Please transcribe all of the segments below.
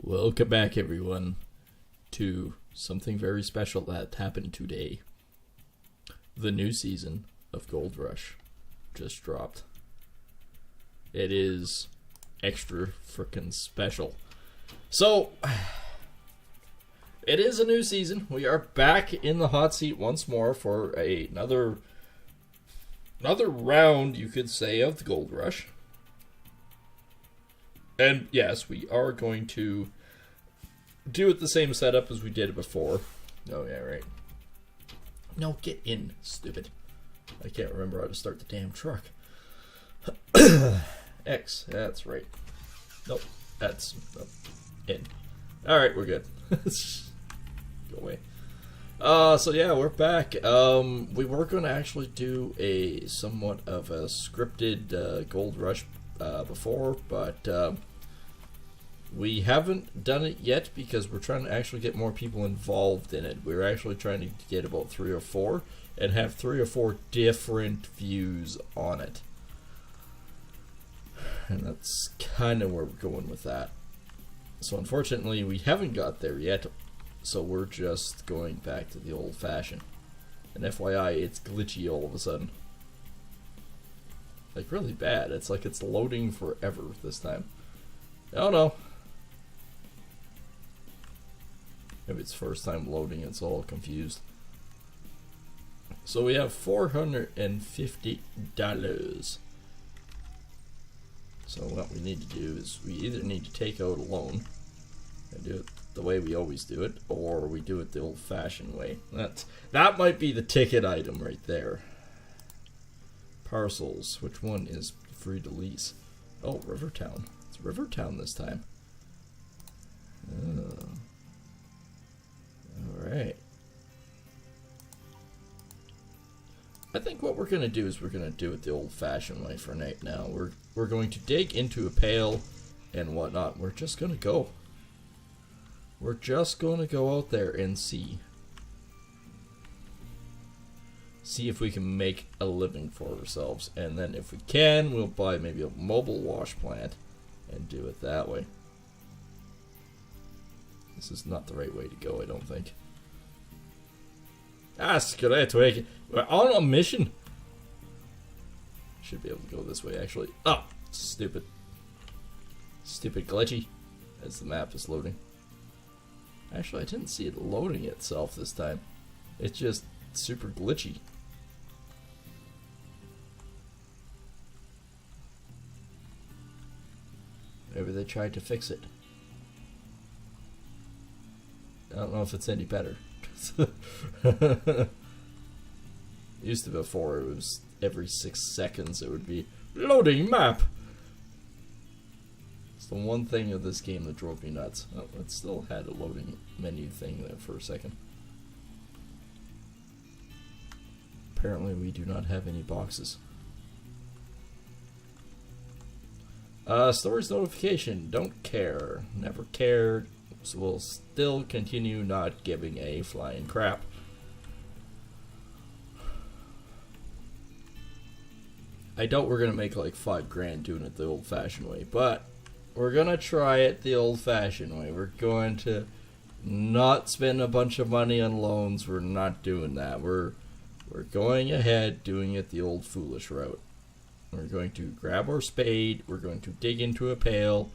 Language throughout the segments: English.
Welcome back, everyone, to something very special that happened today. The new season of Gold Rush just dropped. It is extra frickin' special. So, it is a new season. We are back in the hot seat once more for another round, you could say, of the Gold Rush. And yes, we are going to do it the same setup as we did before. Oh yeah, right. No, get in, stupid. I can't remember how to start the damn truck. X, that's right. Nope, that's in. Alright, we're good. Go away. So yeah, we're back. We were going to actually do a somewhat of a scripted Gold Rush before, but we haven't done it yet because we're trying to actually get more people involved in it. We're actually trying to get about 3 or 4 and have 3 or 4 different views on it. And that's kind of where we're going with that. So unfortunately, we haven't got there yet, so we're just going back to the old-fashioned. And FYI, it's glitchy all of a sudden. Like, really bad. It's like it's loading forever this time. Oh no. Maybe it's first time loading, it's all confused. So we have $450. So what we need to do is we either need to take out a loan and do it the way we always do it, or we do it the old-fashioned way. That might be the ticket item right there. Parcels. Which one is free to lease? Oh, Rivertown. It's Rivertown this time. Oh. Alright. I think what we're going to do is we're going to do it the old-fashioned way for right now. We're going to dig into a pail and whatnot. We're just going to go. We're just going to go out there and see. See if we can make a living for ourselves. And then if we can, we'll buy maybe a mobile wash plant and do it that way. This is not the right way to go, I don't think. We're on a mission. Should be able to go this way, actually. Oh, stupid. Stupid glitchy. As the map is loading. Actually, I didn't see it loading itself this time. It's just super glitchy. Maybe they tried to fix it. I don't know if it's any better. Used to before, it was every 6 seconds it would be loading map. It's the one thing of this game that drove me nuts. Oh, it still had a loading menu thing there for a second. Apparently we do not have any boxes. Storage notification. Don't care. Never cared. So we'll still continue not giving a flying crap. I doubt we're going to make like $5,000 doing it the old-fashioned way, but we're going to try it the old-fashioned way. We're going to not spend a bunch of money on loans. We're not doing that. We're going ahead doing it the old foolish route. We're going to grab our spade, we're going to dig into a pail,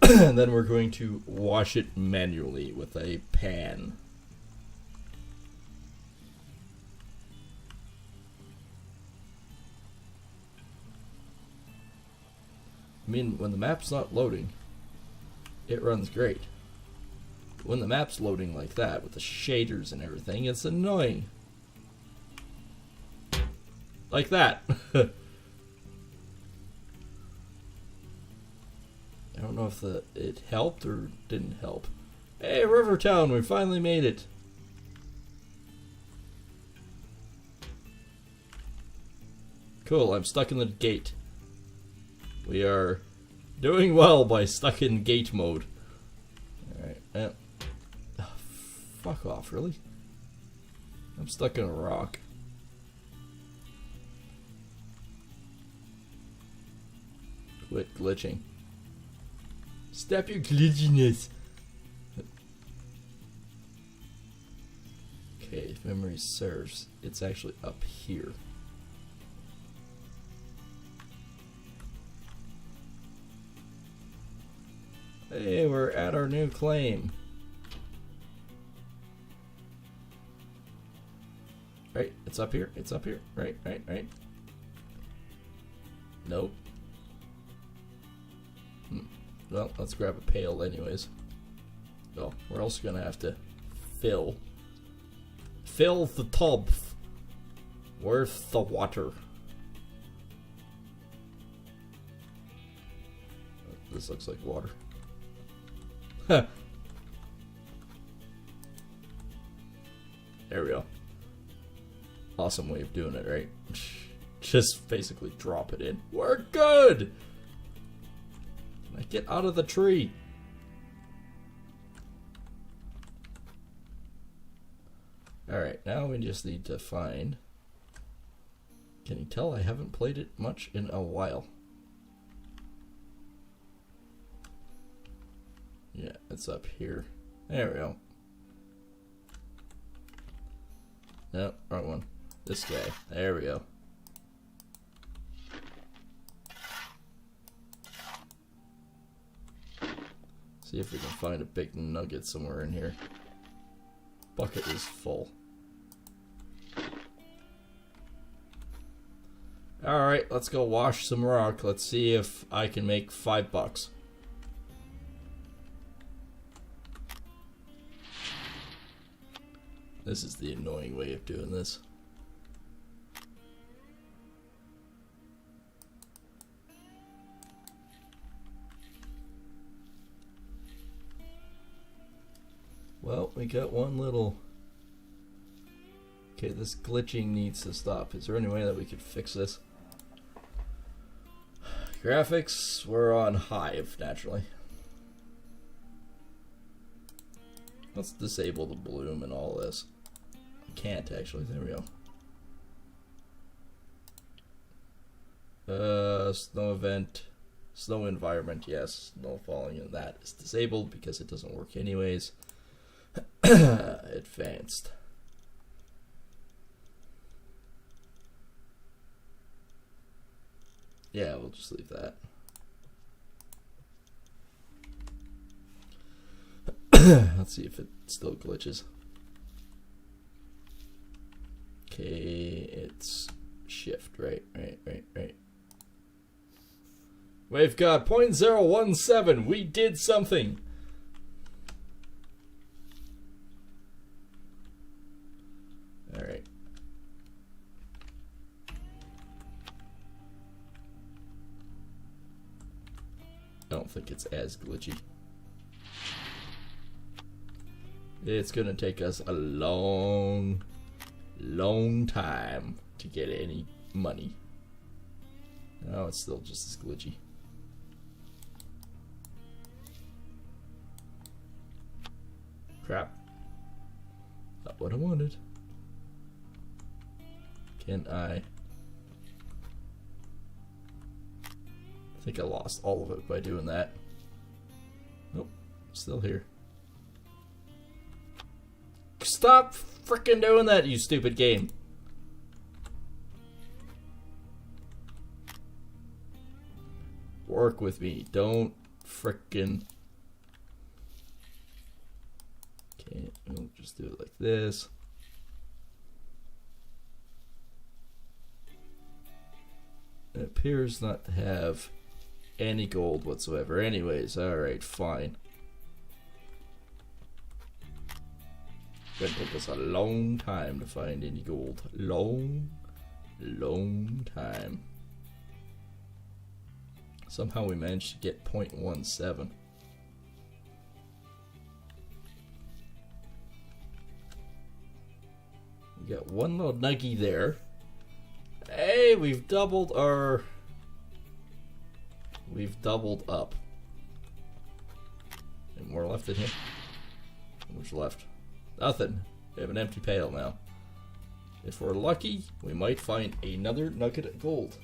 and then we're going to wash it manually with a pan. I mean, when the map's not loading, it runs great. When the map's loading like that, with the shaders and everything, it's annoying. Like that. I don't know if it helped or didn't help. Hey, Rivertown, we finally made it. Cool, I'm stuck in the gate. We are doing well by stuck in gate mode. Alright, fuck off, really? I'm stuck in a rock. Quit glitching. Stop your glitchiness. Okay, if memory serves, it's actually up here. Hey, we're at our new claim. Right, it's up here, it's up here. Right. Nope. Well, let's grab a pail anyways. Oh, we're also gonna have to fill the tub. Where's the water? This looks like water. There we go. Awesome way of doing it, right? Just basically drop it in. We're good! Can I get out of the tree? Alright, now we just need to find... Can you tell I haven't played it much in a while? Yeah, it's up here. There we go. No, wrong one. This guy. There we go. See if we can find a big nugget somewhere in here. Bucket is full. Alright, let's go wash some rock. Let's see if I can make $5. This is the annoying way of doing this. Well, we got one little... Okay, this glitching needs to stop. Is there any way that we could fix this? Graphics, we're on Hive, naturally. Let's disable the bloom and all this. Can't actually, there we go. Snow event, snow environment, yes, snow falling, and that is disabled because it doesn't work anyways. Advanced. Yeah, we'll just leave that. Let's see if it still glitches. Okay, it's shift, right. We've got 0.017. We did something. All right. I don't think it's as glitchy. It's gonna take us a long time to get any money. No, it's still just as glitchy. Crap. Not what I wanted. Can I think I lost all of it by doing that. Nope, still here. Stop frickin' doing that, you stupid game. Work with me. Don't frickin'... Okay, we'll just do it like this. It appears not to have any gold whatsoever. Anyways, alright, fine. It's gonna take us a long time to find any gold. Long time. Somehow we managed to get 0.17. We got one little nuggie there. Hey, we've doubled our... We've doubled up. Any more left in here? What's left? Nothing. We have an empty pail now. If we're lucky, we might find another nugget of gold.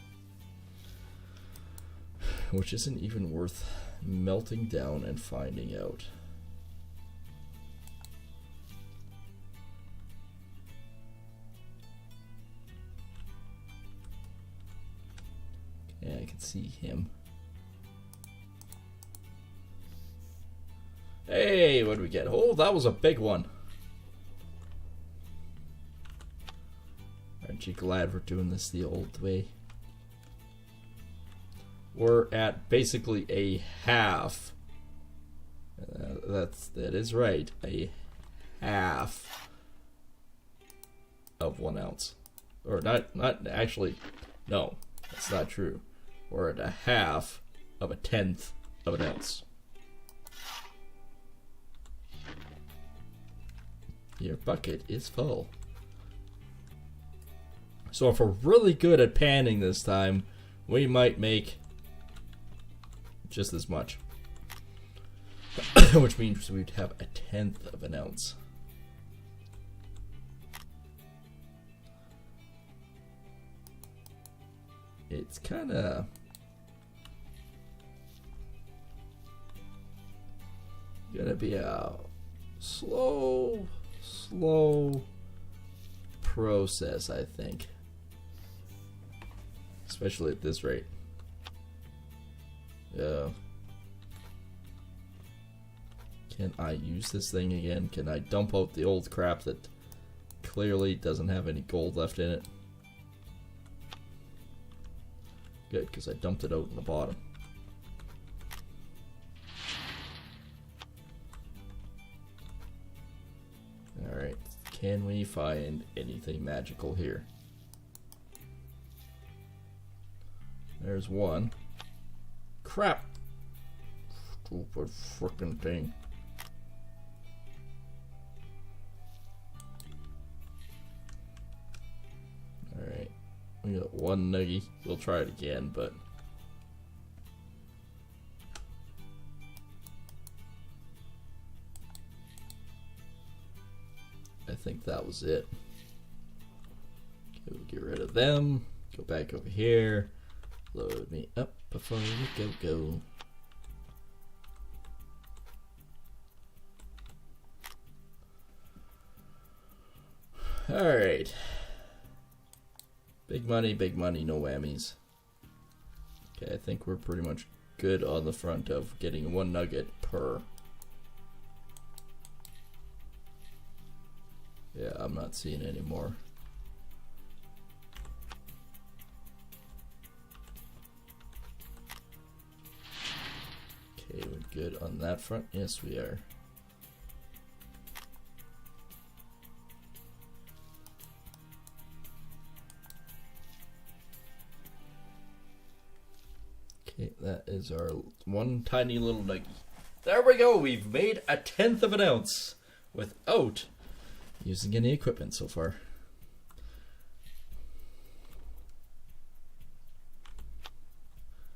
Which isn't even worth melting down and finding out. Yeah, I can see him. Hey, what do we get? Oh, that was a big one. Aren't you glad we're doing this the old way? We're at basically a half. That is right. A half of 1 ounce. Or not actually. No, that's not true. We're at a half of a 1/10 of an ounce. Your bucket is full. So if we're really good at panning this time, we might make just as much. Which means we'd have a 1/10 of an ounce. It's kind of gonna be a slow process, I think. Especially at this rate. Can I use this thing again? Can I dump out the old crap that clearly doesn't have any gold left in it? Good, because I dumped it out in the bottom. Alright, can we find anything magical here? There's one. Crap! Stupid frickin' thing. Alright, we got one nugget. We'll try it again, but I think that was it. Okay, we'll get rid of them. Go back over here. Load me up before we go. Alright. Big money, no whammies. Okay, I think we're pretty much good on the front of getting 1 nugget per. Yeah, I'm not seeing any more. Okay, we're good on that front. Yes, we are. Okay, that is our one tiny little nugget. There we go. We've made a 1/10 of an ounce without using any equipment so far.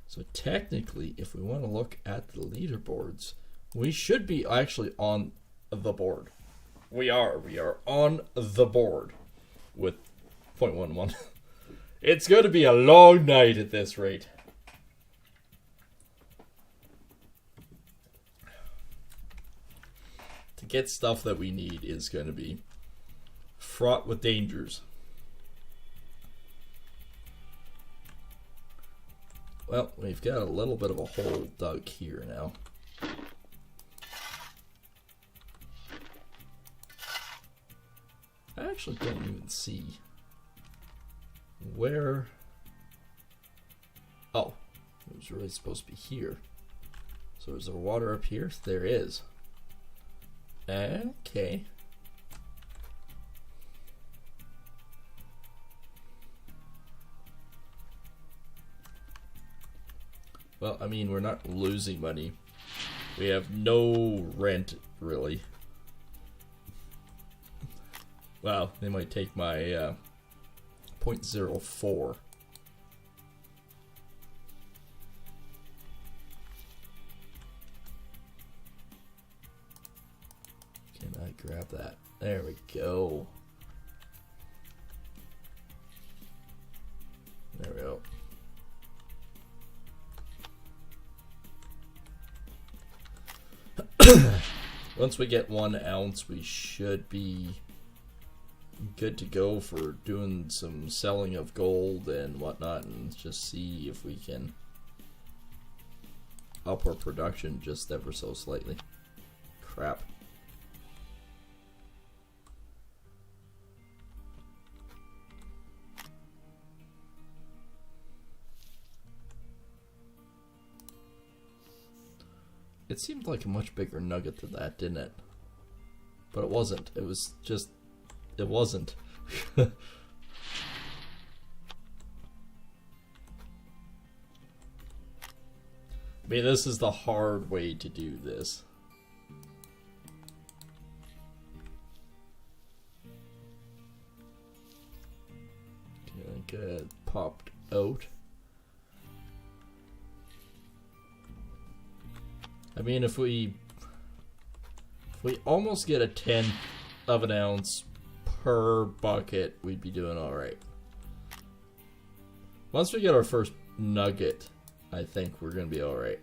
So technically, if we want to look at the leaderboards, we should be actually on the board. We are on the board with 0.11. It's going to be a long night at this rate. To get stuff that we need is going to be fraught with dangers. Well, we've got a little bit of a hole dug here now. I actually don't even see where. Oh, it was really supposed to be here. So is there water up here? There is. Okay. Well, I mean, we're not losing money. We have no rent, really. Well, they might take my 0.04. Can I grab that? There we go. There we go. Once we get 1 ounce, we should be good to go for doing some selling of gold and whatnot, and just see if we can up our production just ever so slightly. Crap. It seemed like a much bigger nugget than that, didn't it? But it wasn't. It was just... It wasn't. I mean, this is the hard way to do this. Okay, like, popped out. I mean, if we almost get a 1/10 of an ounce per bucket, we'd be doing alright. Once we get our first nugget, I think we're gonna be alright.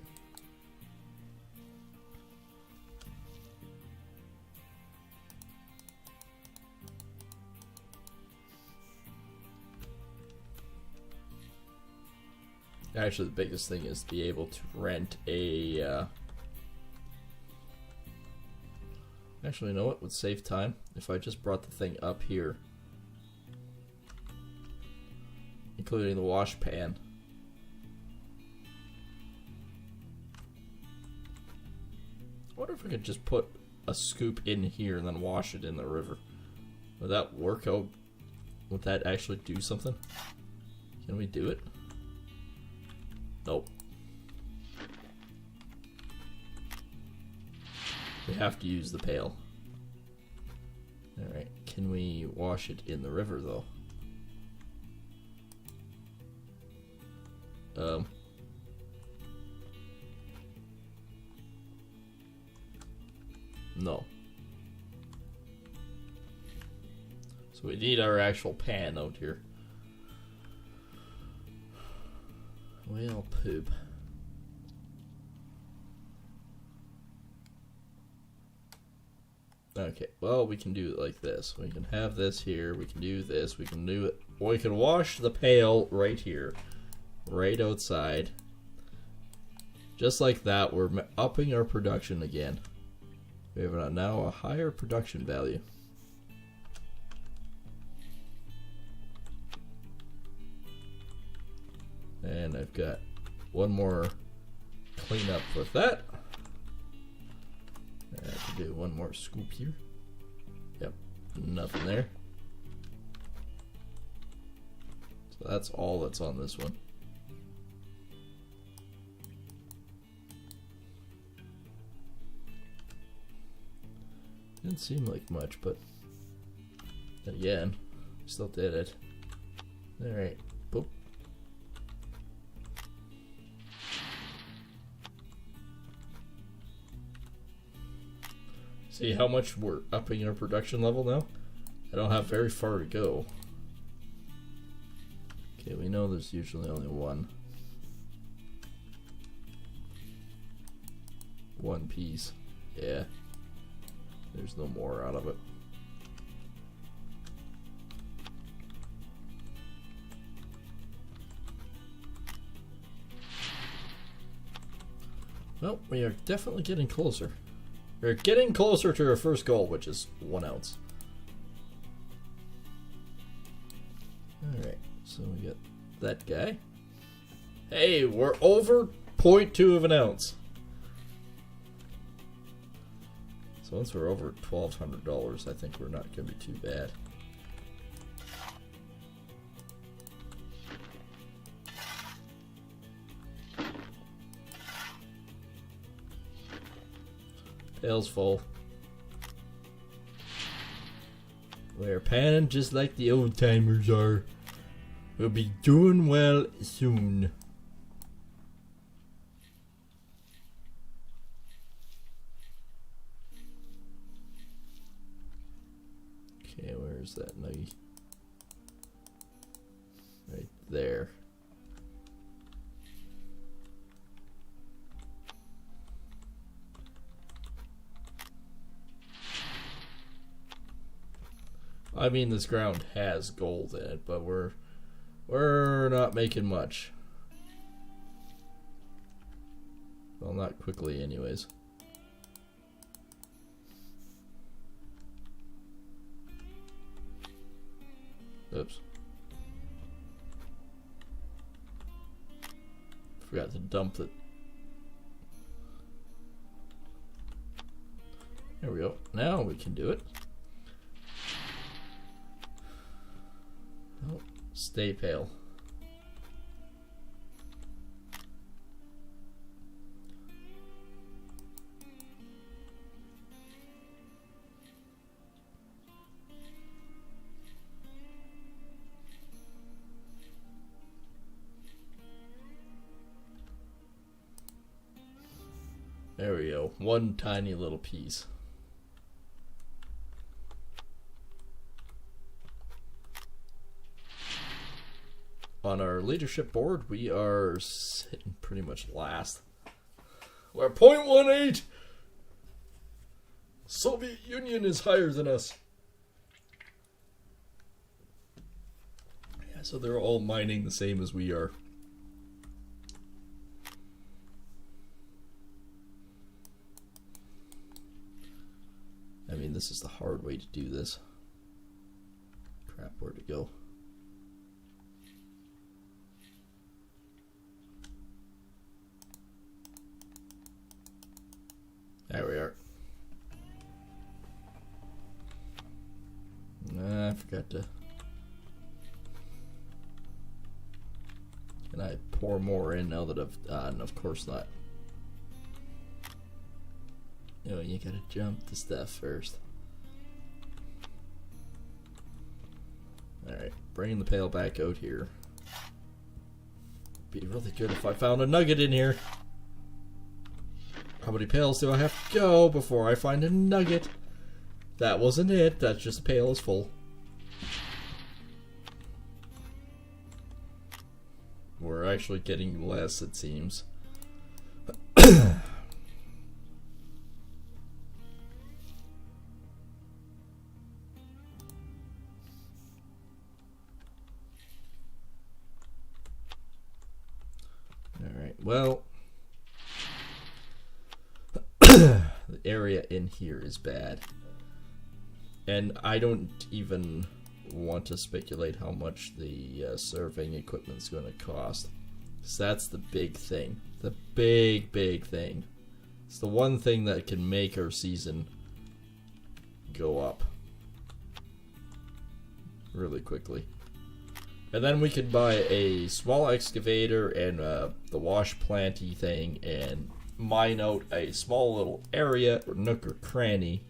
Actually, the biggest thing is to be able to rent a actually, you know what would save time? If I just brought the thing up here, including the wash pan. I wonder if I could just put a scoop in here and then wash it in the river. Would that work out? Would that actually do something? Can we do it? Nope. We have to use the pail. Alright, can we wash it in the river though? No. So we need our actual pan out here. Well, poop. Okay, well, we can do it like this. We can have this here, we can do this, we can do it. We can wash the pail right here, right outside. Just like that, we're upping our production again. We have now a higher production value. And I've got one more cleanup with that. I have to do one more scoop here. Yep, nothing there. So that's all that's on this one. Didn't seem like much, but again, still did it. Alright, boop. See how much we're upping our production level now? I don't have very far to go. Okay, we know there's usually only one piece. Yeah. There's no more out of it. Well, we are definitely getting closer. We're getting closer to our first goal, which is 1 ounce. Alright, so we got that guy. Hey, we're over 0.2 of an ounce. So once we're over $1,200, I think we're not going to be too bad. Pail's full. We're panning just like the old timers are. We'll be doing well soon. Okay, where's that nugget? Right there. I mean, this ground has gold in it, but we're not making much. Well, not quickly, anyways. Oops. Forgot to dump it. There we go. Now we can do it. Oh, stay pale. There we go. One tiny little piece. On our leadership board, we are sitting pretty much last. We're 0.18! Soviet Union is higher than us. Yeah, so they're all mining the same as we are. I mean, this is the hard way to do this. Crap, where'd it go? There we are. I forgot to... Can I pour more in now that I've... no, of course not. You know, you gotta jump the stuff first. Alright, bringing the pail back out here. Be really good if I found a nugget in here. How many pails do I have to go before I find a nugget? That wasn't it, that's just the pail is full. We're actually getting less, it seems. Alright, well... the area in here is bad. And I don't even want to speculate how much the surveying equipment is going to cost. So that's the big thing. The big thing. It's the one thing that can make our season go up really quickly. And then we can buy a small excavator and the wash planty thing and mine out a small little area or nook or cranny.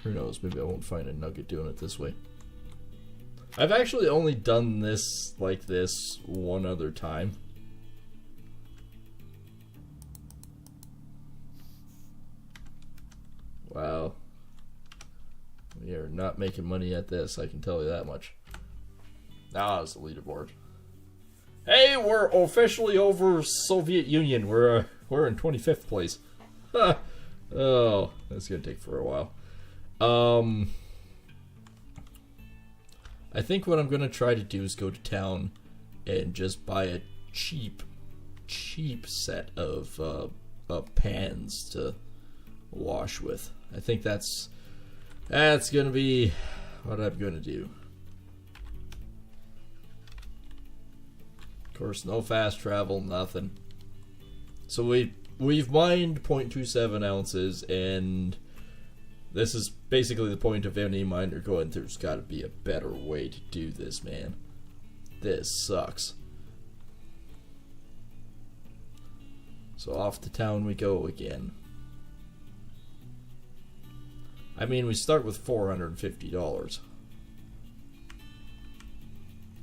Who knows, maybe I won't find a nugget doing it this way. I've actually only done this like this one other time. Wow. We are not making money at this, I can tell you that much. Ah, it's the leaderboard. Hey, we're officially over Soviet Union. We're in 25th place. Oh, that's gonna take for a while. I think what I'm gonna try to do is go to town and just buy a cheap set of pans to wash with. I think that's gonna be what I'm gonna do. Of course, no fast travel, nothing. So we've mined 0.27 ounces, and this is basically the point of any miner going, there's got to be a better way to do this, man. This sucks. So off to town we go again. I mean, we start with $450.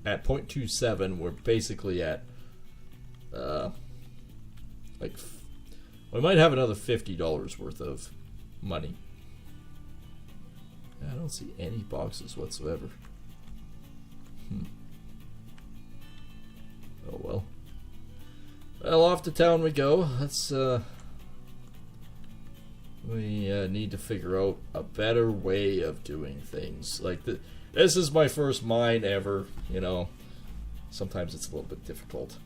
At 0.27, we're basically at, like, we might have another $50 worth of money. I don't see any boxes whatsoever. Oh well. Well, off to town we go. Let's, we need to figure out a better way of doing things. Like, this is my first mine ever, you know. Sometimes it's a little bit difficult.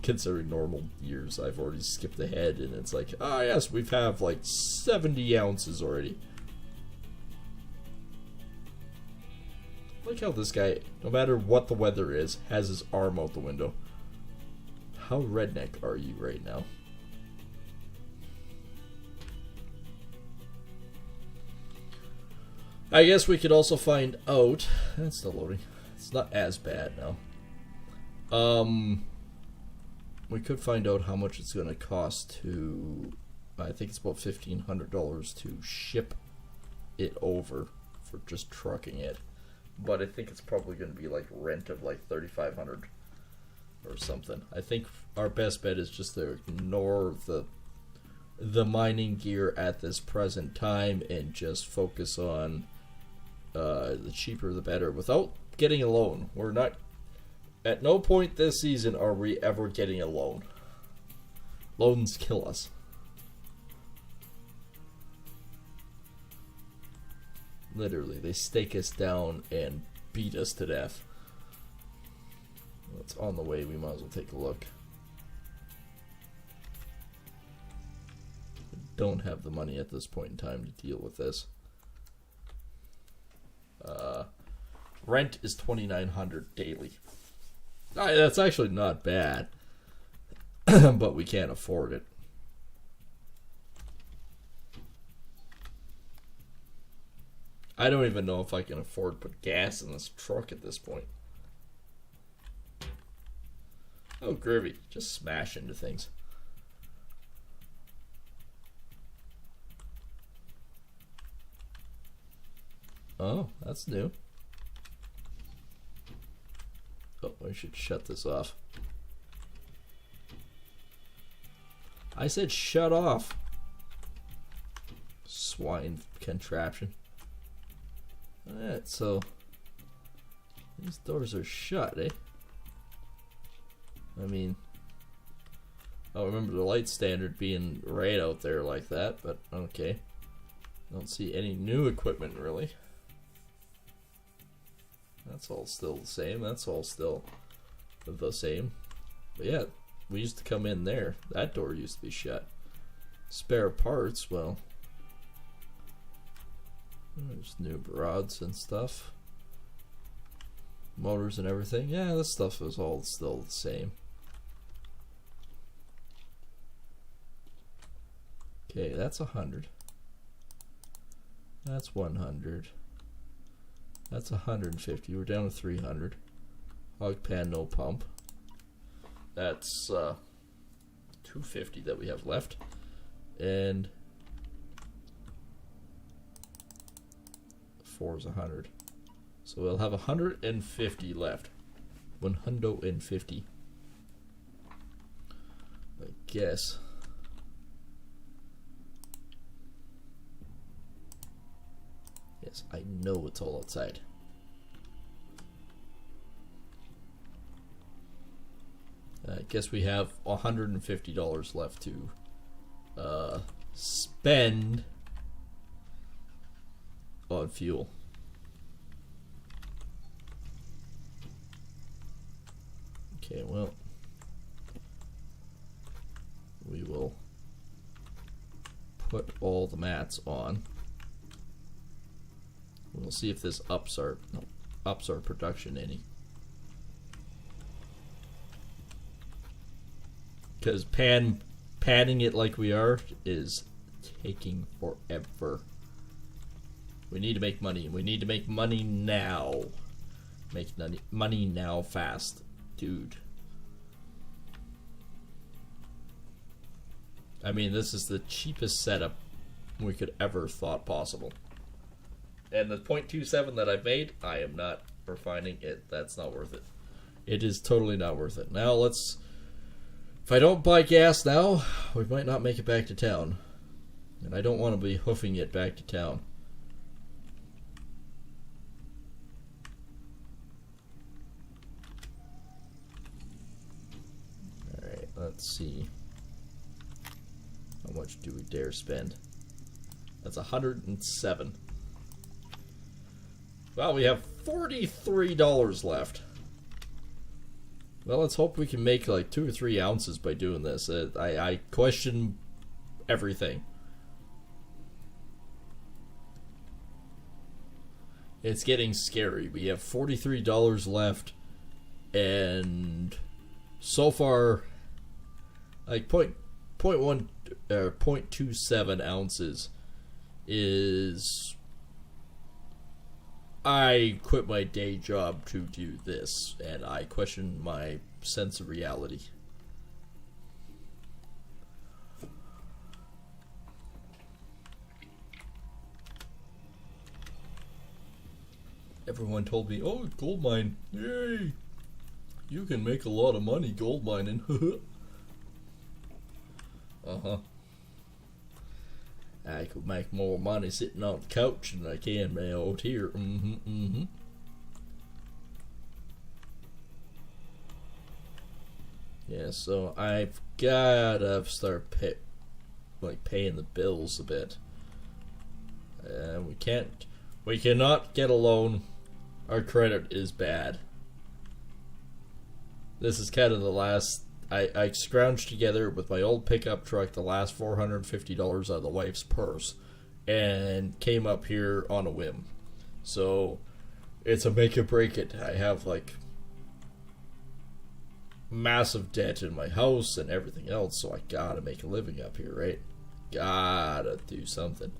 Considering normal years, I've already skipped ahead, and it's like, ah, yes, we've have like 70 ounces already. Look how this guy, no matter what the weather is, has his arm out the window. How redneck are you right now? I guess we could also find out. That's still loading. It's not as bad now. We could find out how much it's going to cost to. I think it's about $1,500 to ship it over for just trucking it. But I think it's probably going to be like rent of like $3,500 or something. I think our best bet is just to ignore the mining gear at this present time and just focus on the cheaper the better without getting a loan. We're not, at no point this season are we ever getting a loan. Loans kill us. Literally, they stake us down and beat us to death. Well, it's on the way, we might as well take a look. I don't have the money at this point in time to deal with this. Rent is $2,900 daily. That's actually not bad, but we can't afford it. I don't even know if I can afford to put gas in this truck at this point. Oh, groovy. Just smash into things. Oh, that's new. Oh, I should shut this off. I said shut off. Swine contraption. Alright, so these doors are shut, eh? I mean, I don't remember the light standard being right out there like that, but okay. Don't see any new equipment really. That's all still the same. That's all still the same. But yeah, we used to come in there. That door used to be shut. Spare parts, well, there's new rods and stuff. Motors and everything. Yeah, this stuff is all still the same. Okay, that's 100. That's 100. That's 150. We're down to 300. Hog pan, no pump. That's 250 that we have left. And 4 is 100. So we'll have 150 left. 150. I guess. Yes, I know it's all outside. I guess we have $150 left to spend on fuel. Okay, well, we will put all the mats on. We'll see if this ups our production any. Because panning it like we are is taking forever. We need to make money. We need to make money now. Make money now fast, dude. I mean, this is the cheapest setup we could ever thought possible. And the 0.27 that I've made, I am not refining it. That's not worth it. It is totally not worth it. Now let's... If I don't buy gas now, we might not make it back to town. And I don't want to be hoofing it back to town. Let's see. How much do we dare spend? That's 107. Well, we have $43 left. Well, let's hope we can make like 2 or 3 ounces by doing this. I question everything. It's getting scary. We have $43 left, and so far, like 0.27 ounces is. I quit my day job to do this, and I question my sense of reality. Everyone told me, oh, gold mine, yay! You can make a lot of money gold mining. Uh-huh. I could make more money sitting on the couch than I can out here. Yeah, so I've gotta start paying the bills a bit. We cannot get a loan. Our credit is bad. This is kind of the last. I scrounged together with my old pickup truck the last $450 out of the wife's purse and came up here on a whim. So it's a make or break it. I have like massive debt in my house and everything else, so I gotta make a living up here, right? Gotta do something.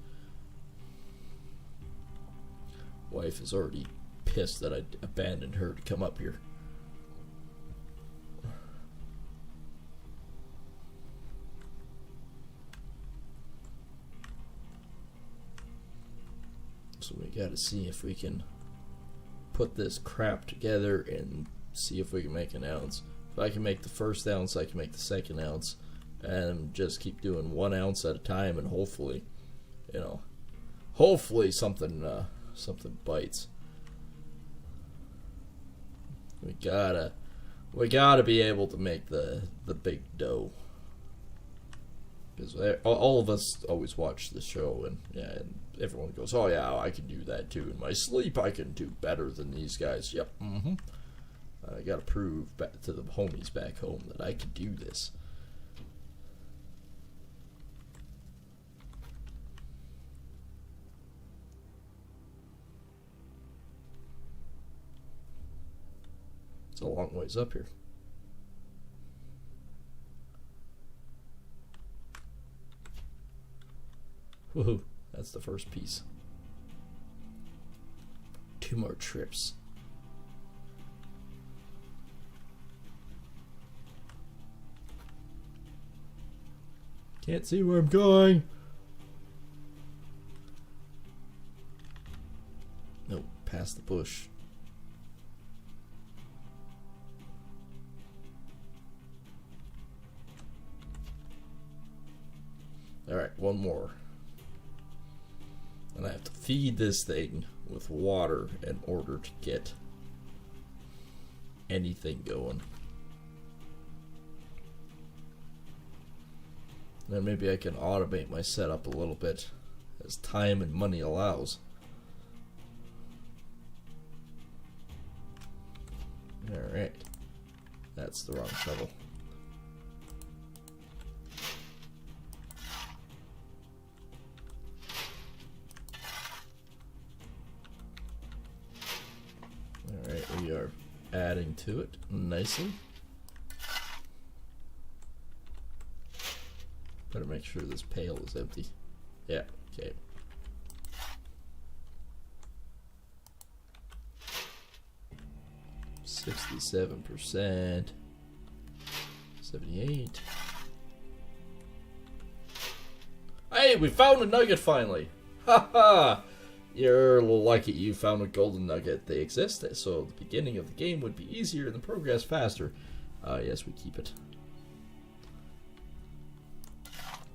Wife is already pissed that I abandoned her to come up here. So we gotta see if we can put this crap together and see if we can make an ounce. If I can make the first ounce, I can make the second ounce, and just keep doing 1 ounce at a time, and hopefully, hopefully something bites. We gotta be able to make the big dough. Because all of us always watch the show, and everyone goes, oh yeah, I can do that too. In my sleep, I can do better than these guys. Yep, I gotta prove back to the homies back home that I can do this. It's a long ways up here. Woohoo, that's the first piece. 2 more trips. Can't see where I'm going. Nope, past the bush. Alright, 1 more. And I have to feed this thing with water in order to get anything going. Then maybe I can automate my setup a little bit as time and money allows. Alright. That's the wrong shovel. Alright, we are adding to it nicely. Better make sure this pail is empty. Yeah, okay. %, 78. Hey, we found a nugget finally! Ha ha! You're lucky you found a golden nugget. They exist, so the beginning of the game would be easier and the progress faster. Yes, we keep it.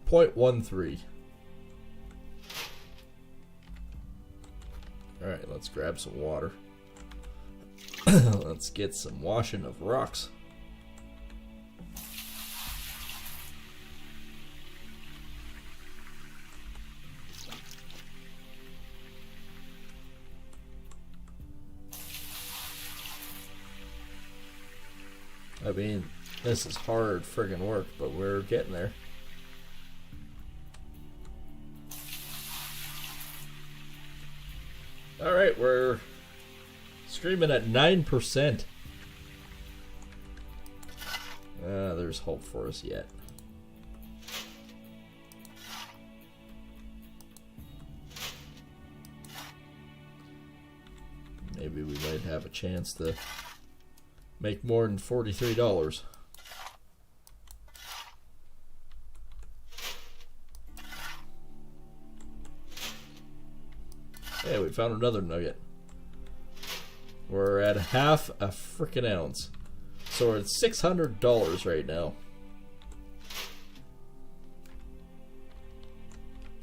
0.13. Alright, let's grab some water. Let's get some washing of rocks. mean, this is hard friggin' work, but we're getting there. Alright, we're streaming at 9%. There's hope for us yet. Maybe we might have a chance to make more than $43. Hey, we found another nugget. We're at half a freaking ounce. So we're at $600 right now.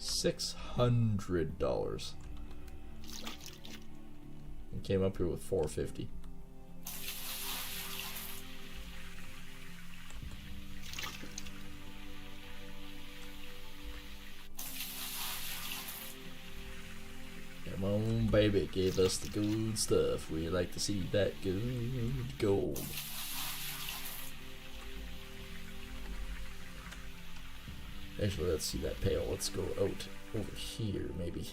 $600. We came up here with $450. Come on, baby, give us the good stuff. We like to see that good gold. Actually, let's see that pail. Let's go out over here, maybe.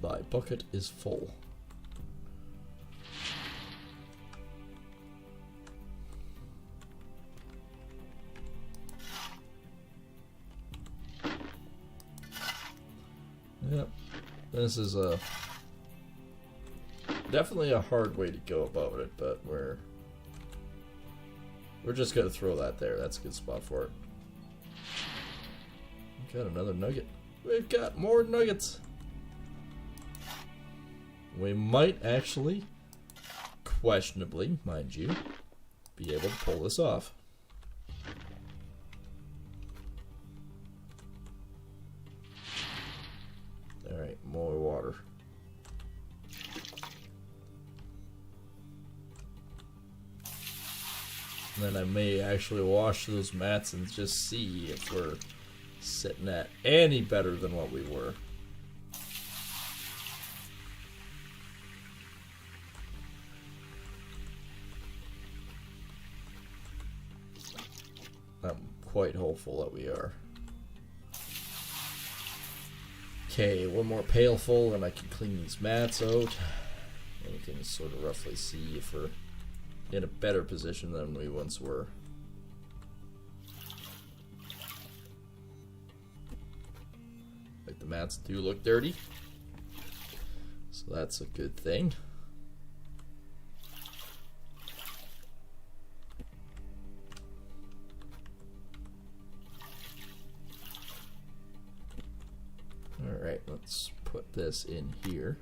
Thy bucket is full. Yep. This is definitely a hard way to go about it, but we're just gonna throw that there. That's a good spot for it. Got another nugget. We've got more nuggets. We might actually, questionably, mind you, be able to pull this off. Alright, more water. And then I may actually wash those mats and just see if we're sitting at any better than what we were. I'm quite hopeful that we are. Okay, one more pail full and I can clean these mats out. And we can sort of roughly see if we're in a better position than we once were. Like the mats do look dirty, so that's a good thing. Alright, let's put this in here.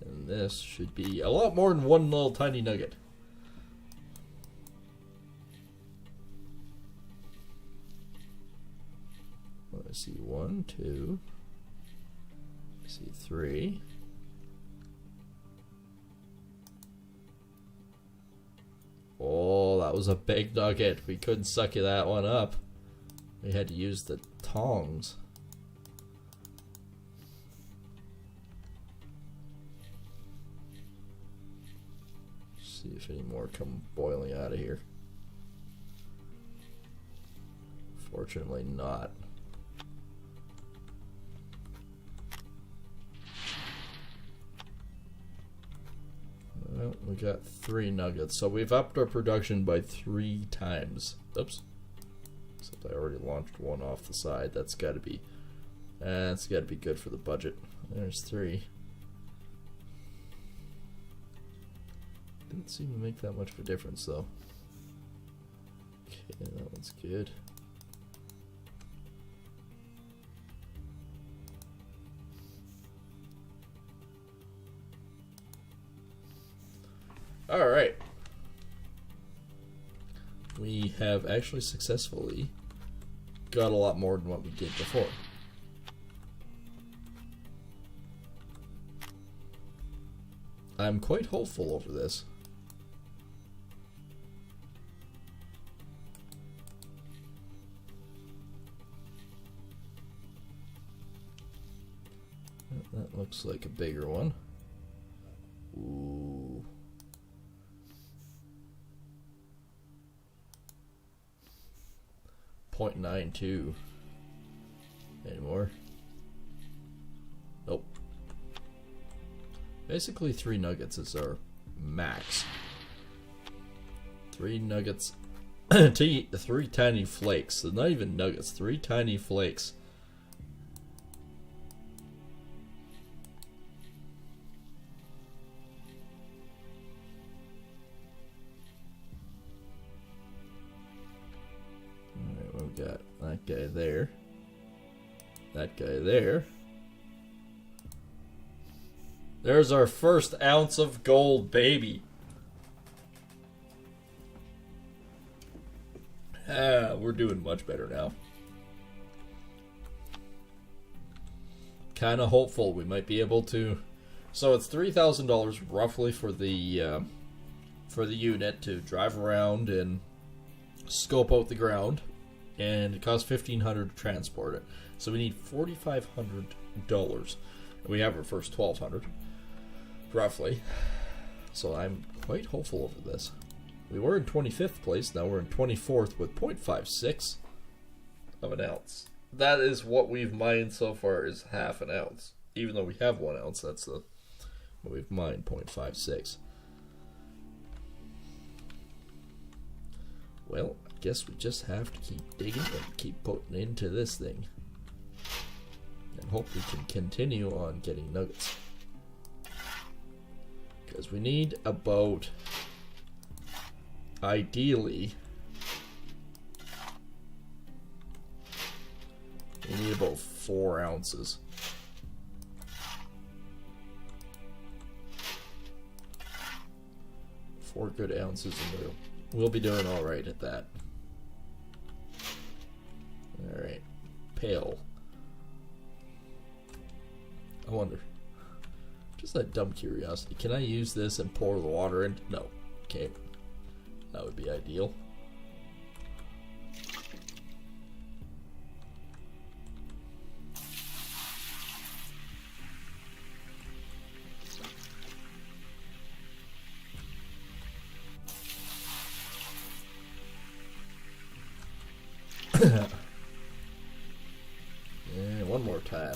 And this should be a lot more than one little tiny nugget. Let's see, 1, 2, let's see, 3. Oh, that was a big nugget. We couldn't suck that one up. We had to use the tongs. See if any more come boiling out of here. Fortunately not. Well, we got 3 nuggets, so we've upped our production by 3 times. Oops. Except I already launched one off the side. That's got to be good for the budget. There's 3. Didn't seem to make that much of a difference though. Okay, that one's good. All right. We have actually successfully got a lot more than what we did before. I'm quite hopeful over this. That looks like a bigger one. Ooh. .92. Any more? Nope. Basically 3 nuggets is our max. 3 nuggets to eat 3 tiny flakes. So not even nuggets, 3 tiny flakes. Alright, we've got that guy there. That guy there. There's our first ounce of gold, baby. We're doing much better now. Kind of hopeful we might be able to. So it's $3,000 roughly for the unit to drive around and scope out the ground, and it costs $1,500 to transport it. So we need $4,500. We have our first $1,200, roughly. So I'm quite hopeful over this. We were in 25th place, now we're in 24th with 0.56 of an ounce. That is what we've mined so far, is half an ounce. Even though we have 1 ounce, that's what we've mined, 0.56. Well, I guess we just have to keep digging and keep putting into this thing. And hope we can continue on getting nuggets. Because we need about, ideally, we need about 4 ounces. Four good ounces, and we'll be doing alright at that. Alright. Pail. I wonder, just that dumb curiosity, can I use this and pour the water in? No. Okay. That would be ideal. Yeah, one more time.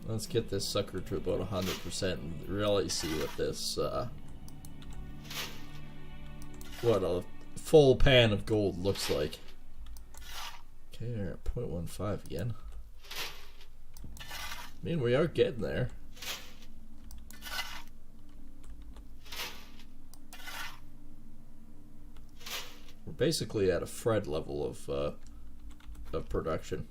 Let's get this sucker to about 100% and really see what this, what a full pan of gold looks like. Okay, we're at 0.15 again. I mean, we are getting there. We're basically at a Fred level of production.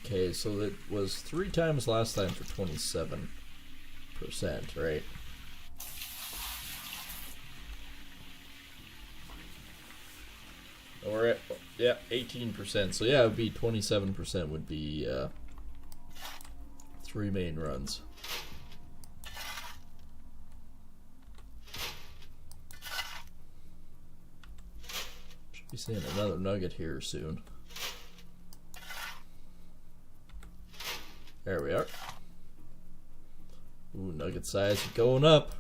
Okay, so it was 3 times last time for 27%, right? We're at, yeah, 18%. So yeah, it would be 27% would be 3 main runs. Should be seeing another nugget here soon. There we are. Ooh, nugget size going up.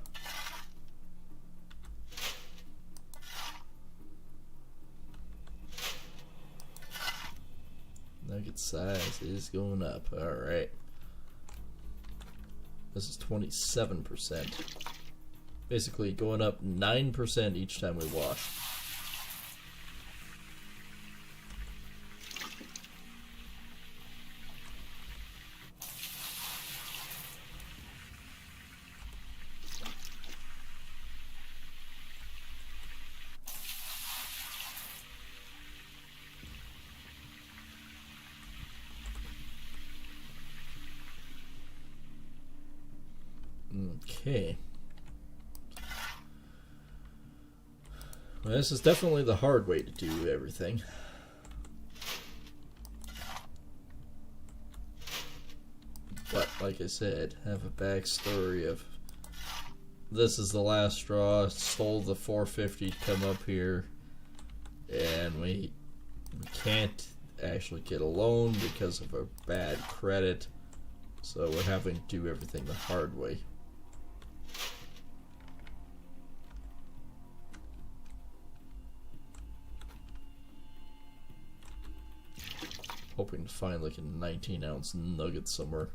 Nugget size is going up. Alright. This is 27%. Basically going up 9% each time we wash. Okay. Well, this is definitely the hard way to do everything. But, like I said, have a backstory of this is the last straw, stole the 450 to come up here, and we can't actually get a loan because of a bad credit, so we're having to do everything the hard way. Hoping to find like a 19-ounce nugget somewhere.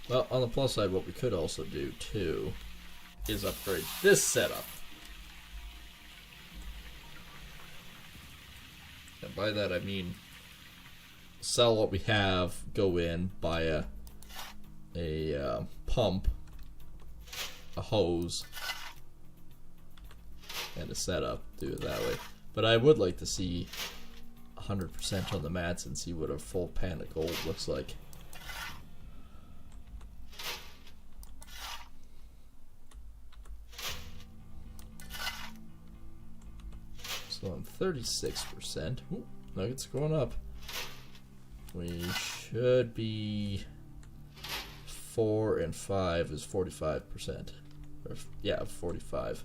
Well, on the plus side, what we could also do too is upgrade this setup. And by that I mean sell what we have, go in, buy a pump, a hose, and a setup. Do it that way. But I would like to see 100% on the mats and see what a full pan of gold looks like. So I'm 36%. Ooh, nuggets going up. We should be 4 and 5 is 45%. Or, yeah, 45.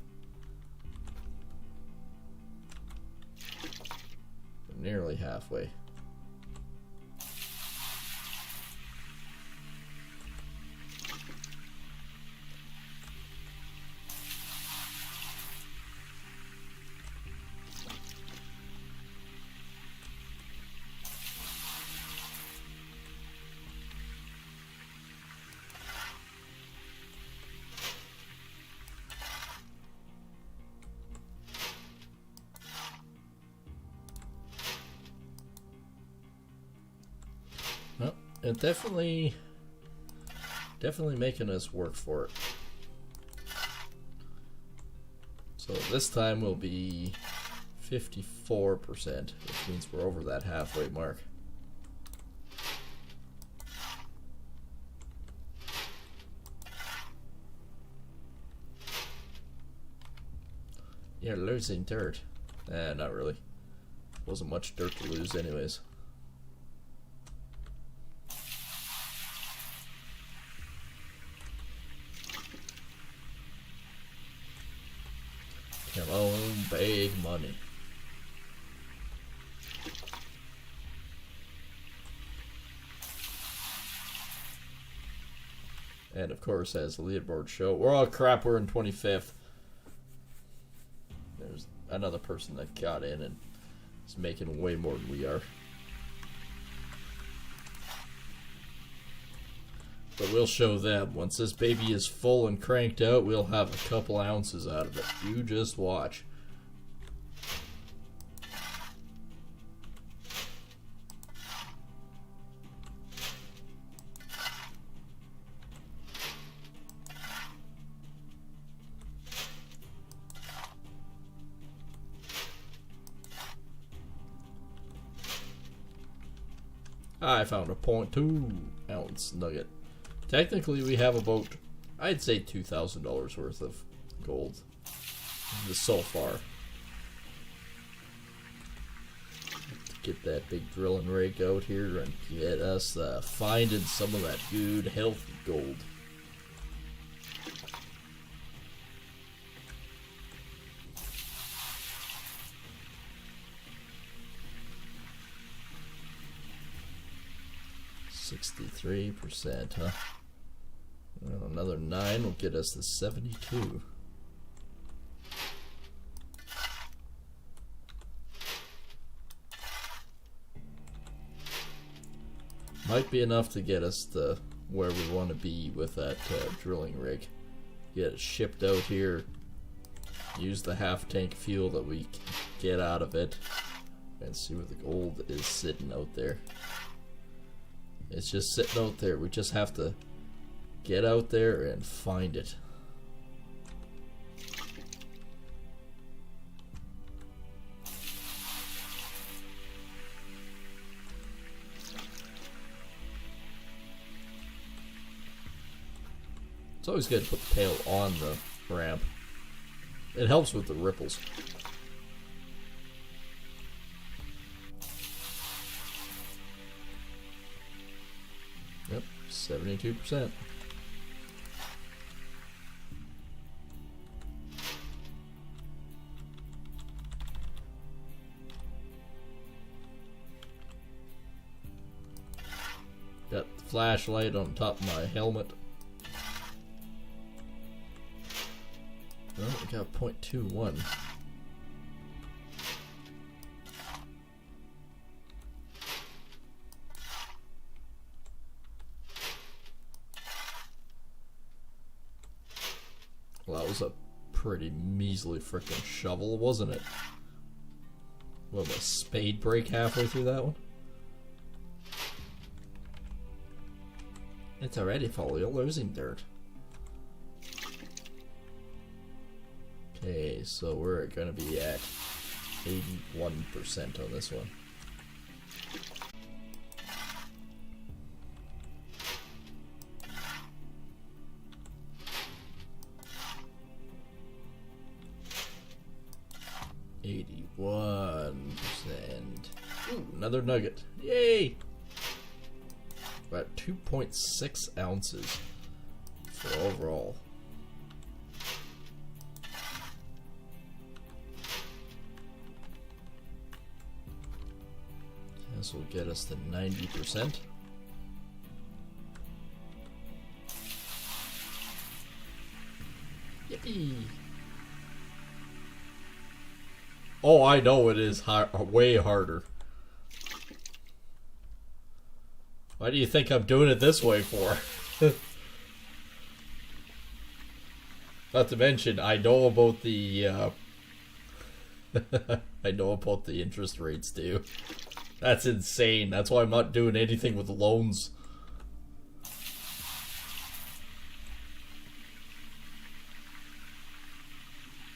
We're nearly halfway. Well, it definitely making us work for it. So this time will be 54%, which means we're over that halfway mark. You're losing dirt. Not really. Wasn't much dirt to lose anyways. Come on, big money. And of course, as the leaderboard show, oh crap, we're in 25th. There's another person that got in and is making way more than we are. But we'll show them. Once this baby is full and cranked out, we'll have a couple ounces out of it. You just watch. I found a 0.2 ounce nugget. Technically, we have about, I'd say, $2,000 worth of gold so far. Get that big drilling rig out here and get us finding some of that good, healthy gold. %, huh? Well, another 9 will get us to 72. Might be enough to get us to where we want to be with that drilling rig. Get it shipped out here. Use the half tank fuel that we can get out of it. And see where the gold is sitting out there. It's just sitting out there. We just have to get out there and find it. It's always good to put the pail on the ramp. It helps with the ripples. Yep, 72%. Got the flashlight on top of my helmet. Oh, we got 0.21. Well, that was a pretty measly frickin' shovel, wasn't it? Will a spade break halfway through that one? It's already full, you're losing dirt. Okay, so we're gonna be at 81% on this one. Ooh, another nugget. Yay! About 2.6 ounces for overall. This will get us to 90%. Yippee! Oh, I know it is way harder. Why do you think I'm doing it this way for? Not to mention, I know about the I know about the interest rates too. That's insane. That's why I'm not doing anything with loans.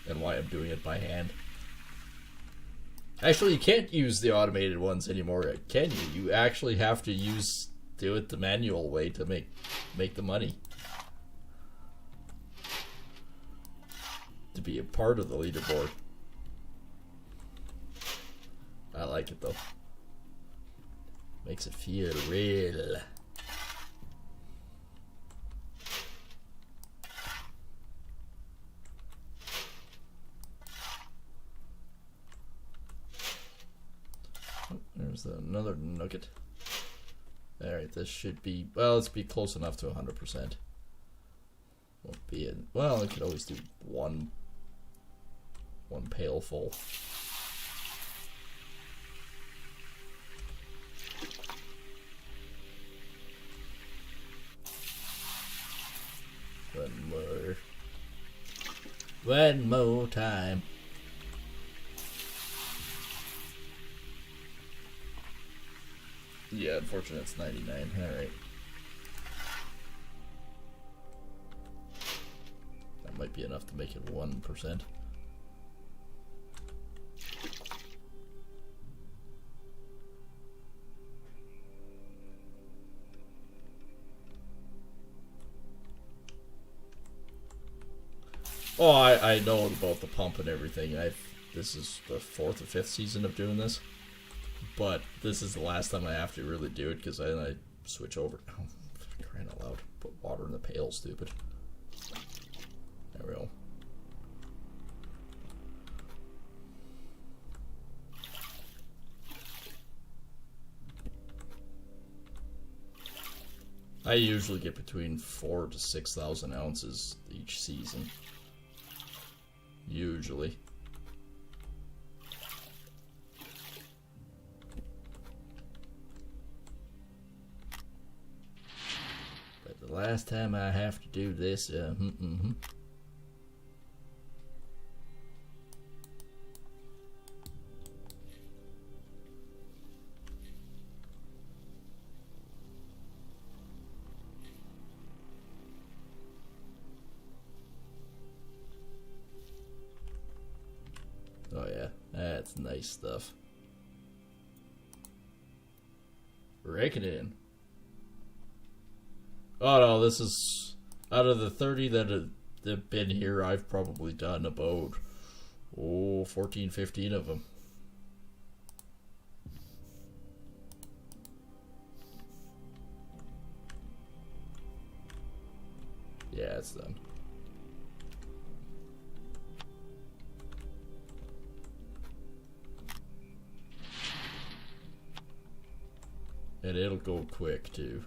And why I'm doing it by hand. Actually, you can't use the automated ones anymore, can you? You actually have to do it the manual way to make the money. To be a part of the leaderboard. I like it though. Makes it feel real. Oh, there's another nugget. Alright, this should be, well, let's be close enough to 100%. Won't be in, well, I could always do one pail full. One more time. Yeah, unfortunately it's 99. Alright. That might be enough to make it 1%. Oh, I know about the pump and everything. This is the 4th or 5th season of doing this. But this is the last time I have to really do it because then I switch over. Oh, crying out loud. Put water in the pail, stupid. There we go. I usually get between 4,000 to 6,000 ounces each season. Usually. But the last time I have to do this, oh yeah, that's nice stuff. Rake it in. Oh no, this is Out of the 30 that have been here, I've probably done about 14, 15 of them. Yeah, it's done. And it'll go quick too.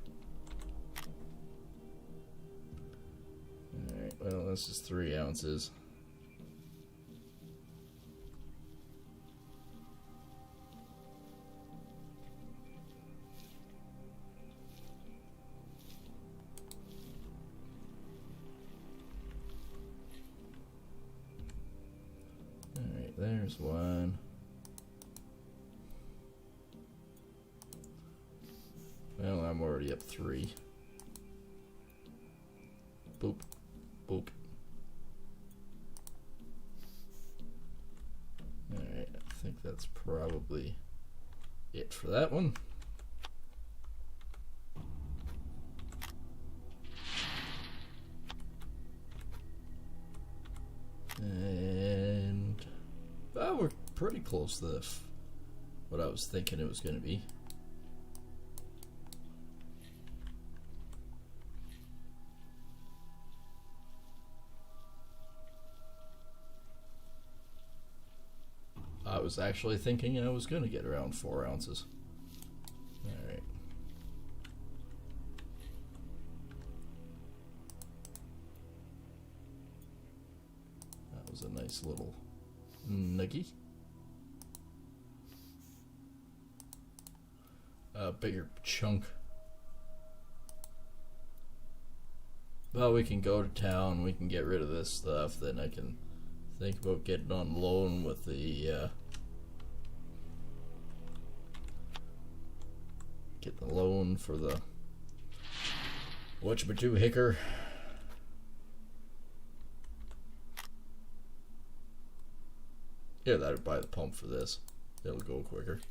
Alright, well, this is 3 ounces. Alright, there's one. Well, I'm already up 3. Boop. Boop. Alright, I think that's probably it for that one. And well, we're pretty close to what I was thinking it was going to be. I was actually thinking I was going to get around 4 ounces. Alright. That was a nice little nugget. A bigger chunk. Well, we can go to town, we can get rid of this stuff, then I can think about getting on loan with the get the loan for the whatchamajoo-hicker. Yeah, that would buy the pump for this. It'll go quicker.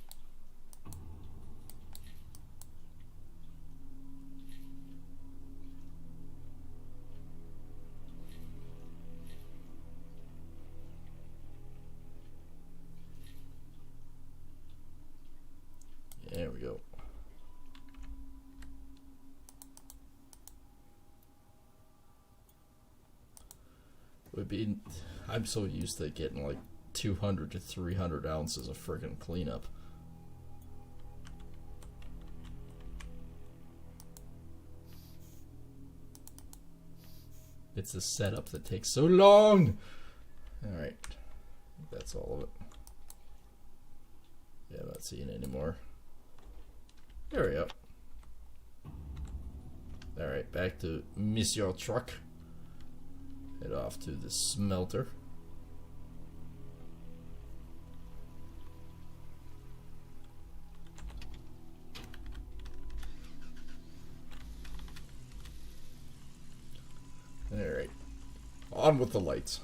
There we go. I'm so used to getting like 200 to 300 ounces of friggin' cleanup. It's the setup that takes so long. Alright, that's all of it. Yeah, I'm not seeing it anymore. There we go. Alright, back to Monsieur Truck. Head off to the smelter. Alright. On with the lights.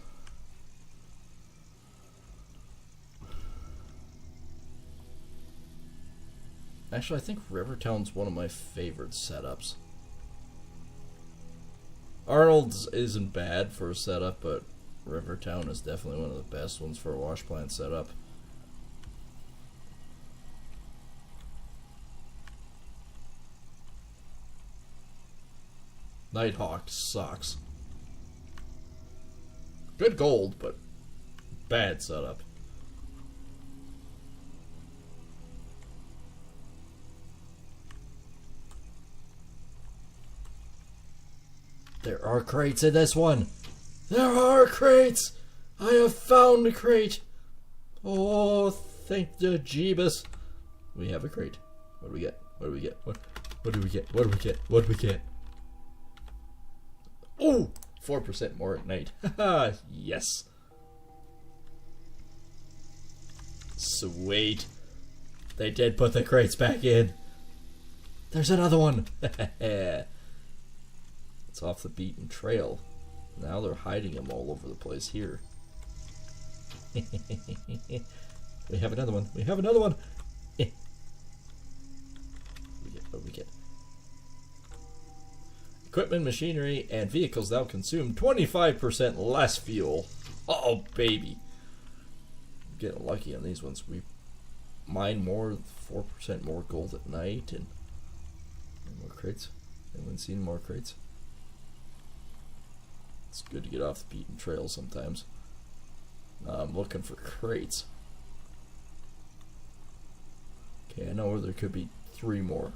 Actually, I think Rivertown's one of my favorite setups. Arnold's isn't bad for a setup, but Rivertown is definitely one of the best ones for a wash plant setup. Nighthawk sucks. Good gold, but bad setup. There are crates in this one. There are crates. I have found a crate. Oh, thank the Jeebus. We have a crate. What do we get? What do we get? What do we get? What do we get? What do we get? Oh, 4% more at night. Haha, yes. Sweet. They did put the crates back in. There's another one. It's off the beaten trail. Now they're hiding them all over the place here. We have another one. We have another one. What do we get? What do we get? Equipment, machinery, and vehicles now consume 25% less fuel. Oh, baby. Getting lucky on these ones. We mine more, 4% more gold at night, and more crates. Anyone seen more crates? It's good to get off the beaten trail sometimes. I'm looking for crates. Okay, I know where there could be 3 more.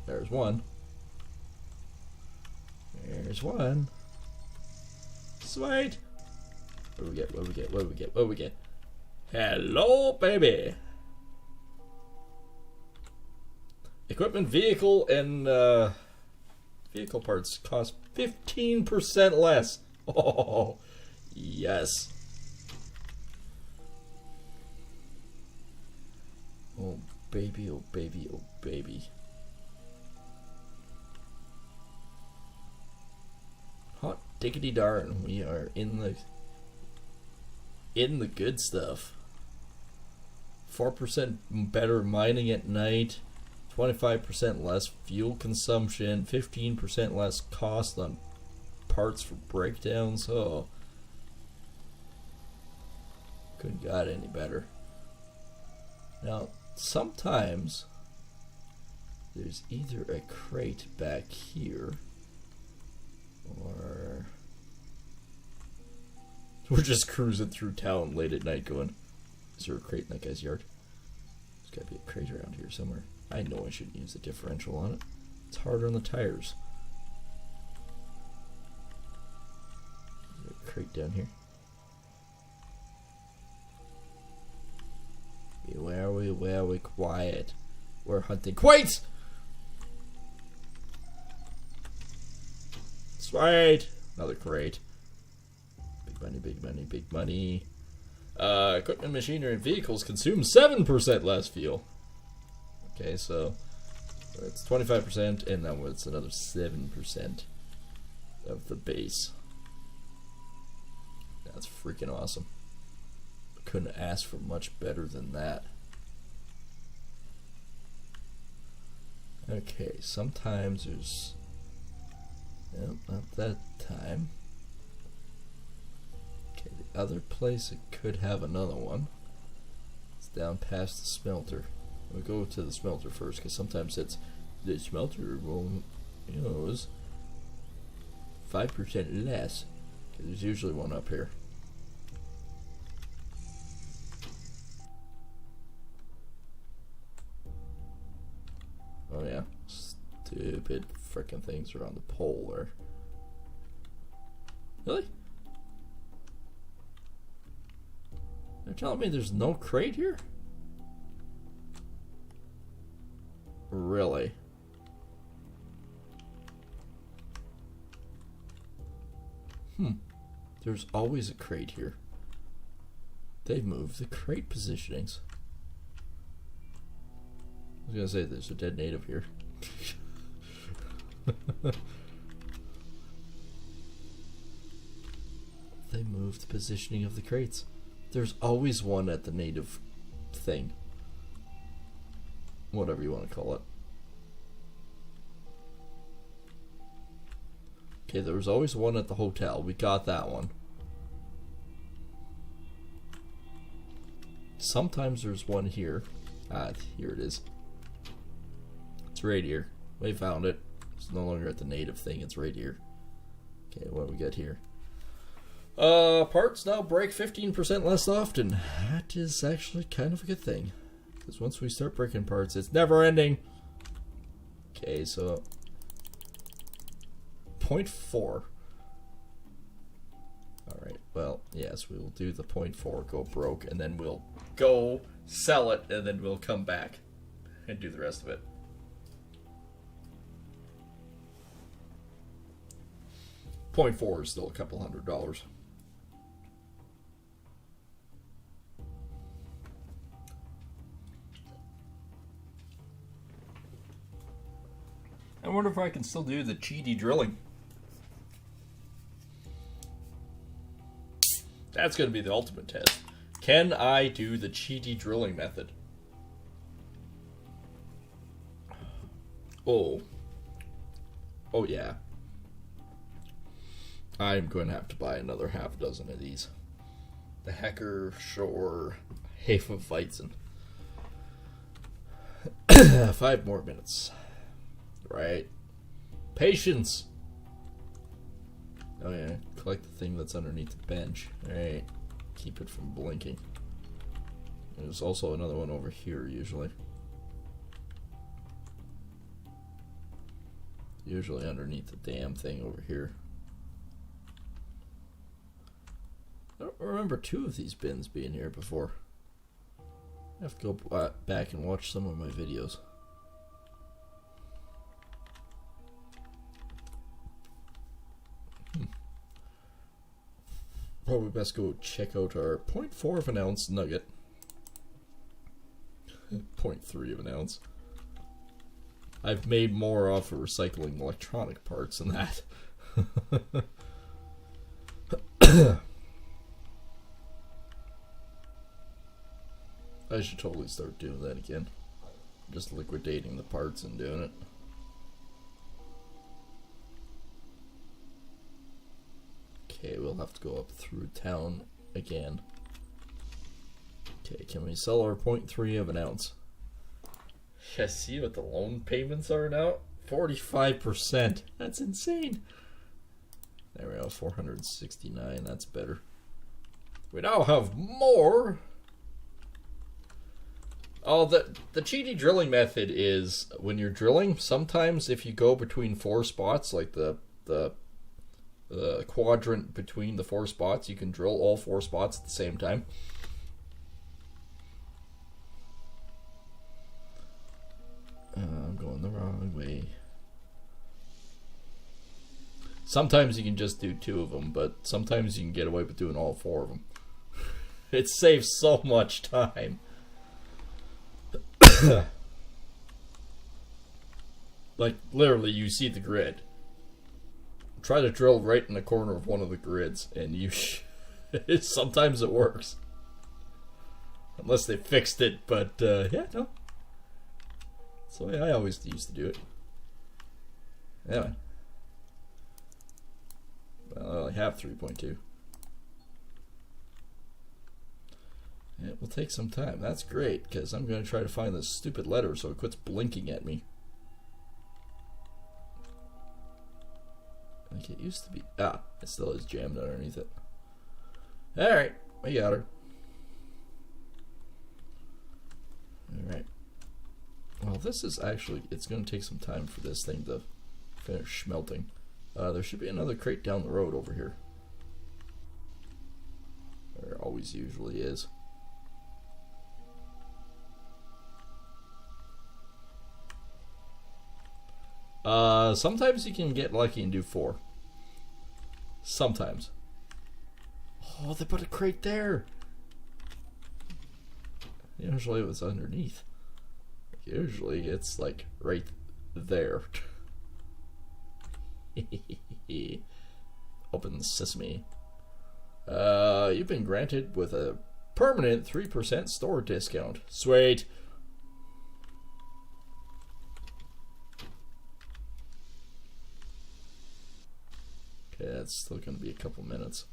There's one. There's one. Sweet. What do we get? What do we get? What do we get? What do we get? Hello, baby. Equipment, vehicle, and vehicle parts cost 15% less. Oh, yes. Oh, baby, oh, baby, oh, baby. Hot diggity darn, we are in the good stuff. 4% better mining at night, 25% less fuel consumption, 15% less cost on parts for breakdowns. Oh, couldn't got any better. Now, sometimes there's either a crate back here, or we're just cruising through town late at night going, is there a crate in that guy's yard? There's gotta be a crate around here somewhere. I know I shouldn't use a differential on it. It's harder on the tires. Is there a crate down here? Where are we quiet? We're hunting crates! Sweet! Another crate. Big money, big money, big money. Equipment, machinery, and vehicles consume 7% less fuel. Okay, so it's 25%, and now it's another 7% of the base. That's freaking awesome. Couldn't ask for much better than that. Okay, sometimes there's... Nope, not that time. Okay, the other place it could have another one. It's down past the smelter. We'll go to the smelter first, because sometimes it's the smelter will use 5% less. Okay, there's usually one up here. Oh yeah, stupid frickin' things are on the pole there. Really? They're telling me there's no crate here? Really? There's always a crate here. They've moved the crate positionings. I was gonna say there's a dead native here. They moved the positioning of the crates. There's always one at the native thing. Whatever you want to call it. Okay, there was always one at the hotel. We got that one. Sometimes there's one here. Ah, here it is. It's right here. We found it. It's no longer at the native thing. It's right here. Okay, what do we got here? Parts now break 15% less often. That is actually kind of a good thing. Because once we start breaking parts, it's never ending. Okay, so 0.4. Alright, well, yes, we will do the 0.4 go broke, and then we'll go sell it, and then we'll come back and do the rest of it. .4 is still a couple $100. I wonder if I can still do the cheaty drilling. That's going to be the ultimate test. Can I do the cheaty drilling method? Oh. Oh, yeah. I'm going to have to buy another half dozen of these. The Hecker Shore Hefeweizen. 5 more minutes. Right. Patience! Oh yeah, collect the thing that's underneath the bench. Alright. Keep it from blinking. There's also another one over here, usually. Usually underneath the damn thing over here. I don't remember 2 of these bins being here before. I have to go back and watch some of my videos. Probably best go check out our 0.4 of an ounce nugget. 0.3 of an ounce. I've made more off of recycling electronic parts than that. I should totally start doing that again. Just liquidating the parts and doing it. Okay, we'll have to go up through town again. Okay, can we sell our 0.3 of an ounce? Yeah, see what the loan payments are now? 45%. That's insane. There we go, 469. That's better. We now have more. Oh, the cheaty drilling method is when you're drilling, sometimes if you go between 4 spots, like the quadrant between the 4 spots, you can drill all 4 spots at the same time. I'm going the wrong way. Sometimes you can just do 2 of them, but sometimes you can get away with doing all 4 of them. It saves so much time. Like, literally, you see the grid. Try to drill right in the corner of one of the grids, and you sometimes it works. Unless they fixed it, but, yeah, no. That's the way I always used to do it. Anyway. Well, I only have 3.2. It will take some time. That's great, because I'm going to try to find this stupid letter so it quits blinking at me. Like it used to be. Ah, it still is jammed underneath it. Alright, we got her. Alright. Well, this is actually, it's going to take some time for this thing to finish smelting. There should be another crate down the road over here. There always usually is. Sometimes you can get lucky and do 4. Sometimes. Oh, they put a crate there. Usually it was underneath. Usually it's like right there. Open sesame. You've been granted with a permanent 3% store discount. Sweet. Okay, that's still going to be a couple minutes.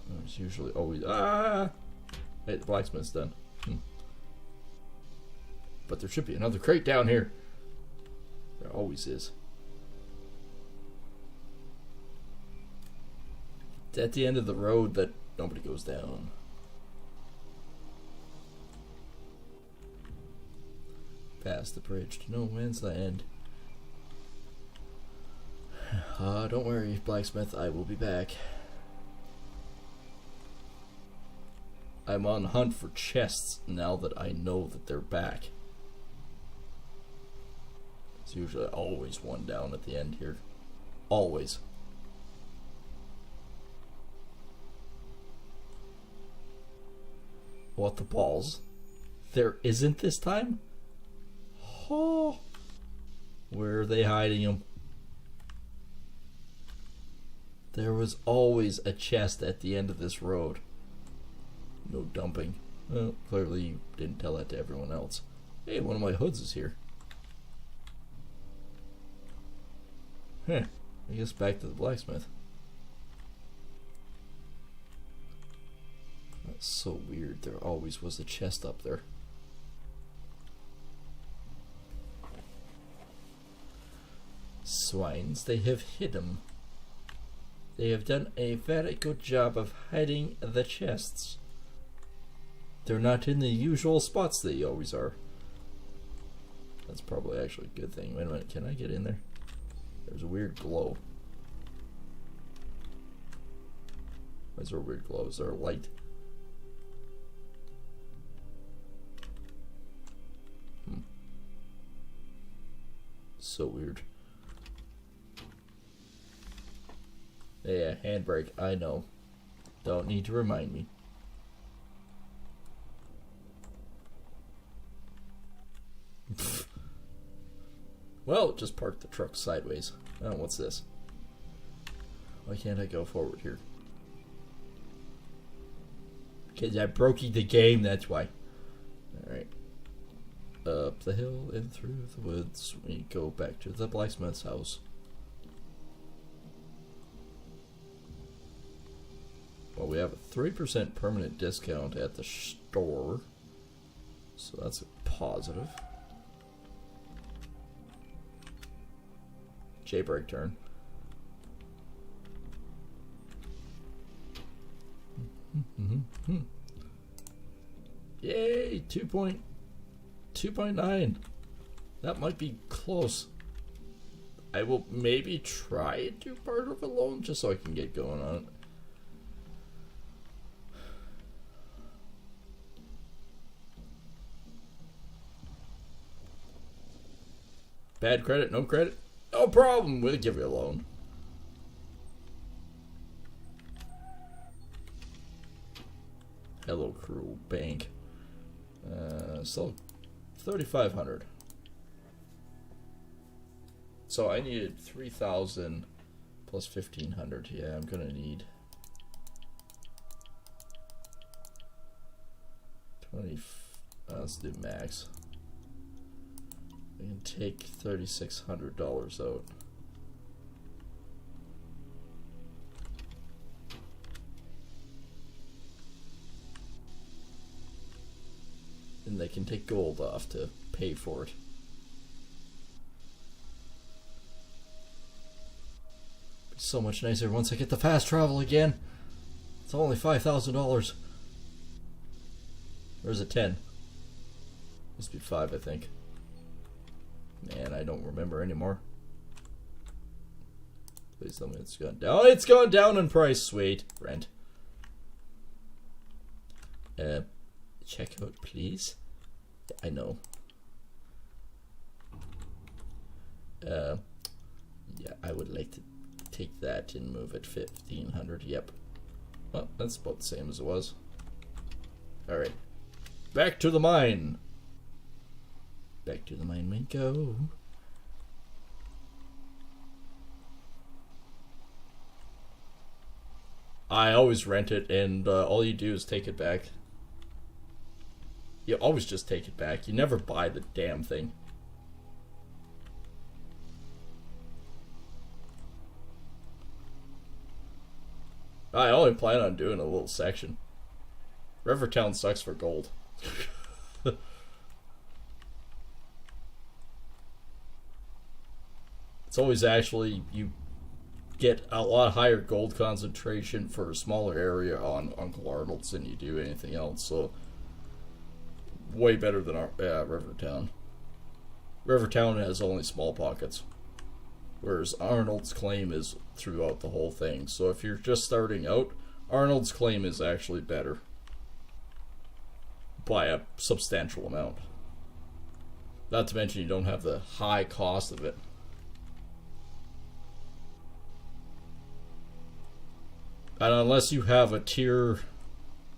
There's usually always... Ah! Hey, the blacksmith's done. But there should be another crate down here. There always is. It's at the end of the road that nobody goes down. Past the bridge to no man's land. Don't worry, blacksmith, I will be back. I'm on hunt for chests now that I know that they're back. There's usually always one down at the end here. Always. What the balls? There isn't this time? Oh. Where are they hiding them? There was always a chest at the end of this road. No dumping. Well, clearly you didn't tell that to everyone else. Hey, one of my hoods is here. Huh. I guess back to the blacksmith. That's so weird. There always was a chest up there. Swines, they have hid him. They have done a very good job of hiding the chests. They're not in the usual spots they always are. That's probably actually a good thing. Wait a minute, can I get in there? There's a weird glow. Why is there a weird glow? Is there a light? So weird. Yeah, handbrake, I know. Don't need to remind me. Well, just park the truck sideways. Oh, what's this? Why can't I go forward here? Because I broke the game, that's why. Alright. Up the hill and through the woods, we go back to the blacksmith's house. Well, we have a 3% permanent discount at the store, so that's a positive. J-brake turn. Yay! 2.9. That might be close. I will maybe try and do part of it alone just so I can get going on it. Bad credit, no credit? No problem, we'll give you a loan. Hello, cruel bank. So 3,500. So I needed 3,000 plus 1,500. Yeah, I'm gonna need 20. Let's do max. I can take $3,600 out. And they can take gold off to pay for it. Be so much nicer once I get the fast travel again. It's only $5,000. Or is it 10? Must be 5, I think. Man, I don't remember anymore. Please tell me it's gone down. It's gone down in price. Sweet. Rent. Checkout, please. I know. Yeah, I would like to take that and move it 1,500. Yep. Well, that's about the same as it was. Alright. Back to the mine. Back to the mine we go. I always rent it, and all you do is take it back. You always just take it back. You never buy the damn thing. I only plan on doing a little section. Rivertown sucks for gold. It's always actually, you get a lot higher gold concentration for a smaller area on Uncle Arnold's than you do anything else, so way better than our Rivertown. Rivertown has only small pockets, whereas Arnold's claim is throughout the whole thing. So if you're just starting out, Arnold's claim is actually better by a substantial amount. Not to mention you don't have the high cost of it. And unless you have a tier,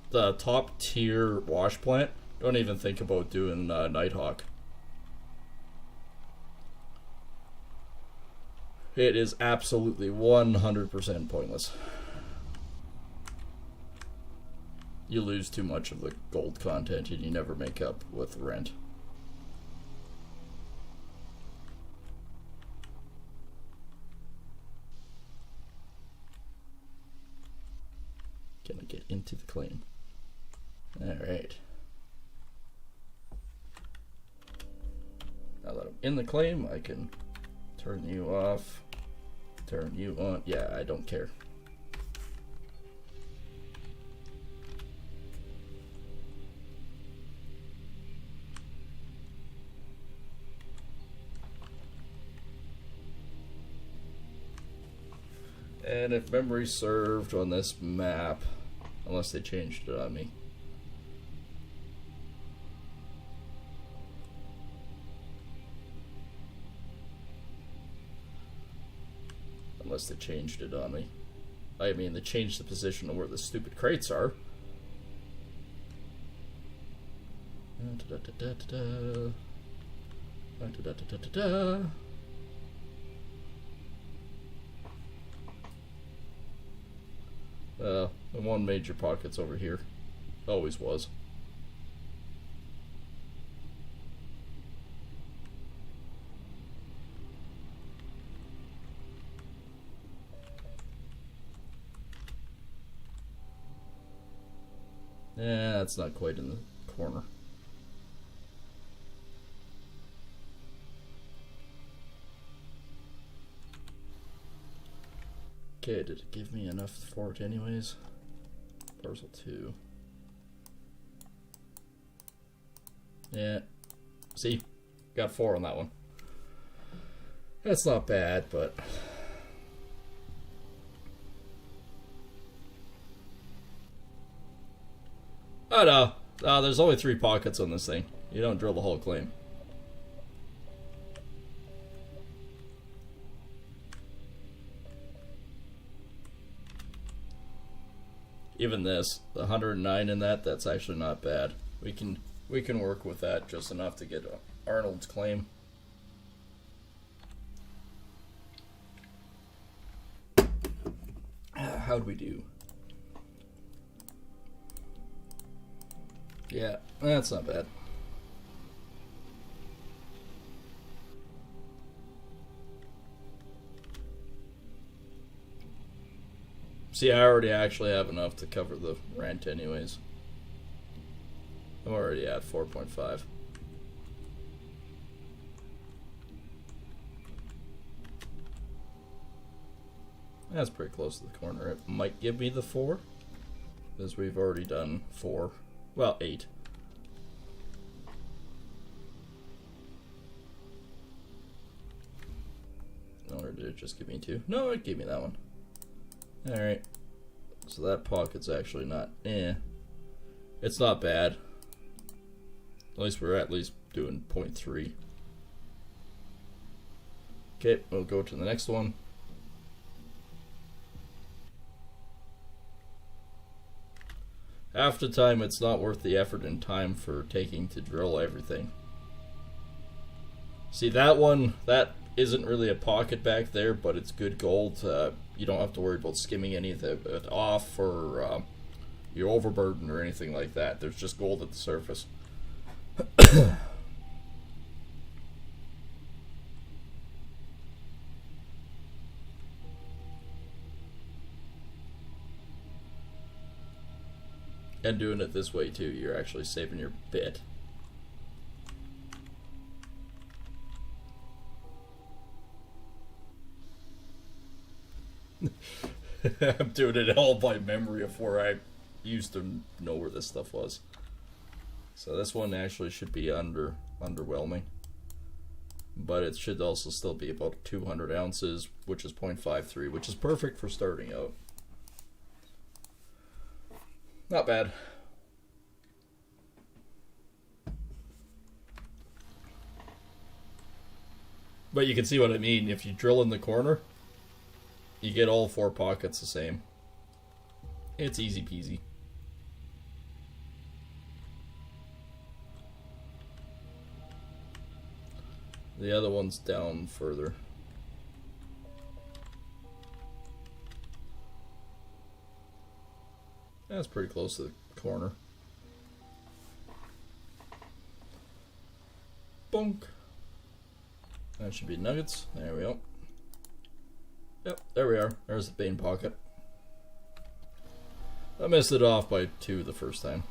the top tier wash plant, don't even think about doing Nighthawk. It is absolutely 100% pointless. You lose too much of the gold content and you never make up with rent. Can I get into the claim? Alright. Now that I'm in the claim, I can turn you off, turn you on. Yeah, I don't care. And if memory served on this map, unless they changed it on me. Unless they changed it on me. I mean, they changed the position of where the stupid crates are. The one major pocket's over here. Always was. Yeah, that's not quite in the corner. Okay, did it give me enough for it anyways? Parcel 2. Yeah. See? Got 4 on that one. That's not bad, but... oh no. There's only 3 pockets on this thing. You don't drill the whole claim. Even this, the 109 in that's actually not bad. We can work with that just enough to get Arnold's claim. How'd we do? Yeah, that's not bad. See, I already actually have enough to cover the rent anyways. I'm already at 4.5. That's pretty close to the corner. It might give me the 4, because we've already done 4. Well, 8. Or did it just give me 2? No, it gave me that one. Alright. So that pocket's actually not... It's not bad. At least we're doing 0.3. Okay, we'll go to the next one. Half the time it's not worth the effort and time for taking to drill everything. See, that one, that isn't really a pocket back there, but it's good gold. You don't have to worry about skimming any of it off or you're overburdened or anything like that. There's just gold at the surface. And doing it this way too, you're actually saving your bit. I'm doing it all by memory of where I used to know where this stuff was. So this one actually should be underwhelming. But it should also still be about 200 ounces, which is 0.53, which is perfect for starting out. Not bad. But you can see what I mean. If you drill in the corner, you get all 4 pockets the same. It's easy peasy. The other one's down further. That's pretty close to the corner. Bonk. That should be nuggets. There we go. Yep, there we are. There's the bean pocket. I missed it off by 2 the first time.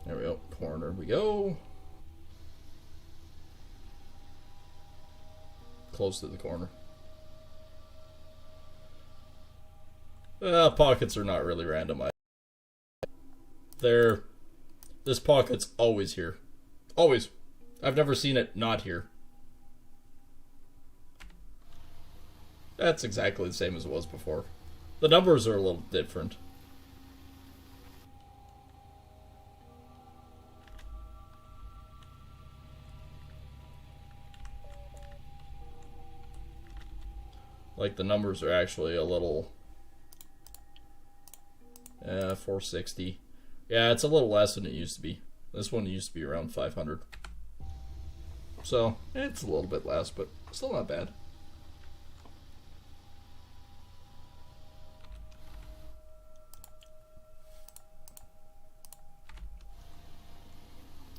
There we go. Corner we go. Close to the corner. Pockets are not really randomized. This pocket's always here. Always. I've never seen it not here. That's exactly the same as it was before. The numbers are a little different. Like the numbers are actually a little 460. Yeah, it's a little less than it used to be. This one used to be around 500. So, it's a little bit less, but still not bad.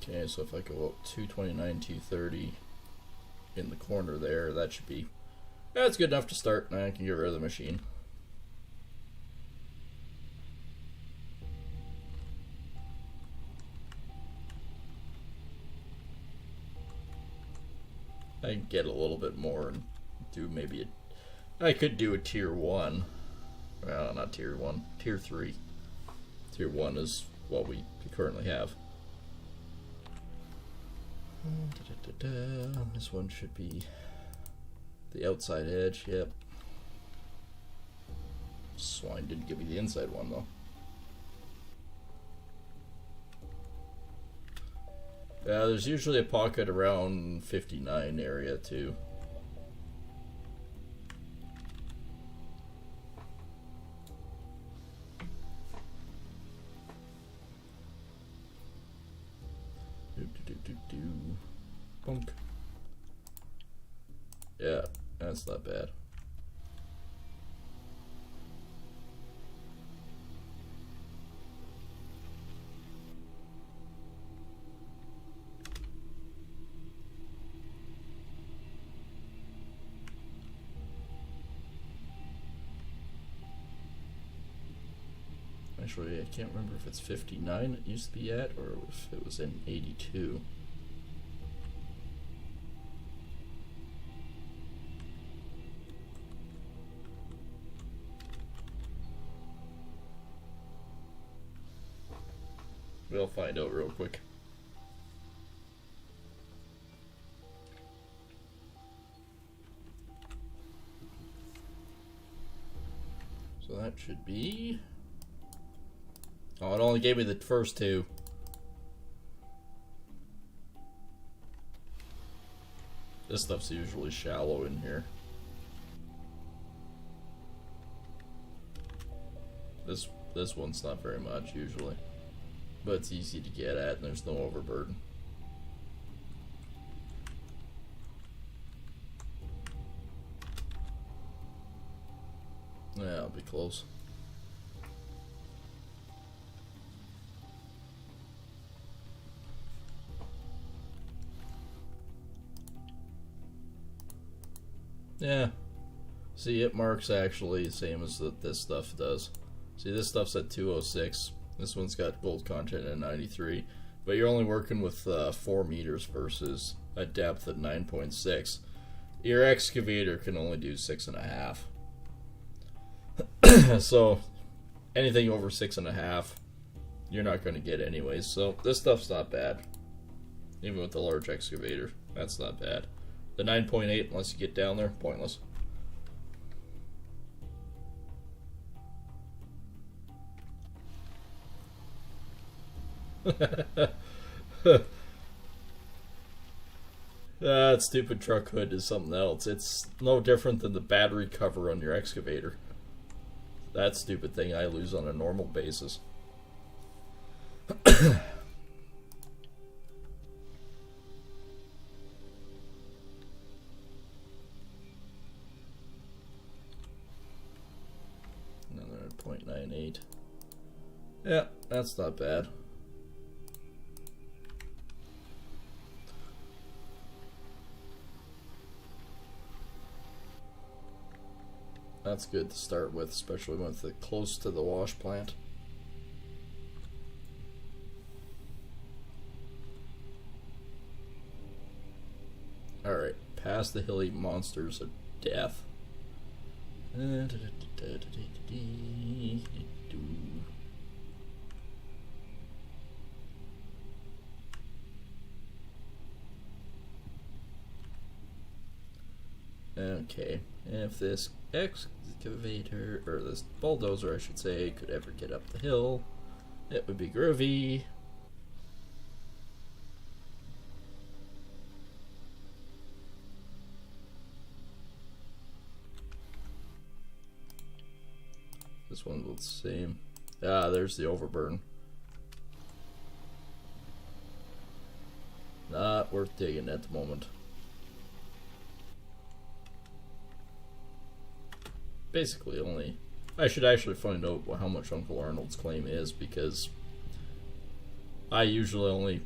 Okay, so if I go up 229, 230 in the corner there, that should be... That's good enough to start. Now I can get rid of the machine. I can get a little bit more and do maybe I could do a tier 1. Well, not tier 1, tier 3. Tier 1 is what we currently have. This one should be the outside edge, yep. Swine didn't give me the inside one though. Yeah, there's usually a pocket around 59 area too. Bonk. Yeah, that's not bad. Actually, I can't remember if it's 59 it used to be at, or if it was in 82. We'll find out real quick. So that should be... Oh, it only gave me the first 2. This stuff's usually shallow in here. This one's not very much usually. But it's easy to get at and there's no overburden. Yeah, I'll be close. Yeah. See, it marks actually the same as this stuff does. See, this stuff's at 206. This one's got gold content at 93. But you're only working with 4 meters versus a depth at 9.6. Your excavator can only do 6.5. So, anything over 6.5, you're not going to get anyways. So, this stuff's not bad. Even with the large excavator, that's not bad. The 9.8, unless you get down there, pointless. That stupid truck hood is something else. It's no different than the battery cover on your excavator. That stupid thing I lose on a normal basis. Another 0.98. Yeah, that's not bad. That's good to start with, especially with it close to the wash plant. Alright, past the hilly monsters of death. Okay, if this excavator, or this bulldozer I should say, could ever get up the hill, it would be groovy. This one looks the same. Ah, there's the overburn. Not worth digging at the moment. Basically only... I should actually find out how much Uncle Arnold's claim is, because I usually only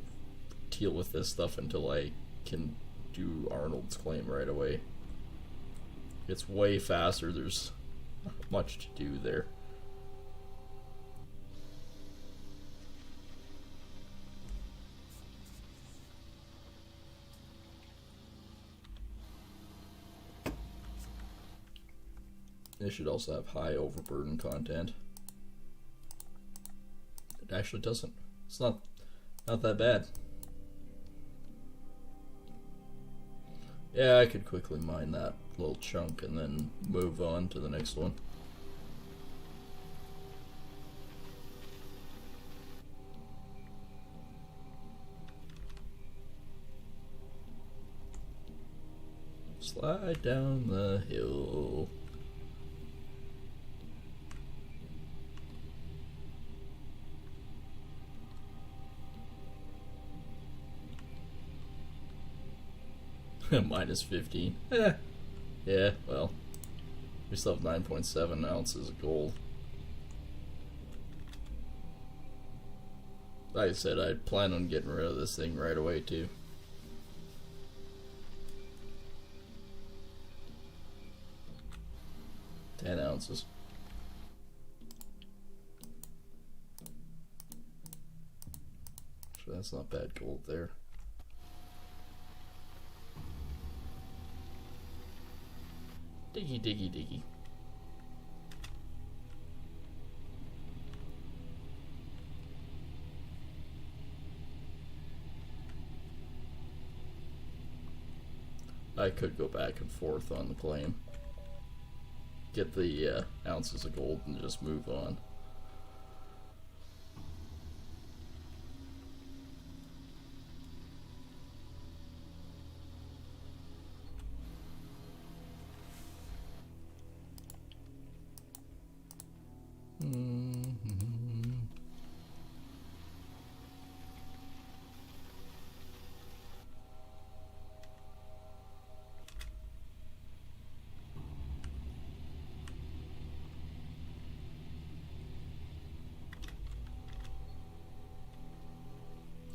deal with this stuff until I can do Arnold's claim right away. It's way faster, there's not much to do there. It should also have high overburden content. It actually doesn't. It's not that bad. Yeah, I could quickly mine that little chunk and then move on to the next one. Slide down the hill. Minus 15. Yeah, well, we still have 9.7 ounces of gold. Like I said, I plan on getting rid of this thing right away too. $10 ounces. So that's not bad gold there. Diggy, diggy, diggy. I could go back and forth on the claim. Get the ounces of gold and just move on.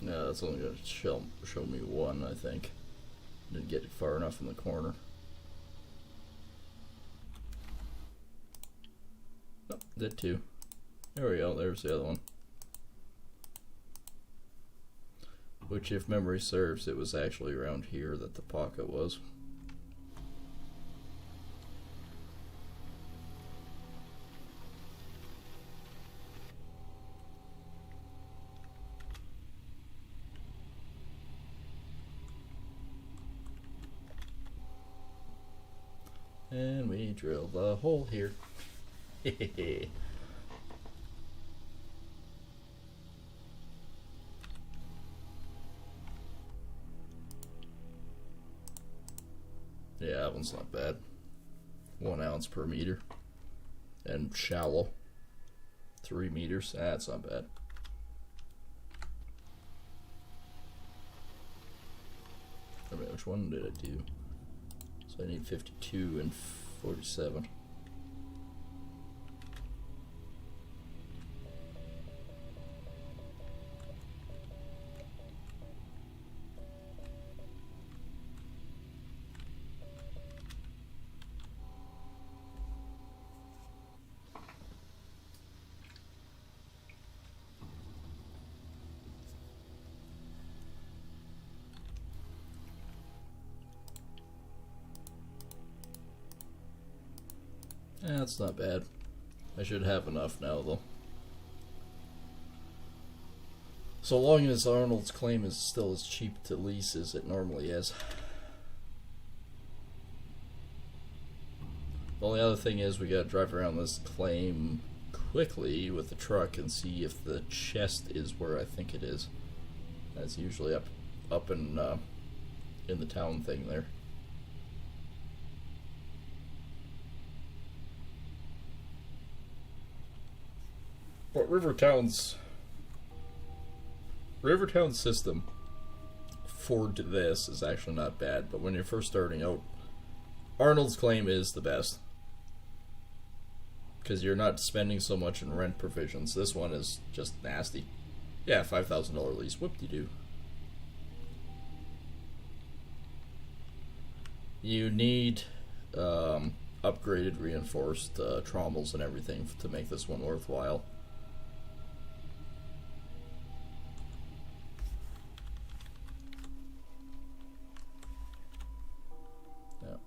No, that's only going to show me one, I think. Didn't get it far enough in the corner. Oh, did two. There we go, there's the other one. Which, if memory serves, it was actually around here that the pocket was. And we drill the hole here. Hehehe. Yeah, that one's not bad. 1 ounce per meter. And shallow. 3 meters. That's not bad. Which one did I do? So I need 52 and 47. That's not bad. I should have enough now, though. So long as Arnold's claim is still as cheap to lease as it normally is. The only other thing is we gotta drive around this claim quickly with the truck and see if the chest is where I think it is. That's usually up in the town thing there. But Rivertown's system for this is actually not bad, but when you're first starting out, Arnold's claim is the best. Because you're not spending so much in rent provisions. This one is just nasty. Yeah, $5,000 lease. Whoop-de-doo. You need upgraded, reinforced trommels and everything to make this one worthwhile.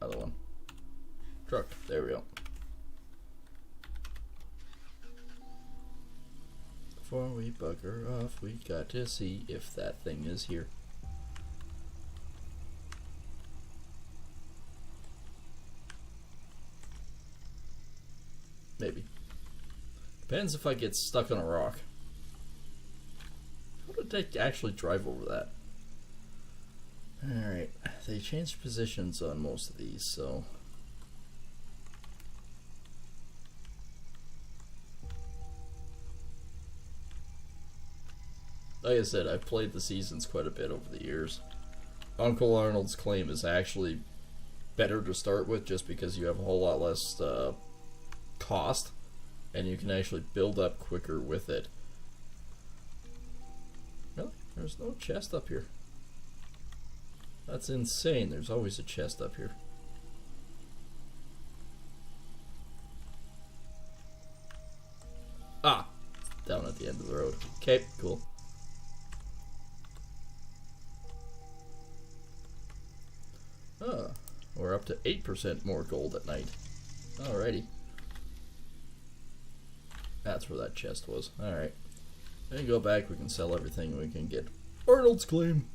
Other one. Truck. There we go. Before we bugger off, we got to see if that thing is here. Maybe. Depends if I get stuck on a rock. How did I actually drive over that? Alright, they changed positions on most of these, so... Like I said, I've played the seasons quite a bit over the years. Uncle Arnold's claim is actually better to start with just because you have a whole lot less cost, and you can actually build up quicker with it. Really? There's no chest up here. That's insane. There's always a chest up here. Ah! Down at the end of the road. Okay, cool. Ah, we're up to 8% more gold at night. Alrighty. That's where that chest was. Alright. Then go back, we can sell everything, we can get Arnold's claim.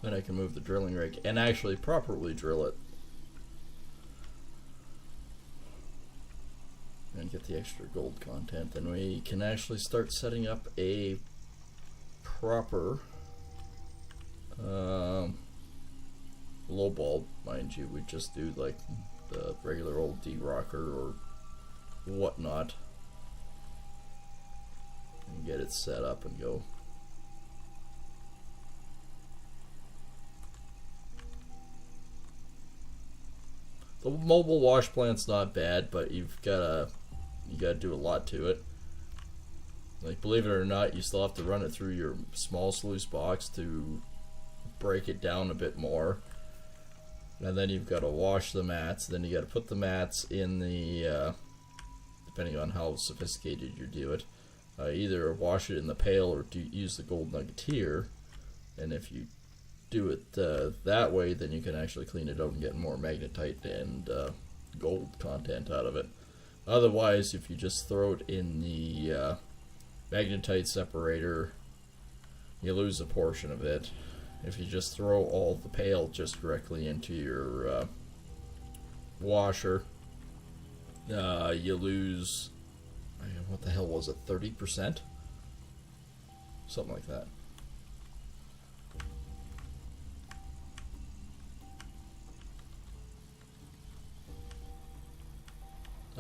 Then I can move the drilling rig and actually properly drill it. And get the extra gold content. Then we can actually start setting up a proper low bulb, mind you. We just do like the regular old D-rocker or whatnot and get it set up and go. The mobile wash plant's not bad, but you gotta do a lot to it. Like, believe it or not, you still have to run it through your small sluice box to break it down a bit more. And then you've got to wash the mats. Then you got to put the mats in the, depending on how sophisticated you do it, either wash it in the pail or use the gold nuggeteer. And if you do it that way, then you can actually clean it out and get more magnetite and gold content out of it. Otherwise, if you just throw it in the magnetite separator, you lose a portion of it. If you just throw all the pail just directly into your washer, you lose, what the hell was it, 30%? Something like that.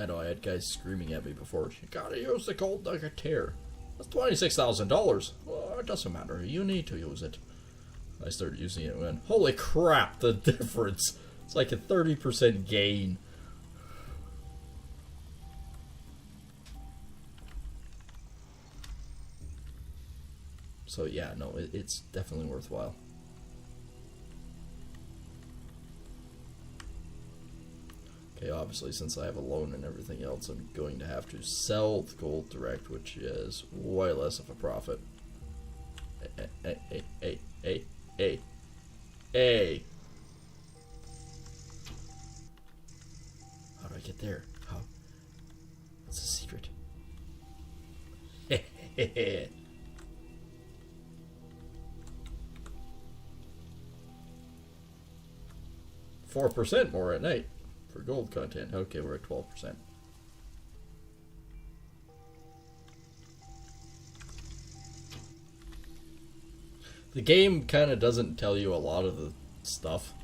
I know I had guys screaming at me before. You gotta use the gold nugget tier. That's $26,000. Well, it doesn't matter. You need to use it. I started using it when, holy crap, the difference. It's like a 30% gain. So yeah, no, it's definitely worthwhile. Okay, obviously, since I have a loan and everything else, I'm going to have to sell the gold direct, which is way less of a profit. Hey. How do I get there? How? What's the secret? 4% more at night for gold content. Okay, we're at 12%. The game kind of doesn't tell you a lot of the stuff.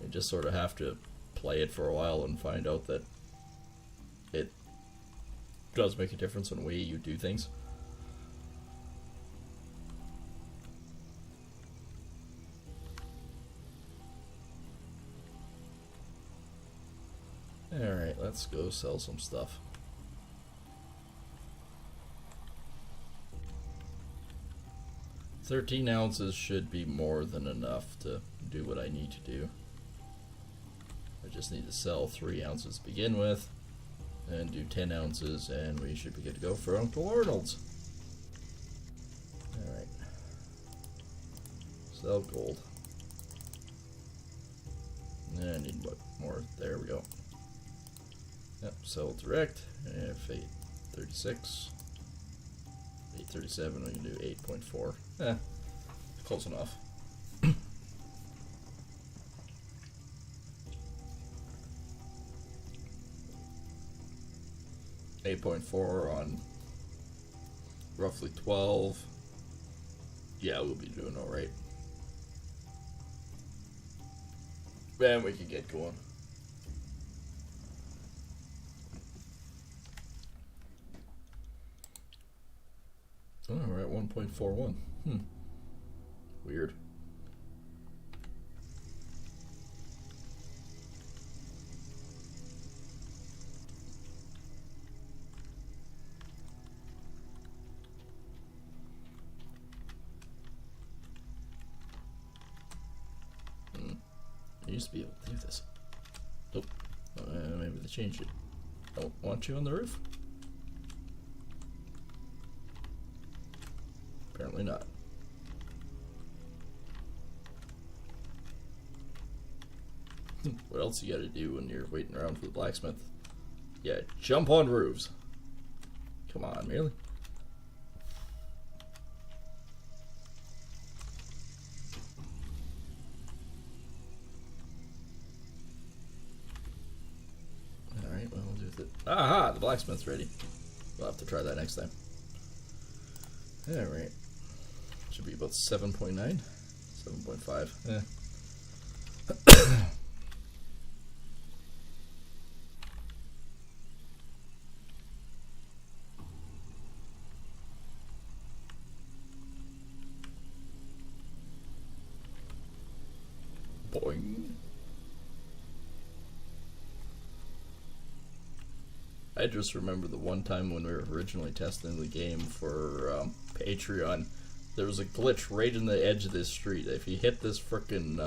You just sort of have to play it for a while and find out that it does make a difference in the way you do things. Alright, let's go sell some stuff. $13 ounces should be more than enough to do what I need to do. I just need to sell 3 ounces to begin with, and do 10 ounces, and we should be good to go for Uncle Arnold's. Alright. Sell gold. And I need what more? There we go. Yep, sell direct. If 836. 837, we can do 8.4. Close enough. 8.4 on roughly 12. Yeah, we'll be doing alright. Then we can get going. Oh, we're at 1.41. Weird. I used to be able to do this. Nope. Maybe they changed it. Don't want you on the roof? Apparently not. What else you gotta do when you're waiting around for the blacksmith? Yeah, jump on roofs. Come on, really? Alright, well, we'll do it. Aha! The blacksmith's ready. We'll have to try that next time. Alright. Should be about 7.9, 7.5. Yeah. Boing. I just remember the one time when we were originally testing the game for Patreon. There was a glitch right in the edge of this street. If you hit this frickin'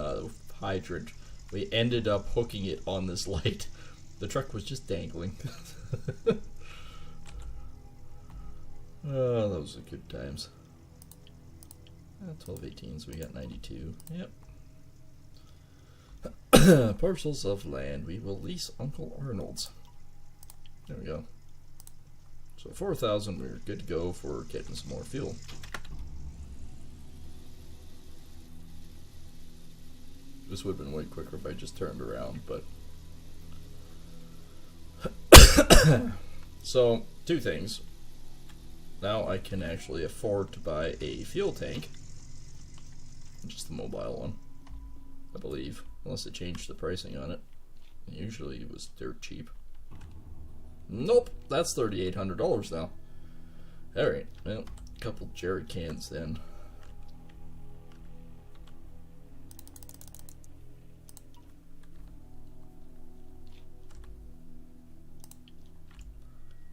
hydrant, we ended up hooking it on this light. The truck was just dangling. Oh, those are good times. 1218, so we got 92. Yep. Parcels of land. We will lease Uncle Arnold's. There we go. So 4,000, we're good to go for getting some more fuel. This would have been way quicker if I just turned around, but... So, two things. Now I can actually afford to buy a fuel tank. Just the mobile one, I believe. Unless they changed the pricing on it. Usually it was dirt cheap. Nope, that's $3,800 now. Alright, well, a couple jerry cans then.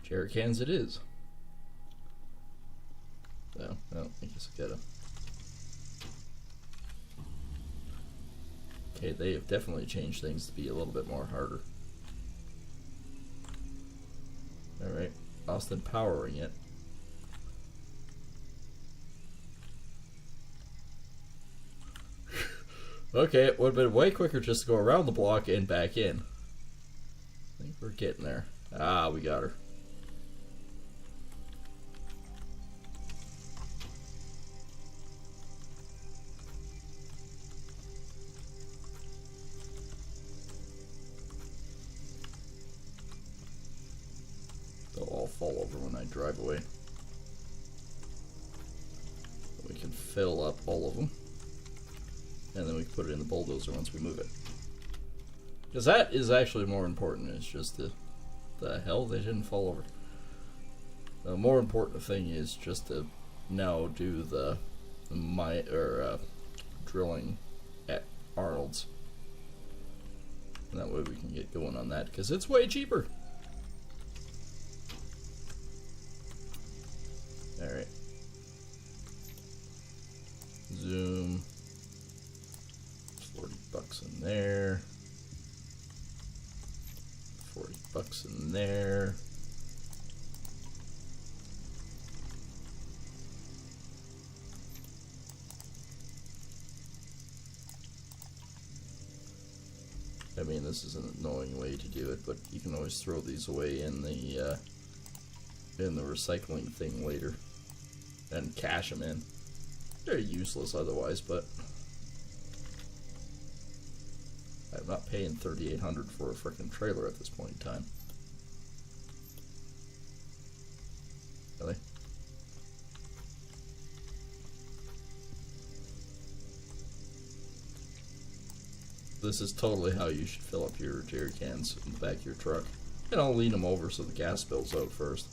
Jerry cans it is. So, well, I guess I gotta... Okay, they have definitely changed things to be a little bit more harder. Alright, Austin powering it. Okay, it would have been way quicker just to go around the block and back in. I think we're getting there. Ah, we got her. They'll all fall over when I drive away. We can fill up all of them. And then we can put it in the bulldozer once we move it. Because that is actually more important. It's just the hell they didn't fall over. The more important thing is just to now do the drilling at Arnold's. And that way we can get going on that because it's way cheaper. Alright. Zoom. $40 in there. $40 in there. I mean, this is an annoying way to do it, but you can always throw these away in the recycling thing later and cash them in. They're useless otherwise, but I'm not paying $3,800 for a freaking trailer at this point in time. Really? This is totally how you should fill up your jerry cans in the back of your truck. And I'll lean them over so the gas spills out first.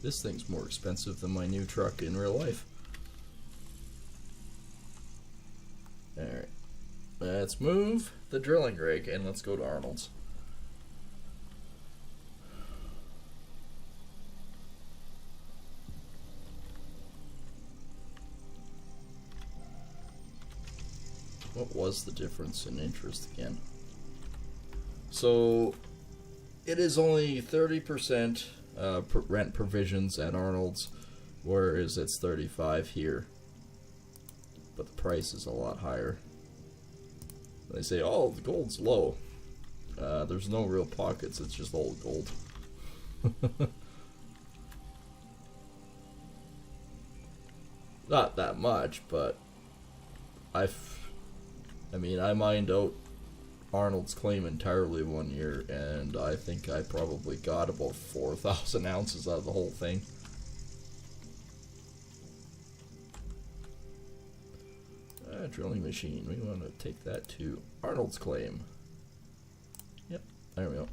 This thing's more expensive than my new truck in real life. Alright. Let's move the drilling rig and let's go to Arnold's. What was the difference in interest again? So it is only 30% rent provisions at Arnold's, whereas it's 35 here. But the price is a lot higher. They say, oh, the gold's low. There's no real pockets, it's just old gold. Not that much, but I mined out Arnold's claim entirely one year, and I think I probably got about 4,000 ounces out of the whole thing. Drilling machine, we want to take that to Arnold's claim. Yep, there we go.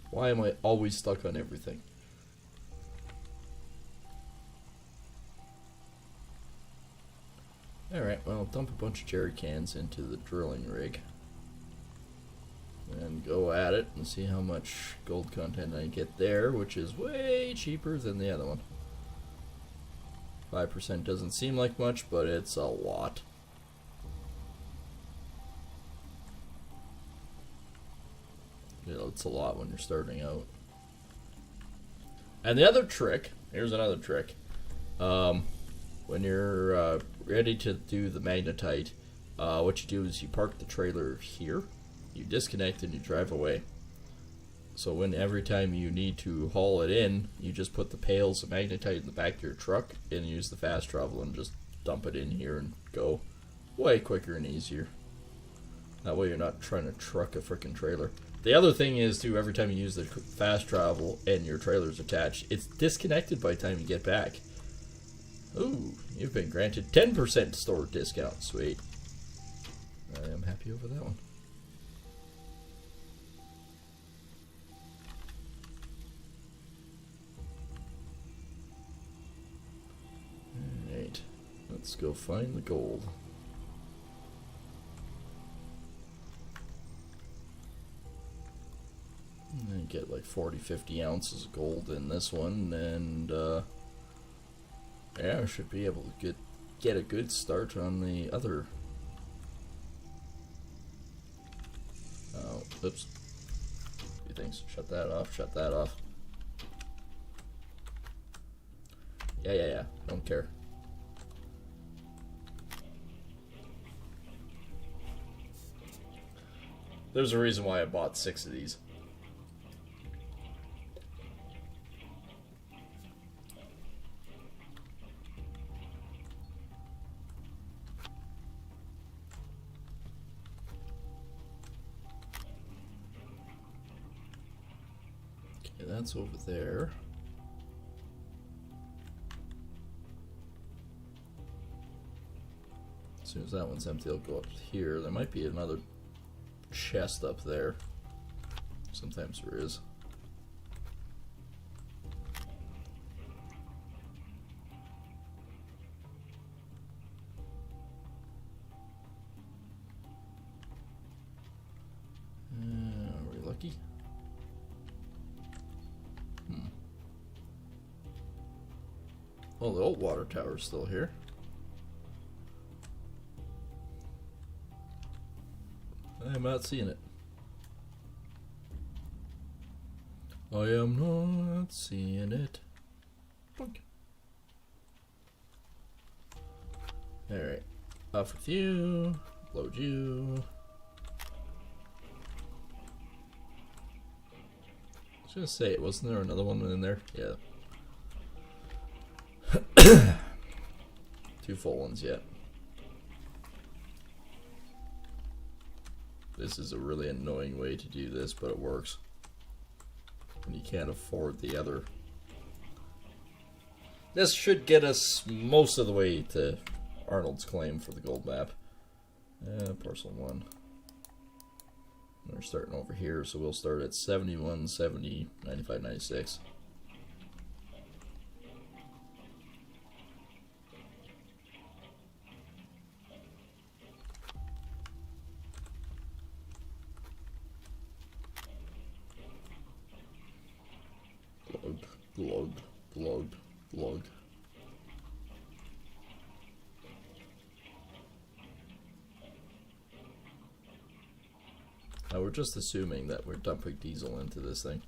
Why am I always stuck on everything? Alright, well, dump a bunch of jerry cans into the drilling rig. And go at it and see how much gold content I get there, which is way cheaper than the other one. 5% doesn't seem like much, but it's a lot. You know, it's a lot when you're starting out. And the other trick, here's another trick. When you're ready to do the magnetite, what you do is you park the trailer here, you disconnect, and you drive away. So when every time you need to haul it in, you just put the pails of magnetite in the back of your truck and use the fast travel and just dump it in here and go. Way quicker and easier. That way you're not trying to truck a freaking trailer. The other thing is, too, every time you use the fast travel and your trailer's attached, it's disconnected by the time you get back. Ooh, you've been granted 10% store discount. Sweet. I am happy over that one. Alright, let's go find the gold. And get like 40-50 ounces of gold in this one, and yeah, I should be able to get a good start on the other. Oh, oops. Few things. Shut that off. Shut that off. Yeah. Don't care. There's a reason why I bought 6 of these. Okay, that's over there. As soon as that one's empty, I'll go up here. There might be another chest up there. Sometimes there is. Are we lucky? Well, the old water tower's still here. I am not seeing it. I am not seeing it. Boink. Alright. Off with you. Load you. I was gonna say, wasn't there another one in there? Yeah. 2 full ones yet. This is a really annoying way to do this, but it works. When you can't afford the other. This should get us most of the way to Arnold's claim for the gold map. Parcel 1. We're starting over here, so we'll start at 71, 70, 95, 96. Glug. Now we're just assuming that we're dumping diesel into this thing.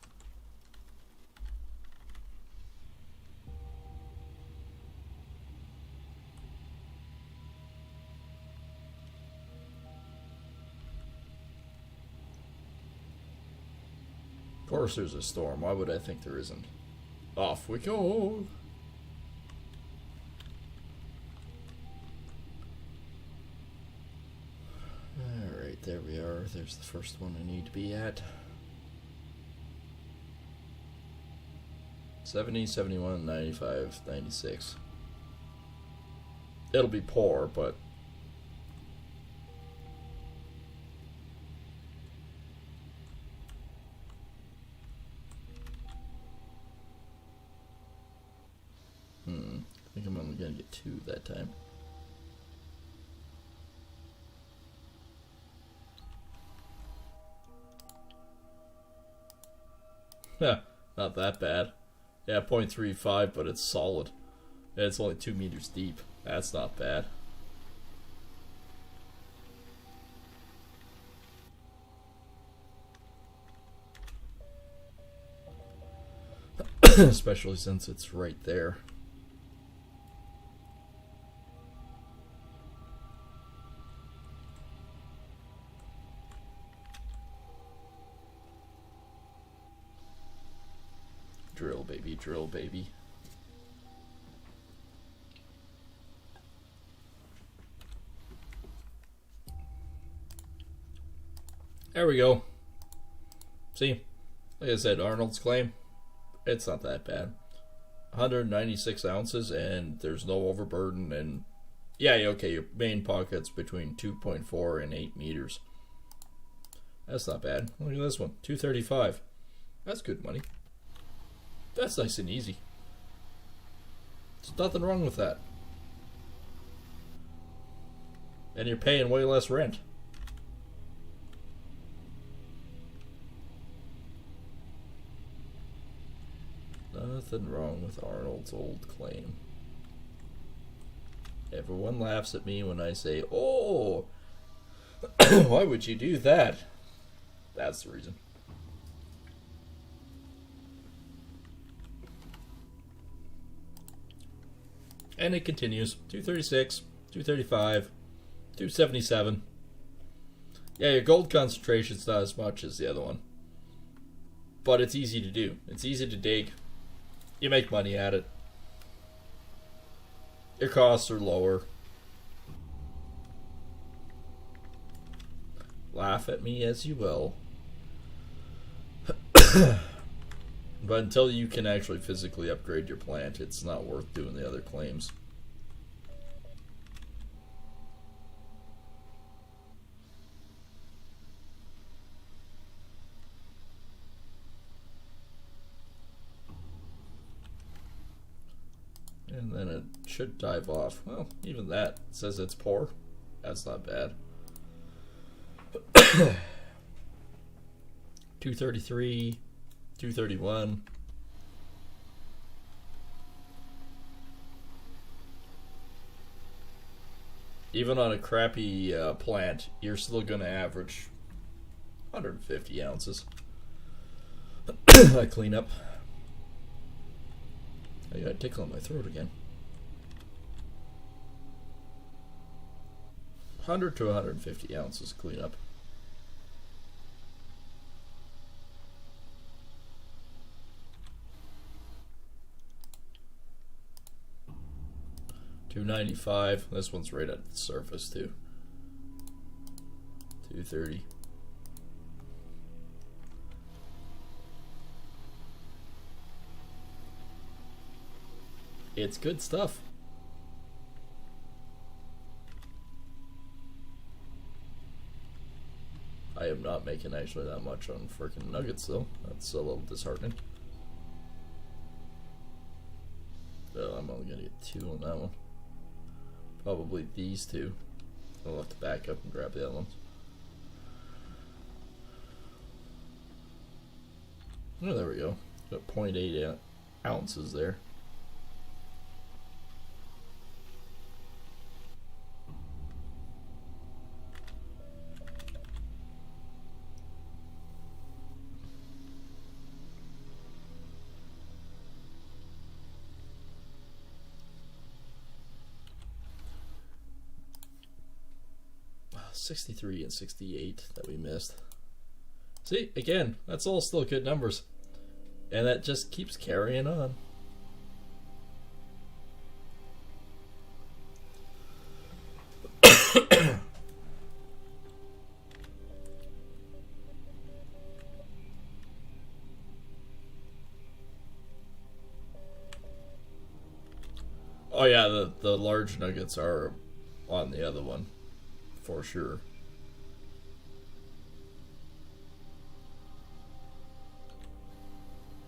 Of course there's a storm. Why would I think there isn't? Off we go! Alright, there we are. There's the first one I need to be at. 70, 71, 95, 96. It'll be poor, but... I think I'm only gonna get 2 that time. Not that bad. Yeah, 0.35, but it's solid. Yeah, it's only 2 meters deep. That's not bad. Especially since it's right there. Drill baby. There we go. See, like I said, Arnold's claim, it's not that bad. 196 ounces, and there's no overburden, and yeah, okay, your main pocket's between 2.4 and 8 meters. That's not bad. Look at this one, 235. That's good money. That's nice and easy. There's nothing wrong with that. And you're paying way less rent. Nothing wrong with Arnold's old claim. Everyone laughs at me when I say, oh, why would you do that? That's the reason. And it continues. 236, 235, 277. Yeah, your gold concentration's not as much as the other one. But it's easy to do. It's easy to dig. You make money at it. Your costs are lower. Laugh at me as you will. But until you can actually physically upgrade your plant, it's not worth doing the other claims. And then it should dive off. Well, even that says it's poor. That's not bad. 233, 231. Even on a crappy plant, you're still going to average 150 ounces. I clean up. I got a tickle in my throat again. 100 to 150 ounces clean up. $295. This one's right at the surface too. 230. It's good stuff. I am not making actually that much on freaking nuggets though. That's a little disheartening. So I'm only gonna get 2 on that one. Probably these 2. I'll have to back up and grab the other ones. Oh, there we go. Got 0.8 ounces there. $63 and $68 that we missed. See, again, that's all still good numbers. And that just keeps carrying on. Oh yeah, the large nuggets are on the other one. For sure.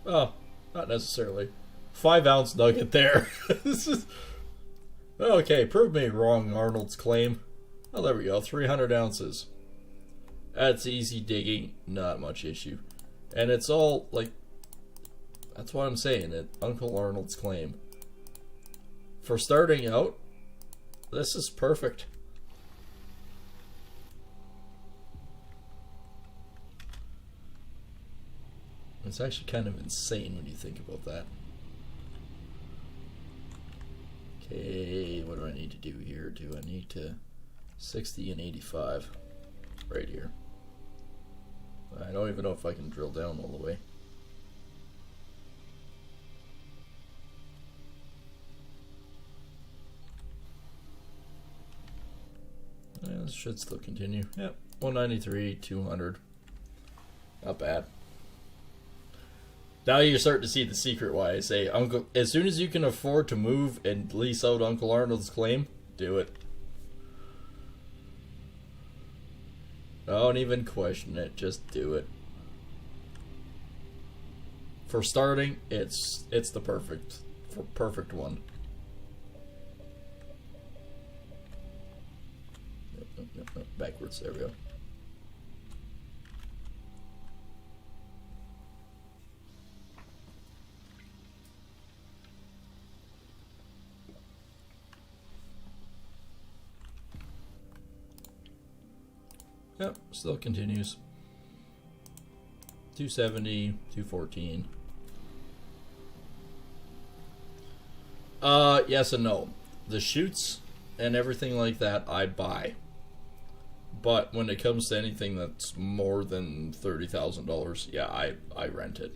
Oh, not necessarily. 5-ounce nugget there. This is okay. Prove me wrong, Arnold's claim. Oh, there we go. 300 ounces. That's easy digging. Not much issue. And it's all like. That's what I'm saying. Uncle Arnold's claim. For starting out, this is perfect. It's actually kind of insane when you think about that. Okay, what do I need to do here? Do I need to 60 and 85 right here? I don't even know if I can drill down all the way. Yeah, this should still continue. Yep, 193, 200. Not bad. Now you're starting to see the secret why I say, Uncle, as soon as you can afford to move and lease out Uncle Arnold's claim, do it. Don't even question it, just do it. For starting, it's the perfect one. No, backwards, there we go. Yep, still continues. 270, 214. Yes and no. The chutes and everything like that I buy. But when it comes to anything that's more than $30,000, yeah, I rent it.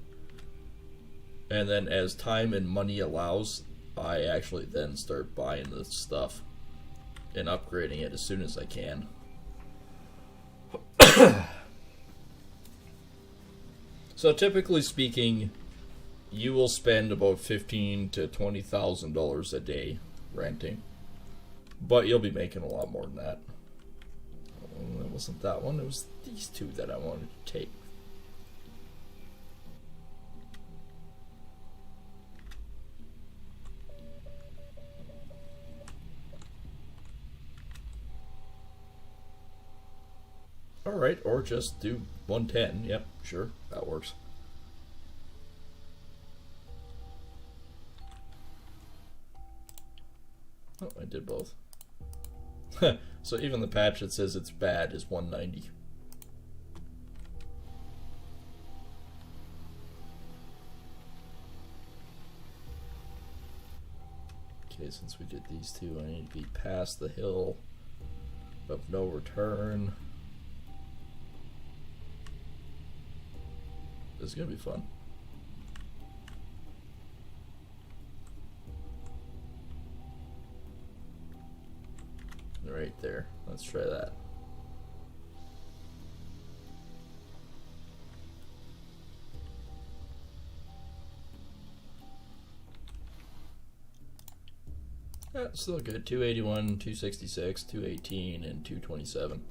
And then as time and money allows, I actually then start buying the stuff and upgrading it as soon as I can. So typically speaking, you will spend about $15,000 to $20,000 a day renting, but you'll be making a lot more than that. Oh, it wasn't that one; it was these two that I wanted to take. Alright, or just do 110. Yep, sure, that works. Oh, I did both. So even the patch that says it's bad is 190. Okay, since we did these two, I need to be past the hill of no return. This is gonna be fun. Right there. Let's try that. That's still good. 281, 266, 218, and 227.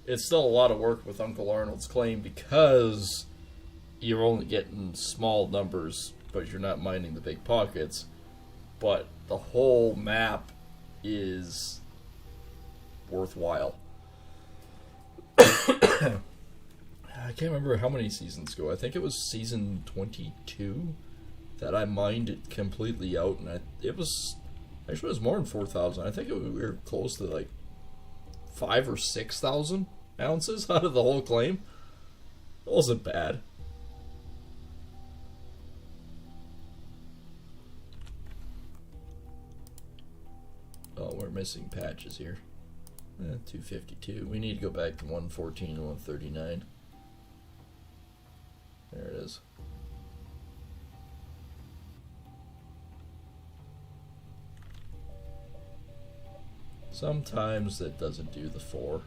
It's still a lot of work with Uncle Arnold's claim because you're only getting small numbers, but you're not minding the big pockets. But the whole map is worthwhile. I can't remember how many seasons ago. I think it was season 22 that I mined it completely out, and it was actually it was more than 4,000. I think we were close to like 5,000 or 6,000 ounces out of the whole claim. It wasn't bad. Oh, we're missing patches here. 252. We need to go back to 114 and 139. There it is. Sometimes it doesn't do the 4.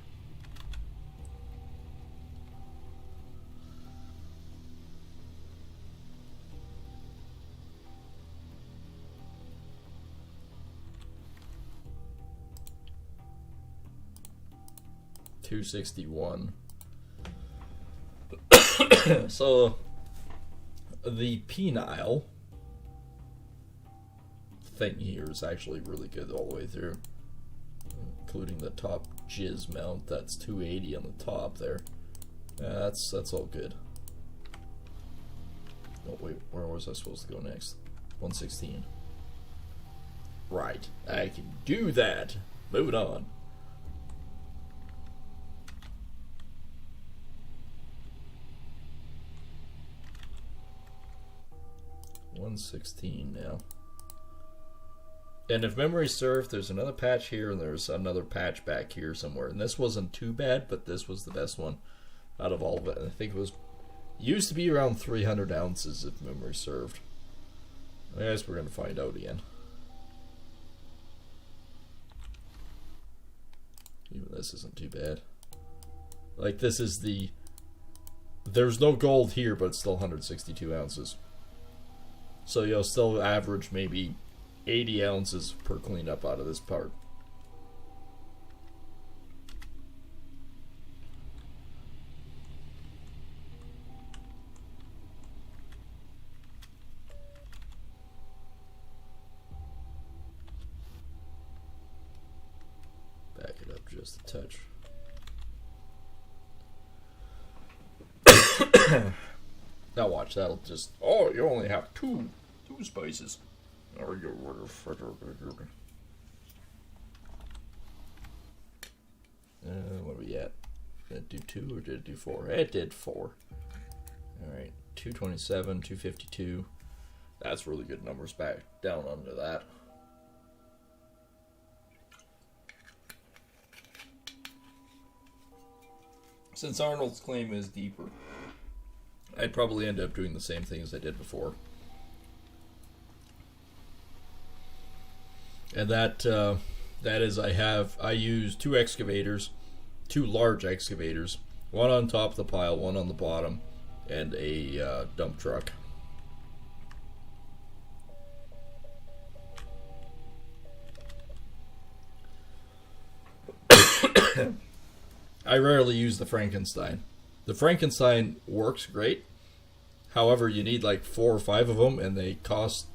$261. So the penile thing here is actually really good all the way through, including the top jizz mount. That's 280 on the top there. That's all good. Oh wait, where was I supposed to go next? 116. Right, I can do that. Moving on. 116 now. And if memory serves, there's another patch here, and there's another patch back here somewhere. And this wasn't too bad, but this was the best one out of all of it. And I think it was used to be around 300 ounces if memory served. I guess we're gonna find out again. Even this isn't too bad. Like, this is the... There's no gold here, but it's still 162 ounces. So you'll still average maybe 80 ounces per cleanup out of this part. Back it up just a touch. Now watch, that'll just... Oh, you only have two spices. What are we at? Did it do 2 or did it do 4? It did 4. Alright, 227, 252. That's really good numbers back down under that. Since Arnold's claim is deeper, I'd probably end up doing the same thing as I did before. And that is, I use 2 excavators, 2 large excavators, one on top of the pile, one on the bottom, and a dump truck. I rarely use the Frankenstein. The Frankenstein works great. However, you need like 4 or 5 of them, and they cost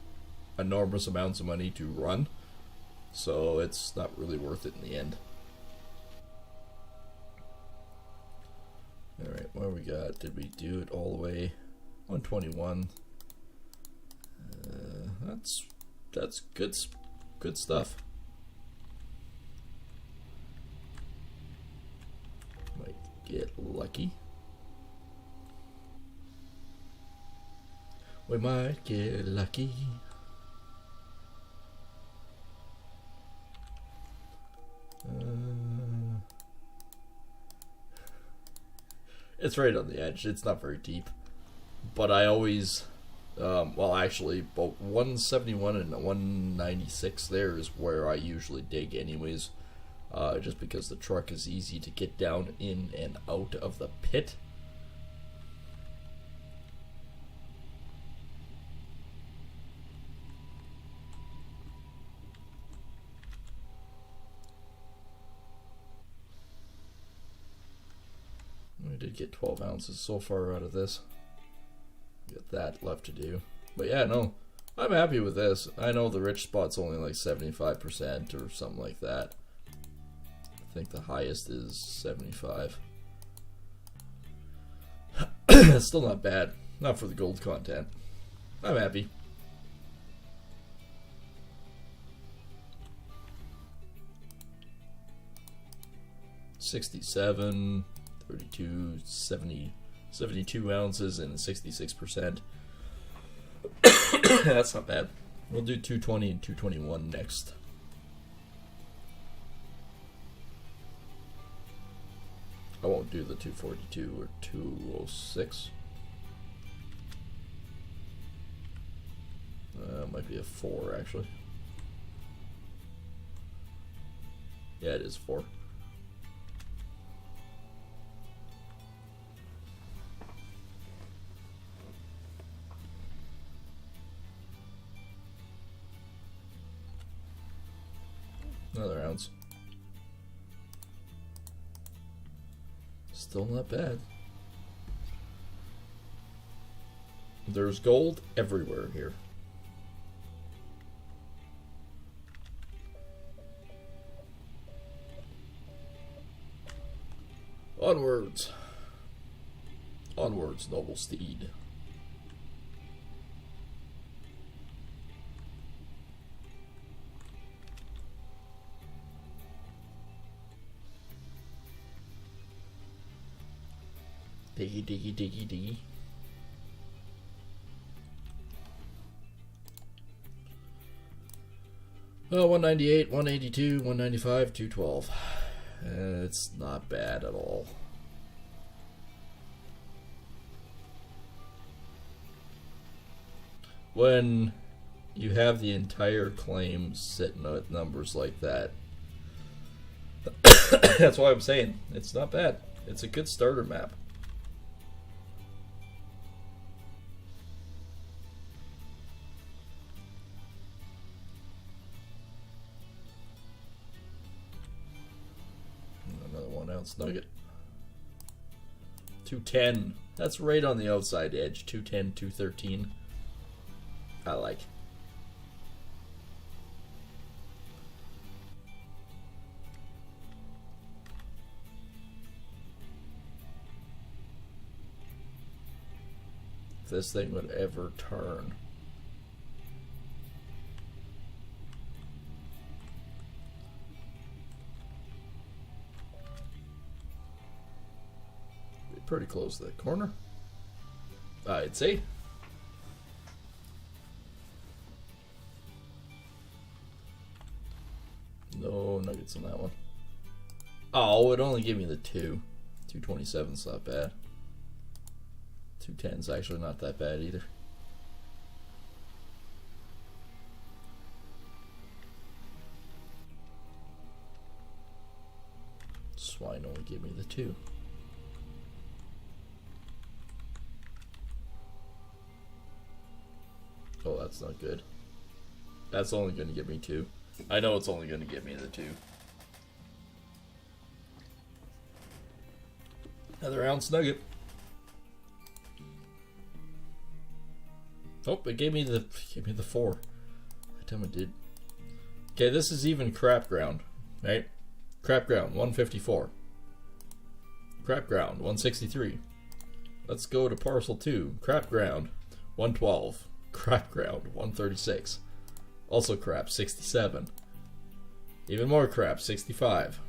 enormous amounts of money to run. So it's not really worth it in the end. Alright, what we got? Did we do it all the way? 121. That's good stuff. Might get lucky. We might get lucky. It's right on the edge. It's not very deep. But I always... well, actually, about 171 and 196 there is where I usually dig anyways. Just because the truck is easy to get down in and out of the pit. We did get 12 ounces so far out of this. Got that left to do. But yeah, no, I'm happy with this. I know the rich spot's only like 75% or something like that. I think the highest is 75. It's still not bad. Not for the gold content. I'm happy. $67, 32, 70, 72 ounces and 66%. That's not bad. We'll do 220 and 221 next. I won't do the 242 or 206. Might be a 4 actually. Yeah, it is 4. Another ounce. Still not bad. There's gold everywhere here. Onwards. Onwards, noble steed. Diggy, diggy, diggy, diggy. Oh, 198, 182, 195, 212. It's not bad at all. When you have the entire claim sitting at numbers like that, that's why I'm saying it's not bad. It's a good starter map. Another 1 ounce nugget. 210. That's right on the outside edge. 210, 213. I like. If this thing would ever turn. Be pretty close to that corner, I'd say. No nuggets on that one. Oh, it only gave me the 2. 227's not bad. 210's actually not that bad either. Swine only gave me the 2. Oh, that's not good. That's only going to give me 2. I know it's only going to give me the 2. Another ounce nugget. Oh, it gave me the 4. That time it did. Okay, this is even crap ground, right? Crap ground 154. Crap ground 163. Let's go to parcel 2. Crap ground 112. Crap ground 136. Also crap 67. Even more crap 65.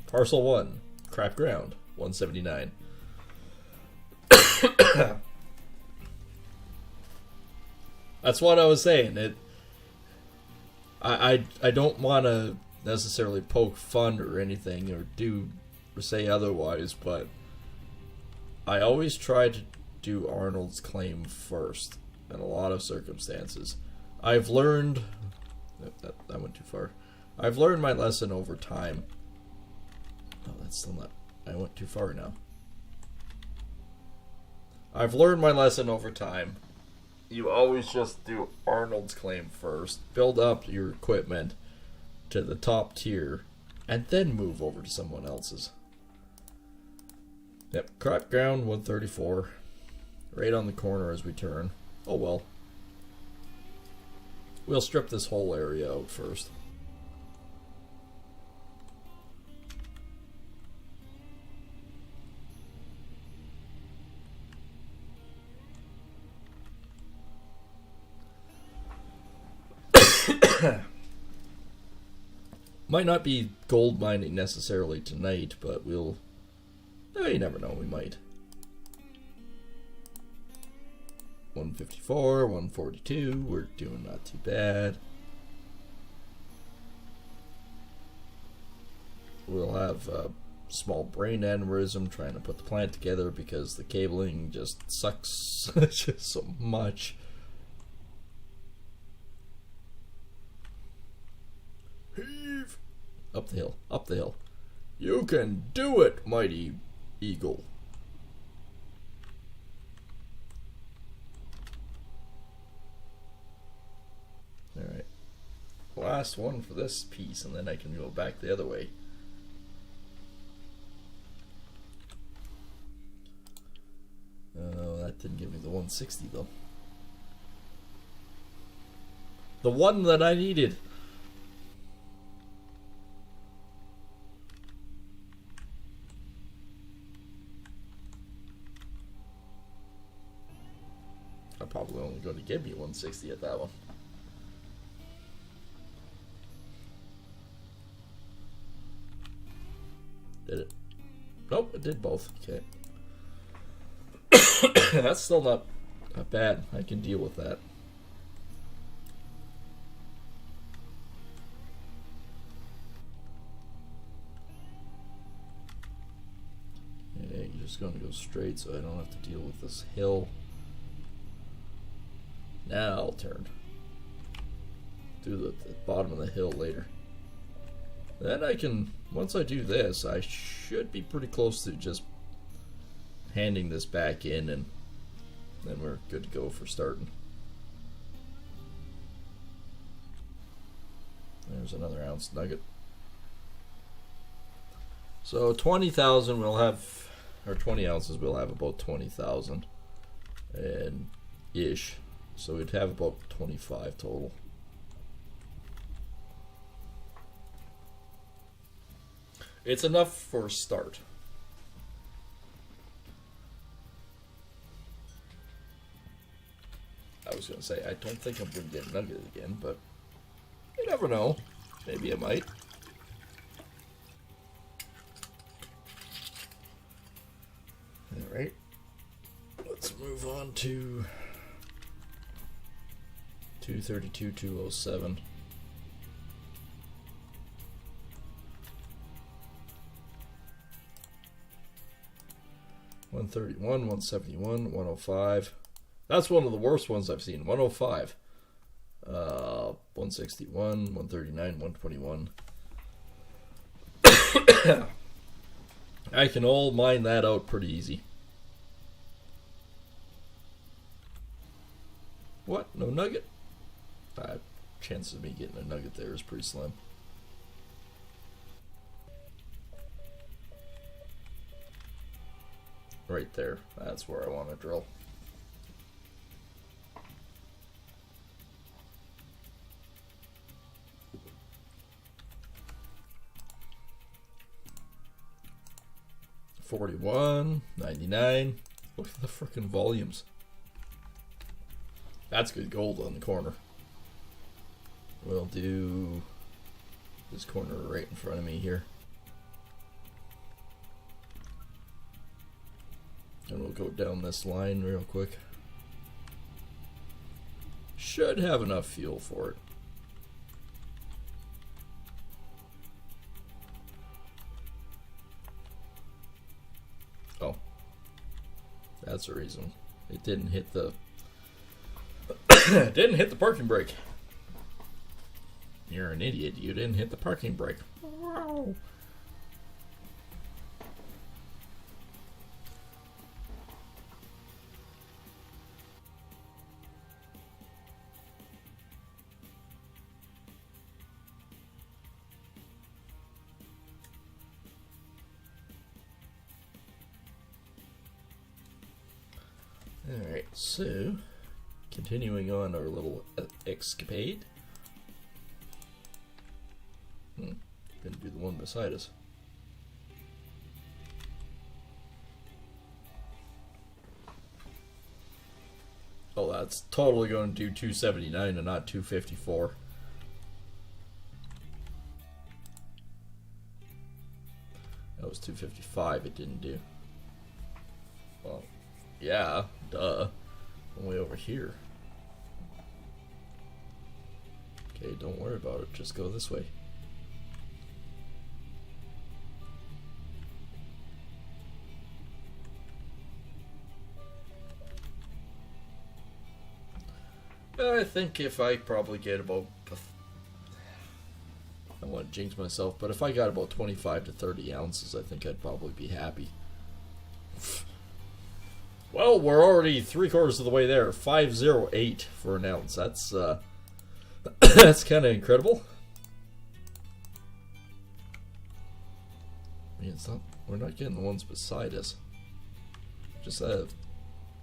Parcel 1. Crap ground 179. That's what I was saying. I don't want to necessarily poke fun or anything or say otherwise, but I always try to do Arnold's claim first in a lot of circumstances. I've learned that went too far. I've learned my lesson over time. Oh, that's still not. I went too far now. I've learned my lesson over time. You always just do Arnold's claim first, build up your equipment to the top tier, and then move over to someone else's. Yep, crap ground 134. Right on the corner as we turn. Oh well. We'll strip this whole area out first. Might not be gold mining necessarily tonight, but we'll... Oh, you never know, we might. 154, 142, we're doing not too bad. We'll have a small brain aneurysm trying to put the plant together because the cabling just sucks just so much. Heave! Up the hill, up the hill. You can do it, mighty eagle. Alright. Last one for this piece, and then I can go back the other way. Oh, that didn't give me the 160 though. The one that I needed. I'm probably only going to give me 160 at that one. Did it? Nope, it did both. Okay. That's still not bad. I can deal with that. just going to go straight so I don't have to deal with this hill. Now I'll turn. Do the bottom of the hill later. Then I can, once I do this, I should be pretty close to just handing this back in, and then we're good to go for starting. There's another ounce nugget. So 20,000 we'll have, or 20 ounces we'll have about 20,000 and ish. So we'd have about 25 total. It's enough for a start. I was going to say, I don't think I'm going to get Nugget again, but you never know. Maybe I might. Alright. Let's move on to 232, 207. $131, $171, $105. That's one of the worst ones I've seen. $105. $161, $139, $121. I can all mine that out pretty easy. What? No nugget? Chances of me getting a nugget there is pretty slim. Right there. That's where I want to drill. $41, $99. Look at the frickin' volumes. That's good gold on the corner. We'll do this corner right in front of me here. And we'll go down this line real quick. Should have enough fuel for it. Oh. That's the reason. It didn't hit the didn't hit the parking brake. You're an idiot. You didn't hit the parking brake. Wow. Alright, so continuing on our little escapade. Gonna do the one beside us. Oh, that's totally going to do 279 and not 254. That was 255 it didn't do. Well, yeah, duh. Way over here. Okay, don't worry about it. Just go this way. I think if I probably get about, I don't want to jinx myself, but if I got about 25 to 30 ounces, I think I'd probably be happy. Well, we're already 3/4 of the way there. 508 for an ounce. That's that's kind of incredible. I mean, it's not. We're not getting the ones beside us. Just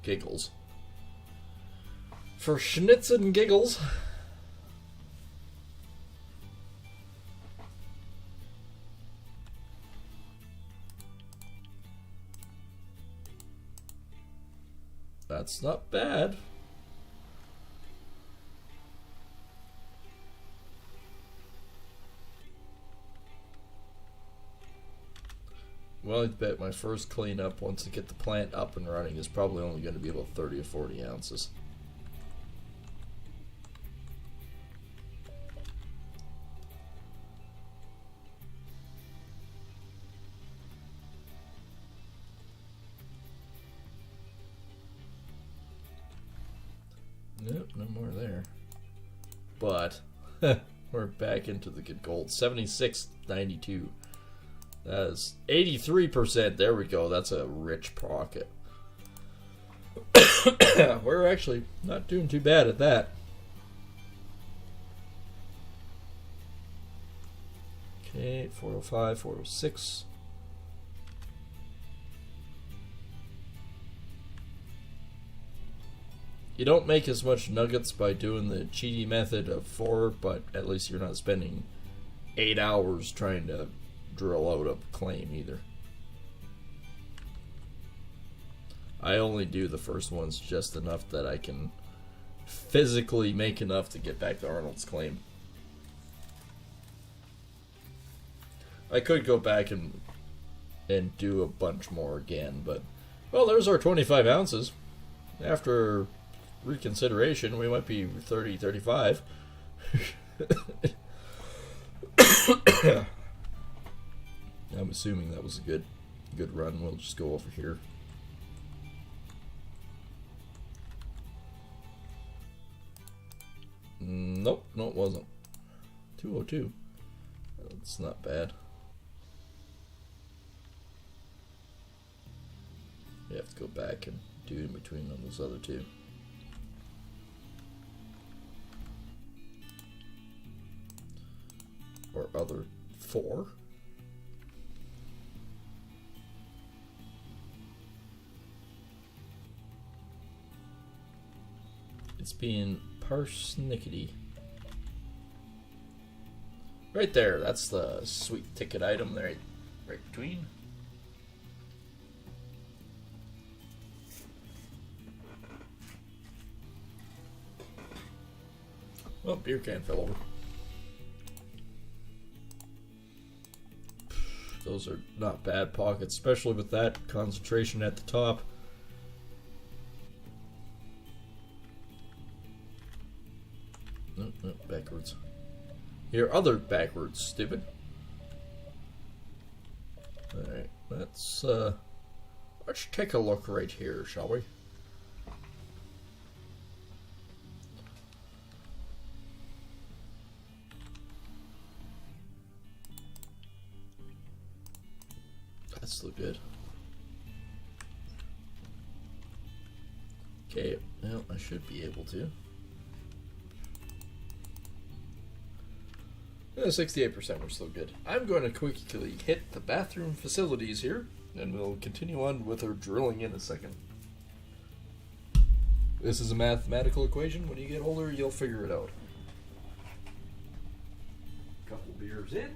giggles. For schnitz and giggles. That's not bad. Well, I bet my first cleanup, once I get the plant up and running, is probably only going to be about 30 or 40 ounces. Nope, no more there. But we're back into the good gold. 76.92. That is 83%. There we go. That's a rich pocket. We're actually not doing too bad at that. Okay, 405, 406. You don't make as much nuggets by doing the cheaty method of 4, but at least you're not spending 8 hours trying to drill out a claim either. I only do the first ones just enough that I can physically make enough to get back to Arnold's claim. I could go back and do a bunch more again, but well, there's our 25 ounces. After reconsideration, we might be 30, 35. I'm assuming that was a good run. We'll just go over here. Nope, no it wasn't. 202. That's not bad. You have to go back and do in between on those other two. Or other 4. It's being persnickety. Right there, that's the sweet ticket item there, right between. Oh, beer can fell over. Those are not bad pockets, especially with that concentration at the top. Nope, nope, backwards. Here, other backwards, stupid. Alright, let's take a look right here, shall we? That's still good. Okay, well, I should be able to. 68%, we're still good. I'm going to quickly hit the bathroom facilities here, and we'll continue on with our drilling in a second. This is a mathematical equation. When you get older, you'll figure it out. Couple beers in.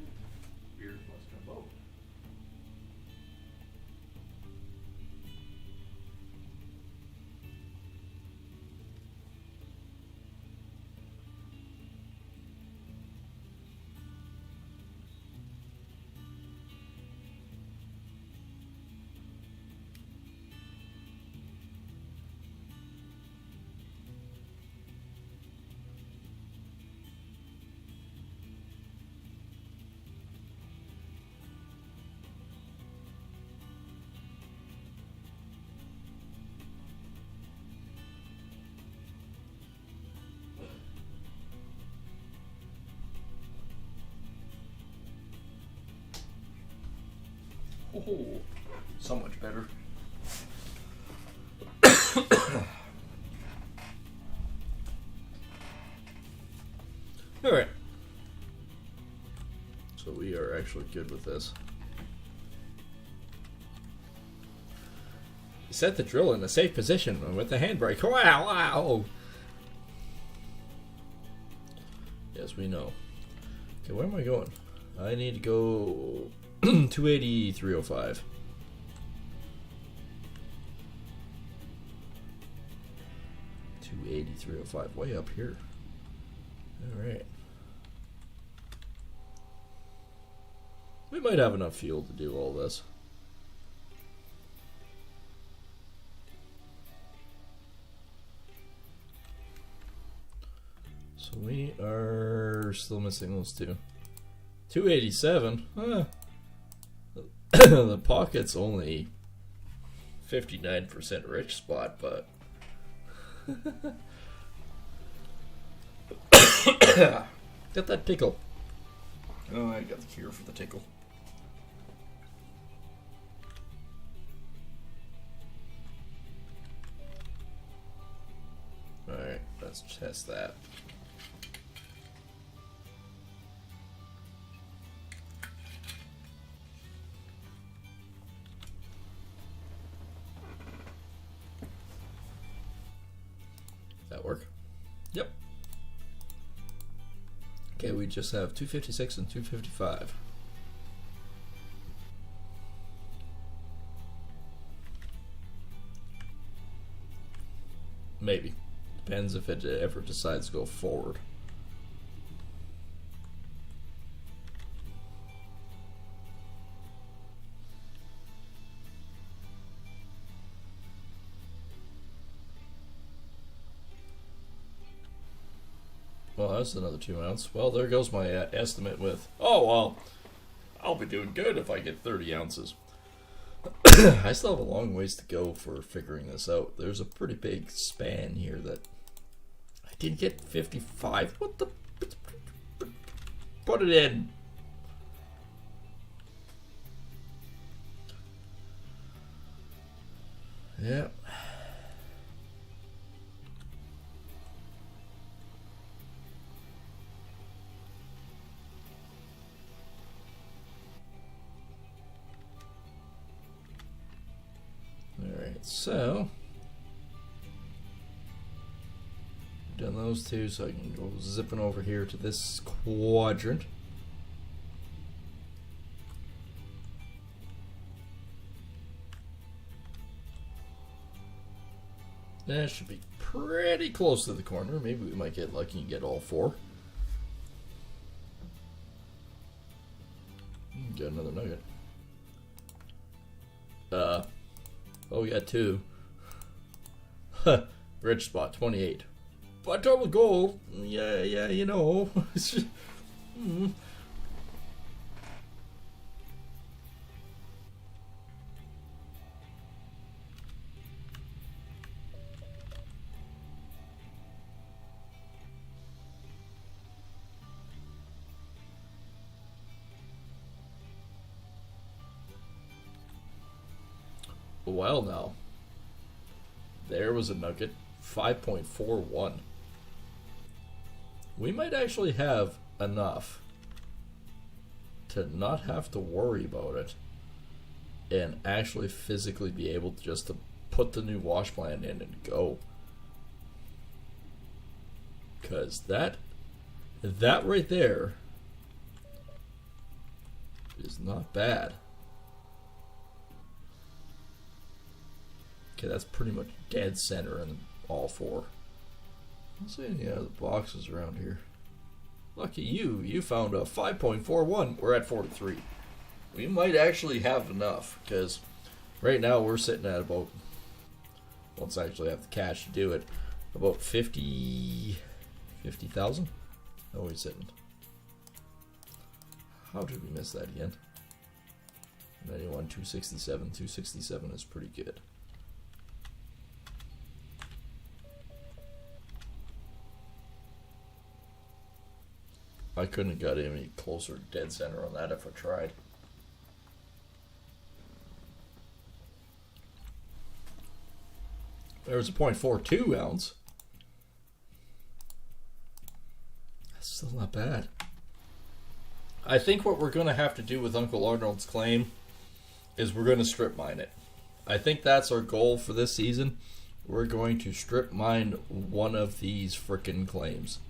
Beers must come out. Oh, so much better. Alright. So we are actually good with this. Set the drill in a safe position with the handbrake. Wow, wow! Yes, we know. Okay, where am I going? I need to go 280, 305. 280, 305, way up here. Alright. We might have enough fuel to do all this. So we are still missing those two. 287? Huh. The pocket's only 59% rich spot, but Got that tickle. Oh, I got the cure for the tickle. Alright, let's test that. That work? Yep. Okay, we just have 256 and 255. Maybe. Depends if it ever decides to go forward. Well, that's another 2 ounce. Well, there goes my estimate with, oh, well, I'll be doing good if I get 30 ounces. I still have a long ways to go for figuring this out. There's a pretty big span here that I didn't get 55. What the? Put it in. Yeah. Alright, so done those two, so I can go zipping over here to this quadrant. That should be pretty close to the corner. Maybe we might get lucky and get all four. Get another nugget. Oh, we got two. Rich spot, 28. But total gold, yeah, you know. Well, now, there was a nugget, 5.41. We might actually have enough to not have to worry about it and actually physically be able to just to put the new wash plant in and go. Because that right there is not bad. Okay, that's pretty much dead center in all four. Let's see any other boxes around here. Lucky you, you found a 5.41. We're at 43. We might actually have enough, because right now we're sitting at about, let's actually have the cash to do it, about 50,000? No, we're sitting. How did we miss that again? 91, 267. 267 is pretty good. I couldn't have got any closer to dead center on that if I tried. There's a 0.42 ounce. That's still not bad. I think what we're going to have to do with Uncle Arnold's claim is we're going to strip mine it. I think that's our goal for this season. We're going to strip mine one of these frickin' claims.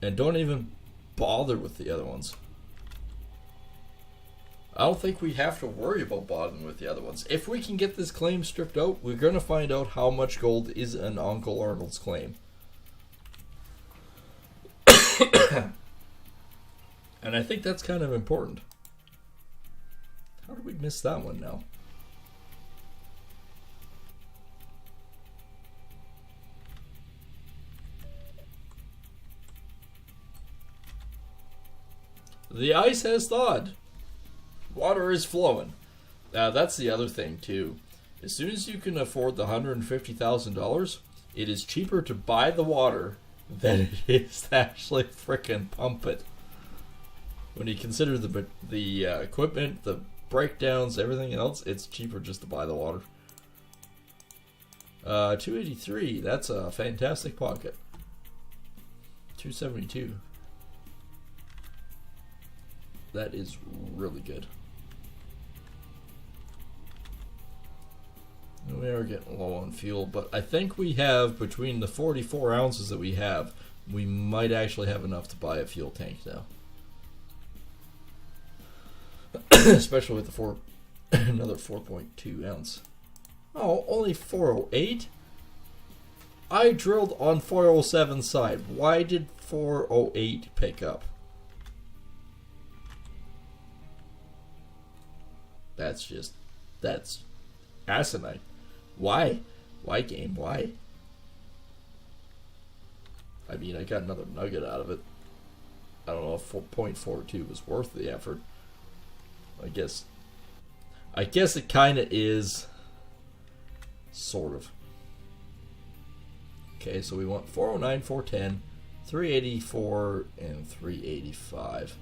And don't even bother with the other ones. I don't think we have to worry about bothering with the other ones. If we can get this claim stripped out, we're going to find out how much gold is in Uncle Arnold's claim. And I think that's kind of important. How did we miss that one now? The ice has thawed. Water is flowing. That's the other thing, too. As soon as you can afford the $150,000, it is cheaper to buy the water than it is to actually frickin' pump it. When you consider the equipment, the breakdowns, everything else, it's cheaper just to buy the water. 283, that's a fantastic pocket. 272. That is really good. We are getting low on fuel, but I think we have, between the 44 ounces that we have, we might actually have enough to buy a fuel tank now. Especially with the another 4.2 ounce. Oh, only 408? I drilled on 407 side. Why did 408 pick up? That's asinine. Why? Why, game? Why? I mean, I got another nugget out of it. I don't know if 4.42 was worth the effort. I guess it kind of is. Sort of. Okay, so we want 409, 410, 384, and 385.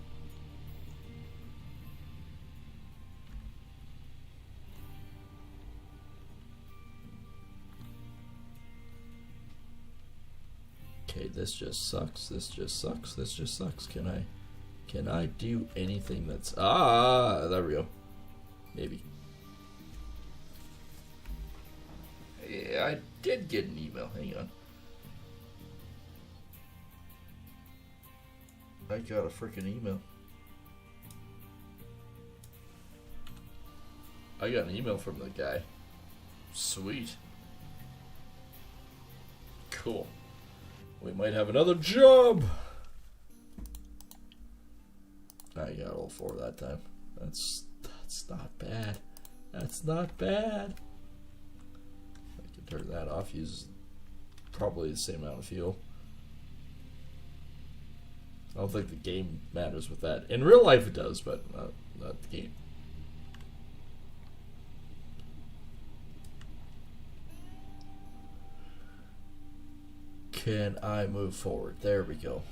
Okay, this just sucks. This just sucks. This just sucks. Can I do anything that's... there we go. Maybe. Yeah, I did get an email. Hang on. I got a freaking email. I got an email from the guy. Sweet. Cool. We might have another job. I got all four that time. That's not bad. That's not bad. I can turn that off. Use probably the same amount of fuel. I don't think the game matters with that. In real life it does, but not the game. Can I move forward? There we go.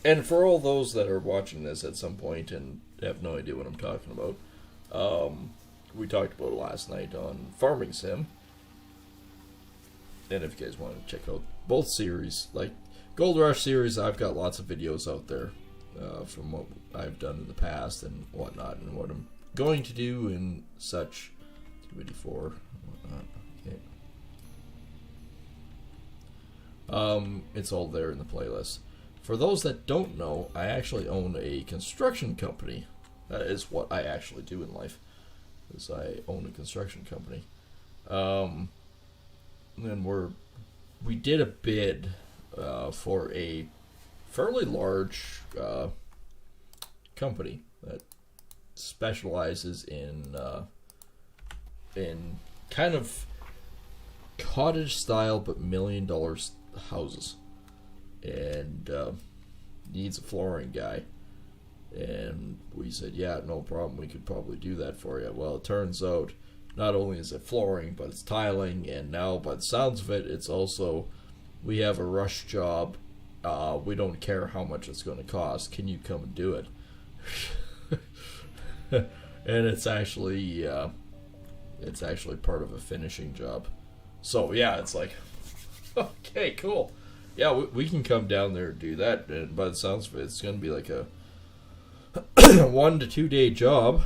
And for all those that are watching this at some point and have no idea what I'm talking about, we talked about it last night on Farming Sim. And if you guys want to check out both series, like Gold Rush series, I've got lots of videos out there from what I've done in the past and whatnot, and what I'm going to do and such. 284 and whatnot. Okay. It's all there in the playlist. For those that don't know, I actually own a construction company. That is what I actually do in life. Is I own a construction company. And we did a bid for a fairly large company that specializes in kind of cottage style but $1 million houses, and needs a flooring guy. And we said, yeah, no problem, we could probably do that for you. Well, it turns out not only is it flooring, but it's tiling, and now by the sounds of it, it's also, we have a rush job, we don't care how much it's going to cost, can you come and do it? And it's actually part of a finishing job. So yeah, it's like, okay, cool. Yeah, we can come down there and do that, and by the sounds of it, it's going to be like a 1 to 2 day job,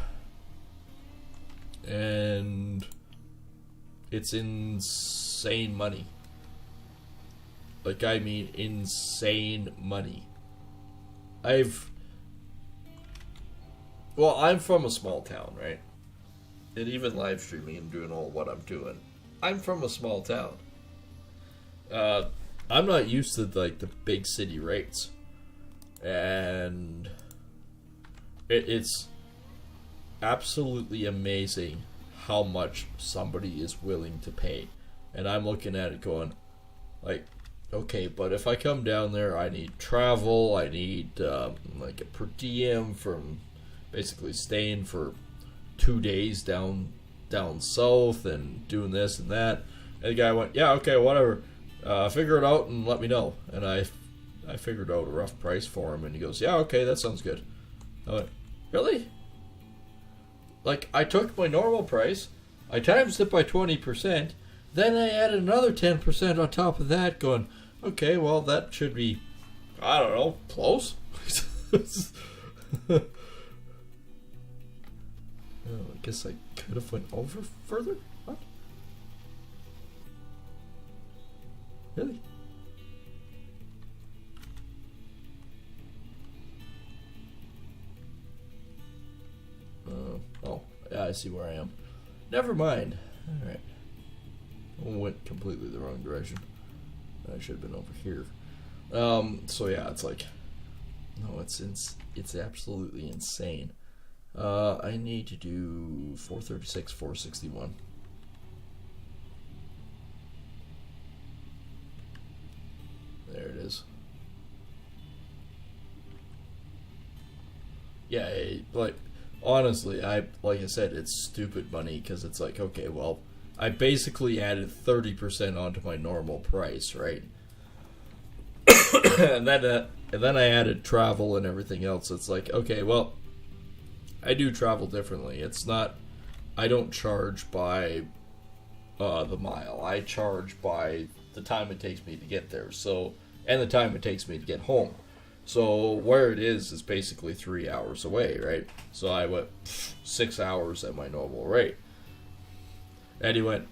and it's insane money. Like, I mean, insane money. I'm from a small town, right? And even live streaming and doing all what I'm doing, I'm from a small town. I'm not used to like the big city rates, and it's absolutely amazing how much somebody is willing to pay. And I'm looking at it going, like, okay, but if I come down there, I need travel, I need like a per diem from basically staying for 2 days down south and doing this and that. And the guy went, yeah, okay, whatever. Figure it out and let me know. And I figured out a rough price for him, and he goes, yeah, okay, that sounds good. I went, really? Like, I took my normal price, I times it by 20%, then I added another 10% on top of that, going, okay, well, that should be, I don't know, close? Oh, I guess I could have went over further? What? Really? Oh, yeah, I see where I am. Never mind. Alright. I went completely the wrong direction. I should have been over here. So yeah, it's like, no, it's absolutely insane. I need to do 436, 461. There it is. Yeah, like, honestly, like I said, it's stupid money, because it's like, okay, well, I basically added 30% onto my normal price, right? and then I added travel and everything else. It's like, okay, well, I do travel differently. It's not, I don't charge by the mile. I charge by the time it takes me to get there. So, and the time it takes me to get home. So where it is basically 3 hours away, right? So I went 6 hours at my normal rate. And he went,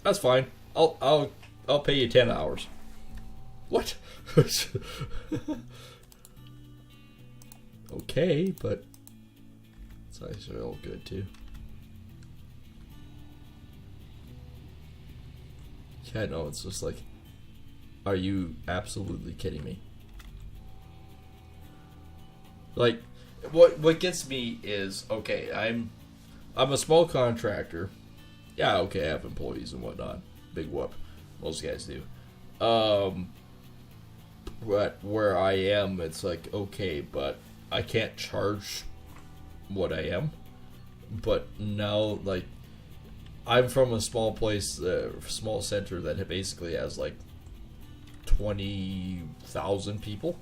that's fine. I'll pay you 10 hours. What? Okay, but it's actually all good too. Yeah, no, it's just like, are you absolutely kidding me? Like, what gets me is, okay, I'm a small contractor. Yeah, okay, I have employees and whatnot. Big whoop. Most guys do. But where I am, it's like, okay, but I can't charge what I am. But now, like, I'm from a small place, small center that basically has like 20,000 people.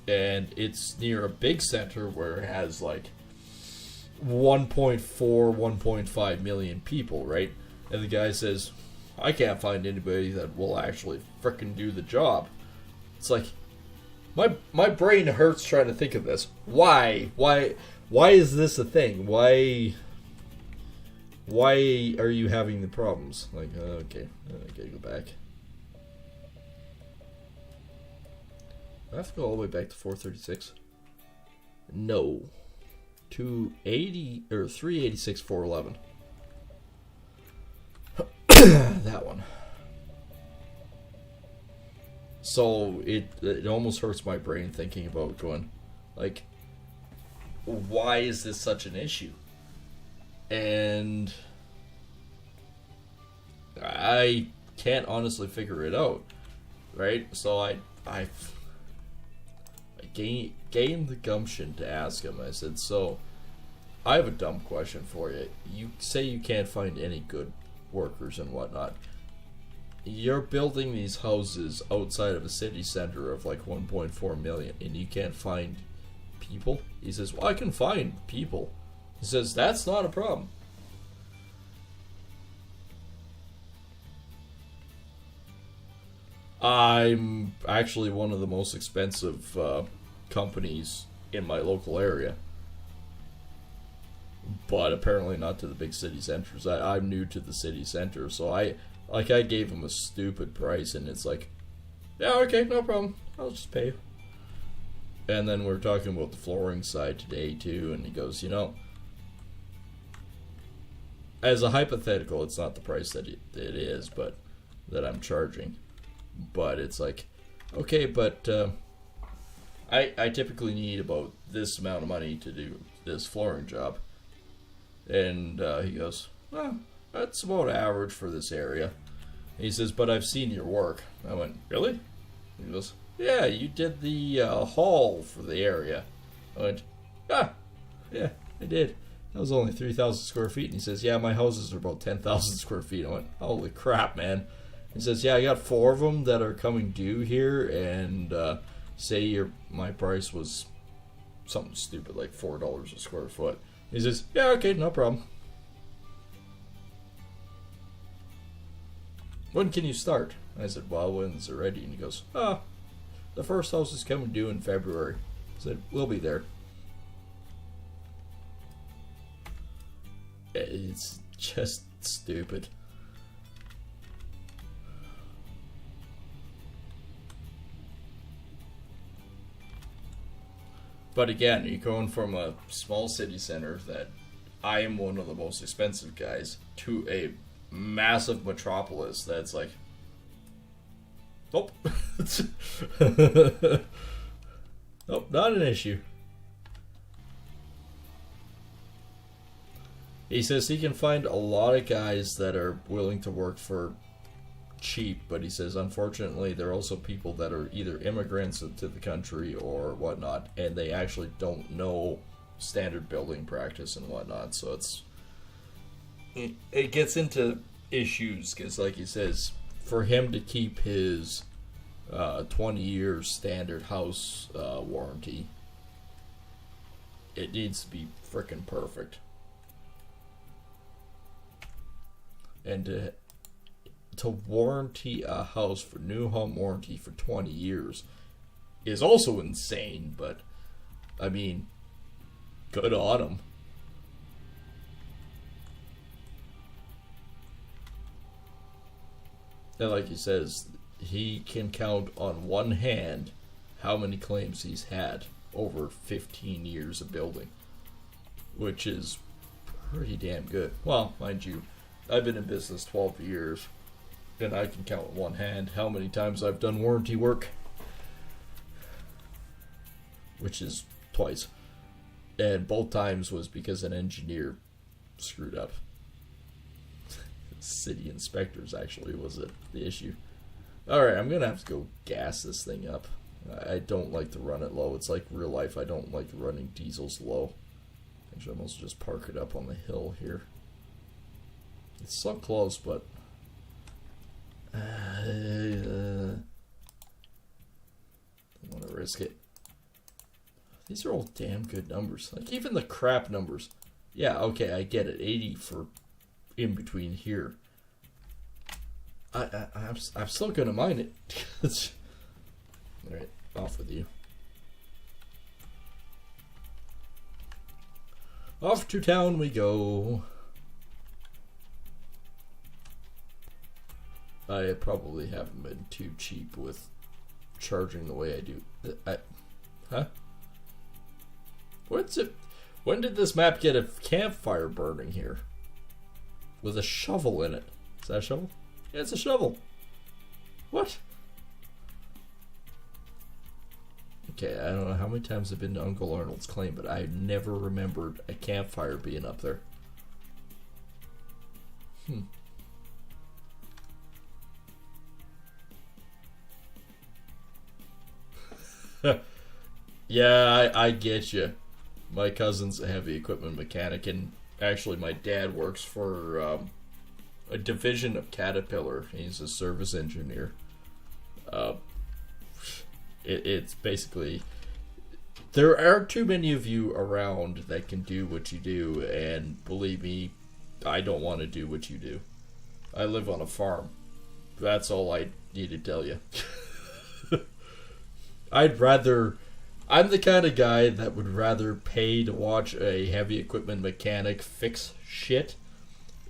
And it's near a big center where it has like 1.4, 1.5 million people, right? And the guy says, I can't find anybody that will actually frickin' do the job. It's like, my brain hurts trying to think of this. Why is this a thing? Why are you having the problems? Like, okay, I gotta go back. I have to go all the way back to 436. No. 280 or 386, 411. That one. So it almost hurts my brain thinking about going, like, why is this such an issue? And I can't honestly figure it out, right? So I gained the gumption to ask him. I said, so I have a dumb question for you. You say you can't find any good workers and whatnot. You're building these houses outside of a city center of like 1.4 million and you can't find people? He says, well, I can find people. He says, that's not a problem. I'm actually one of the most expensive companies in my local area, but apparently not to the big city centers. I'm new to the city center, so I gave him a stupid price, and it's like, yeah, okay, no problem, I'll just pay you. And then we're talking about the flooring side today too, and he goes, you know, as a hypothetical, it's not the price that it is, but that I'm charging. But it's like, okay, but I typically need about this amount of money to do this flooring job. And he goes, well, that's about average for this area. He says, but I've seen your work. I went, really? He goes, yeah, you did the hall for the area. I went, yeah, I did. That was only 3,000 square feet. And he says, yeah, my houses are about 10,000 square feet. I went, holy crap, man. He says, yeah, I got 4 of them that are coming due here, and say my price was something stupid like $4 a square foot. He says, yeah, okay, no problem. When can you start? I said, well, when's it ready? And he goes, the first house is coming due in February. I said, we'll be there. It's just stupid. But again, you're going from a small city center that I am one of the most expensive guys to a massive metropolis that's like, nope. Nope, not an issue. He says he can find a lot of guys that are willing to work for cheap, but he says unfortunately there are also people that are either immigrants to the country or whatnot, and they actually don't know standard building practice and whatnot, so it gets into issues, because like he says, for him to keep his 20 years standard house warranty, it needs to be frickin' perfect. And to warranty a house for new home warranty for 20 years is also insane, but I mean, good on him. And like he says, he can count on one hand how many claims he's had over 15 years of building, which is pretty damn good. Well, mind you, I've been in business 12 years, and I can count with one hand how many times I've done warranty work, which is twice. And both times was because an engineer screwed up. City inspectors actually was the issue. Alright, I'm going to have to go gas this thing up. I don't like to run it low. It's like real life. I don't like running diesels low. Actually, I must just park it up on the hill here. It's so close, but don't want to risk it. These are all damn good numbers. Like, even the crap numbers. Yeah, okay, I get it. 80 for in between here. I'm still gonna mine it. Alright, off with you. Off to town we go. I probably haven't been too cheap with charging the way I do. Huh? What's it? When did this map get a campfire burning here? With a shovel in it. Is that a shovel? Yeah, it's a shovel. What? Okay, I don't know how many times I've been to Uncle Arnold's claim, but I never remembered a campfire being up there. Yeah, I get you. My cousin's a heavy equipment mechanic, and actually my dad works for a division of Caterpillar. He's a service engineer. It's basically, there aren't too many of you around that can do what you do, and believe me, I don't want to do what you do. I live on a farm. That's all I need to tell you. I'm the kind of guy that would rather pay to watch a heavy equipment mechanic fix shit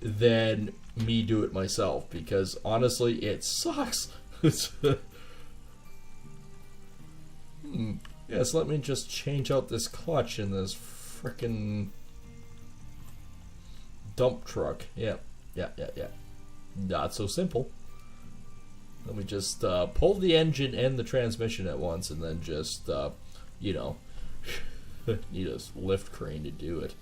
than me do it myself, because honestly, it sucks. Yes, let me just change out this clutch in this frickin' dump truck. Yeah. Not so simple. Let me just pull the engine and the transmission at once, and then just, need a lift crane to do it.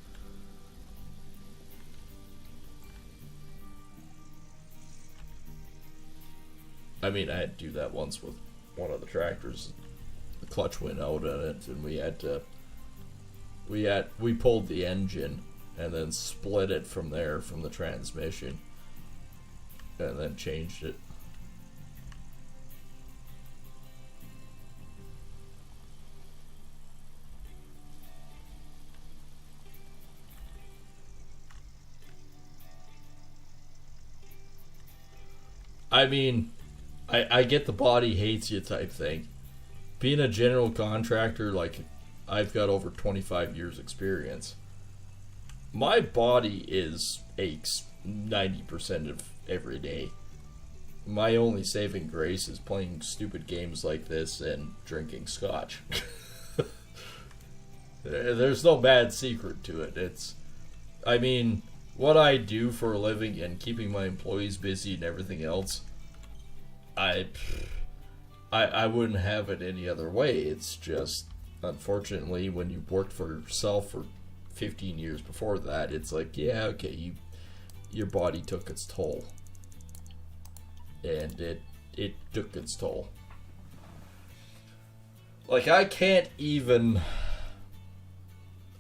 I mean, I had to do that once with one of the tractors. The clutch went out on it, and we pulled the engine and then split it from there, from the transmission, and then changed it. I mean, I get the body hates you type thing. Being a general contractor, like, I've got over 25 years experience. My body aches 90% of every day. My only saving grace is playing stupid games like this and drinking scotch. There's no bad secret to it. I mean, what I do for a living and keeping my employees busy and everything else, I wouldn't have it any other way. It's just, unfortunately, when you've worked for yourself for 15 years before that, it's like, yeah, okay, your body took its toll. And it took its toll. Like, I can't even...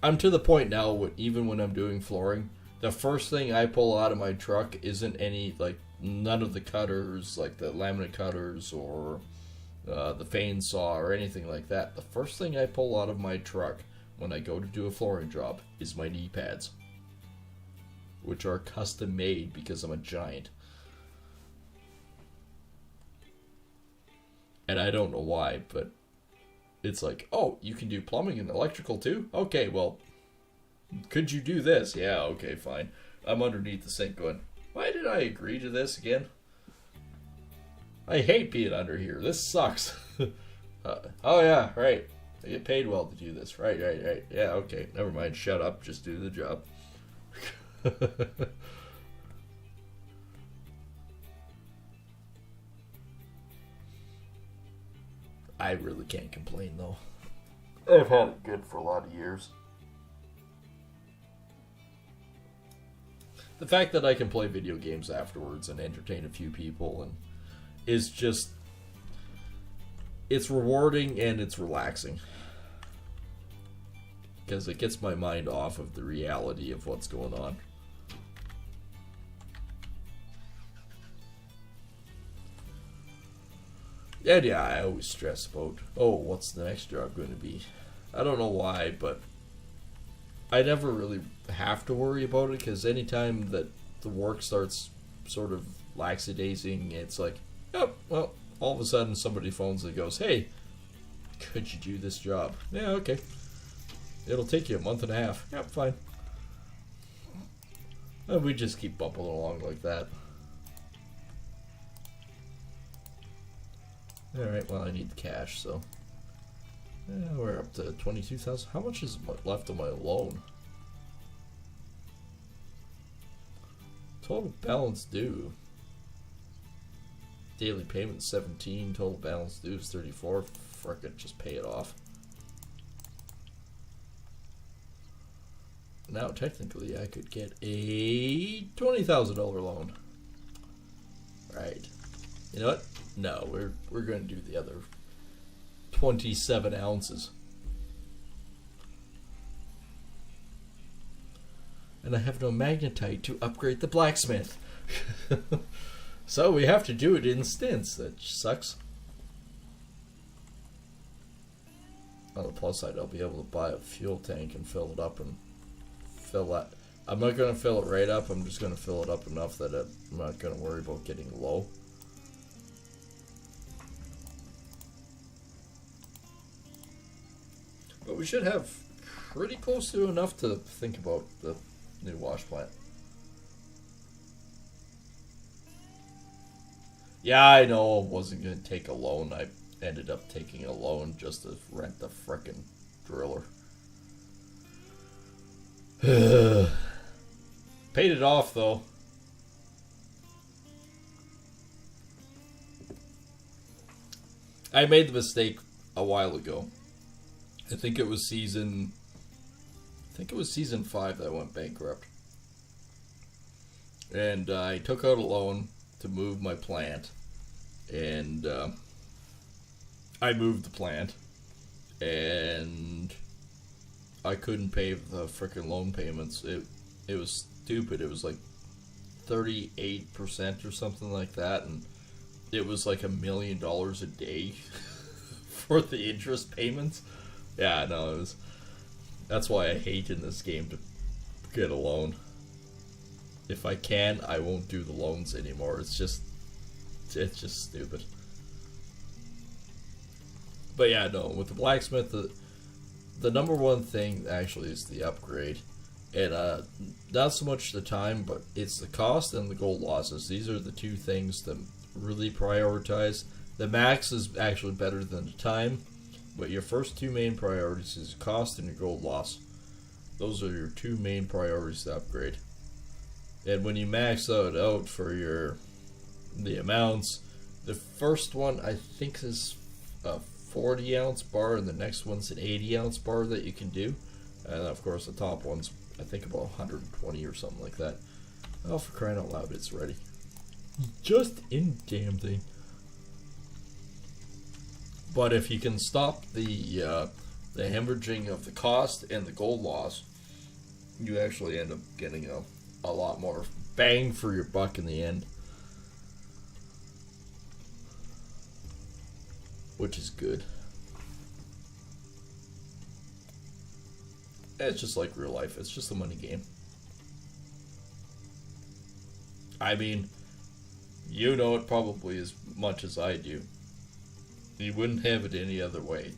I'm to the point now, even when I'm doing flooring, the first thing I pull out of my truck isn't any, like, none of the cutters, like the laminate cutters or the fane saw or anything like that. The first thing I pull out of my truck when I go to do a flooring job is my knee pads, which are custom made because I'm a giant. And I don't know why, but it's like, oh, you can do plumbing and electrical too? Okay, well, could you do this? Yeah, okay, fine. I'm underneath the sink going, why did I agree to this again? I hate being under here. This sucks. Oh yeah, right. I get paid well to do this. Right. Yeah, okay. Never mind. Shut up. Just do the job. I really can't complain though. I've had it good for a lot of years. The fact that I can play video games afterwards and entertain a few people and is just, it's rewarding and it's relaxing. Because it gets my mind off of the reality of what's going on. And yeah, I always stress about, oh, what's the next job going to be? I don't know why, but I never really have to worry about it, because anytime that the work starts sort of lackadaising, it's like, oh, well, all of a sudden somebody phones and goes, hey, could you do this job? Yeah, okay. It'll take you a month and a half. Yep, fine. And we just keep bumping along like that. Alright, well, I need the cash, so. Yeah, we're up to 22,000. How much is left of my loan? Total balance due. Daily payment 17. Total balance due is 34. Frick it, just pay it off. Now, technically, I could get a $20,000 loan. Right. You know what? No, we're going to do the other 27 ounces. And I have no magnetite to upgrade the blacksmith. So we have to do it in stints. That sucks. On the plus side, I'll be able to buy a fuel tank and fill it up and fill that. I'm not going to fill it right up. I'm just going to fill it up enough that I'm not going to worry about getting low. But we should have pretty close to enough to think about the new wash plant. Yeah, I know I wasn't going to take a loan. I ended up taking a loan just to rent the frickin' driller. Paid it off, though. I made the mistake a while ago. I think it was season 5 that I went bankrupt. And I took out a loan to move my plant. and I moved the plant, and I couldn't pay the frickin' loan payments. It was stupid. It was like 38% or something like that, and it was like $1 million a day for the interest payments. Yeah, no, it was. That's why I hate in this game to get a loan. If I can, I won't do the loans anymore. It's just stupid. But yeah, no, with the blacksmith, the number one thing actually is the upgrade. And not so much the time, but it's the cost and the gold losses. These are the two things that really prioritize. The max is actually better than the time, but your first two main priorities is cost and your gold loss. Those are your two main priorities to upgrade. And when you max out for the amounts, the first one I think is a 40 ounce bar, and the next one's an 80 ounce bar that you can do. And of course the top one's I think about 120 or something like that. Oh, for crying out loud, it's ready. Just in damn thing. But if you can stop the hemorrhaging of the cost and the gold loss, you actually end up getting a lot more bang for your buck in the end. Which is good. It's just like real life. It's just a money game. I mean, you know it probably as much as I do. You wouldn't have it any other way.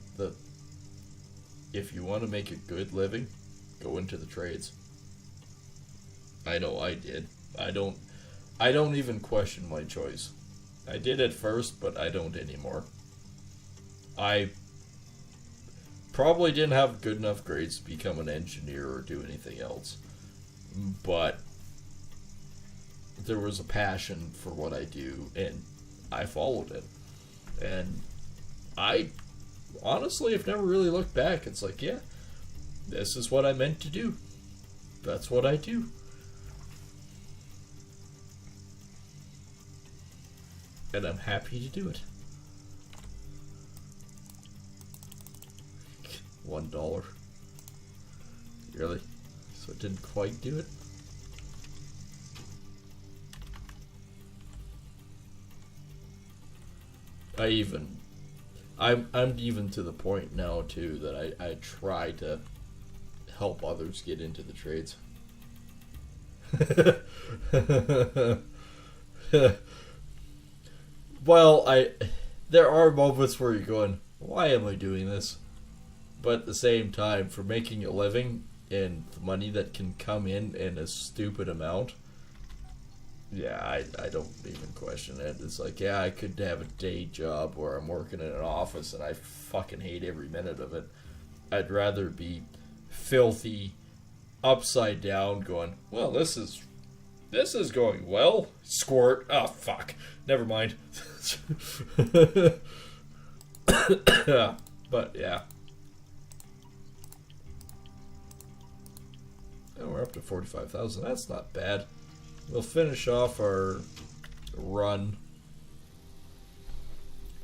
If you want to make a good living, go into the trades. I know I did. I don't even question my choice. I did at first, but I don't anymore. I probably didn't have good enough grades to become an engineer or do anything else. But there was a passion for what I do, and I followed it. And I honestly have never really looked back. It's like, yeah, this is what I meant to do. That's what I do. And I'm happy to do it. $1. Really? So it didn't quite do it? I'm even to the point now too that I try to help others get into the trades. Well, there are moments where you're going, why am I doing this? But at the same time, for making a living and the money that can come in a stupid amount, yeah, I don't even question it. It's like, yeah, I could have a day job where I'm working in an office and I fucking hate every minute of it. I'd rather be filthy, upside down, going, well, this is going well. Squirt. Oh, fuck. Never mind. But, yeah. And we're up to 45,000. That's not bad. We'll finish off our run.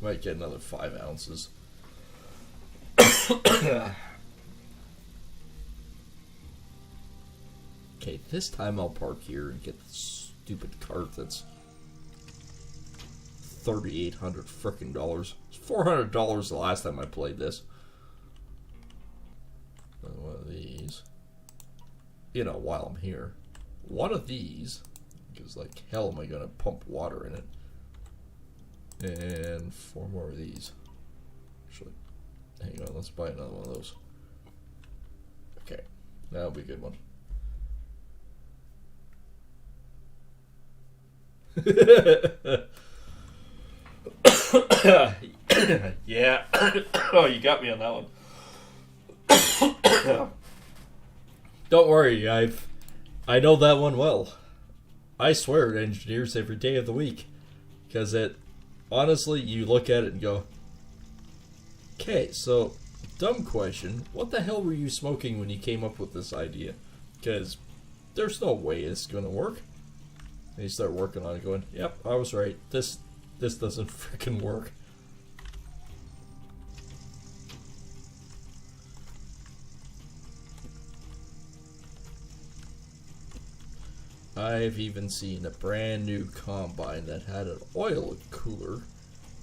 Might get another 5 ounces. Okay, this time I'll park here and get the stupid cart that's $3,800 frickin' dollars. It's $400 the last time I played this. One of these. You know, while I'm here. One of these, because like hell am I gonna pump water in it. And 4 more of these. Actually, hang on, let's buy another one of those. Okay, that'll be a good one. Yeah. Oh, you got me on that one. Don't worry, I know that one well. I swear at engineers every day of the week. Because honestly, you look at it and go, okay, so, dumb question, what the hell were you smoking when you came up with this idea? Because there's no way it's going to work. And you start working on it going, yep, I was right. This This doesn't freaking work. I've even seen a brand new combine that had an oil cooler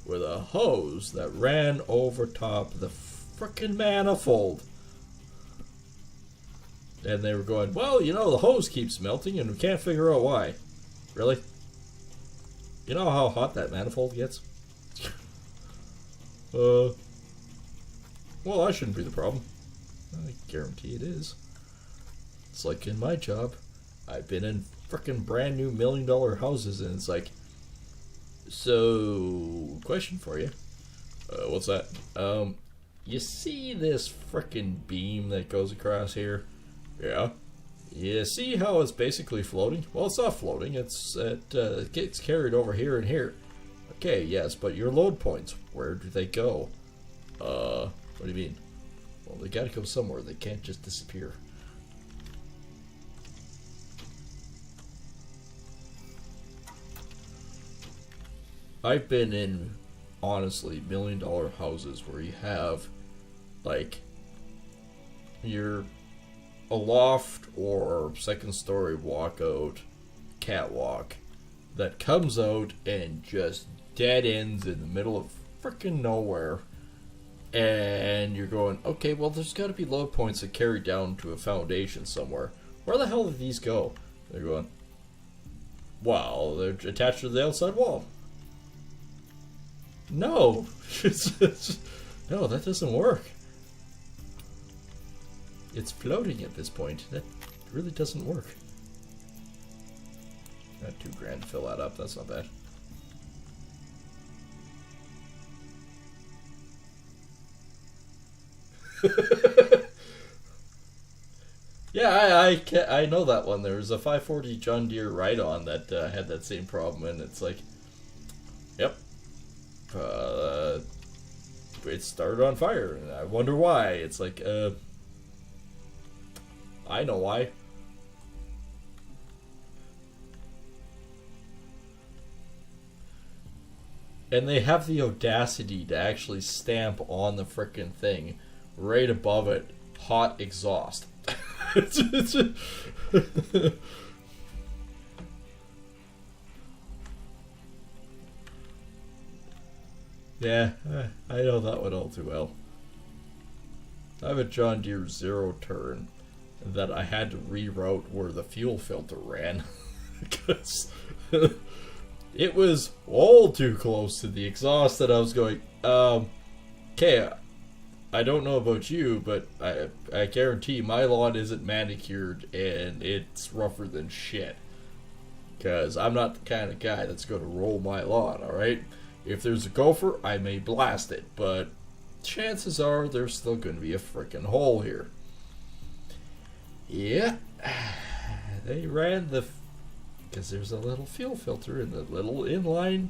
with a hose that ran over top of the frickin' manifold. And they were going, well, you know, the hose keeps melting and we can't figure out why. Really? You know how hot that manifold gets? Well, that shouldn't be the problem. I guarantee it is. It's like in my job, I've been in frickin' brand new $1 million houses and it's like, so, question for you. What's that? You see this frickin' beam that goes across here? Yeah. You see how it's basically floating? Well, it's not floating. It gets carried over here and here. Okay, yes, but your load points, where do they go? What do you mean? Well, they gotta go somewhere. They can't just disappear. I've been in, honestly, $1 million houses where you have, like, your a loft or second story walkout catwalk that comes out and just dead ends in the middle of frickin' nowhere. And you're going, okay, well, there's got to be load points that carry down to a foundation somewhere. Where the hell did these go? They're going, well, they're attached to the outside wall. No. No, that doesn't work. It's floating at this point. That really doesn't work. Got $2,000 to fill that up. That's not bad. Yeah, I know that one. There was a 540 John Deere ride-on that had that same problem, and it's like, yep, it started on fire, and I wonder why. It's like, I know why. And they have the audacity to actually stamp on the frickin' thing right above it, hot exhaust. Yeah, I know that one all too well. I have a John Deere zero turn that I had to reroute where the fuel filter ran because it was all too close to the exhaust that I was going, okay, I don't know about you, but I guarantee my lawn isn't manicured and it's rougher than shit. Because I'm not the kind of guy that's going to roll my lawn, alright? If there's a gopher, I may blast it, but chances are there's still going to be a frickin' hole here. Yeah, they ran because there's a little fuel filter in the little inline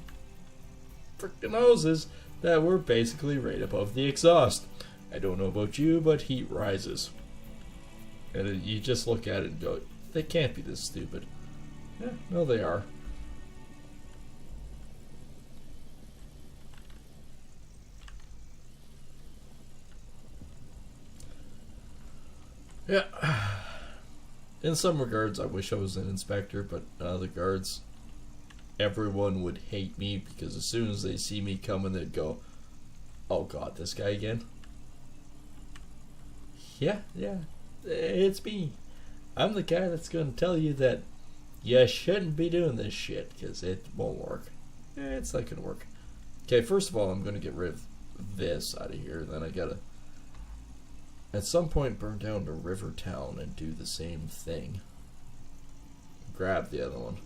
frickin' hoses that were basically right above the exhaust. I don't know about you, but heat rises. And you just look at it and go, they can't be this stupid. Yeah, no, they are. Yeah. In some regards, I wish I was an inspector, but other regards, everyone would hate me because as soon as they see me coming, they'd go, oh god, this guy again? Yeah, it's me. I'm the guy that's going to tell you that you shouldn't be doing this shit because it won't work. It's not going to work. Okay, first of all, I'm going to get rid of this out of here, then I gotta at some point burn down to Rivertown and do the same thing. Grab the other one.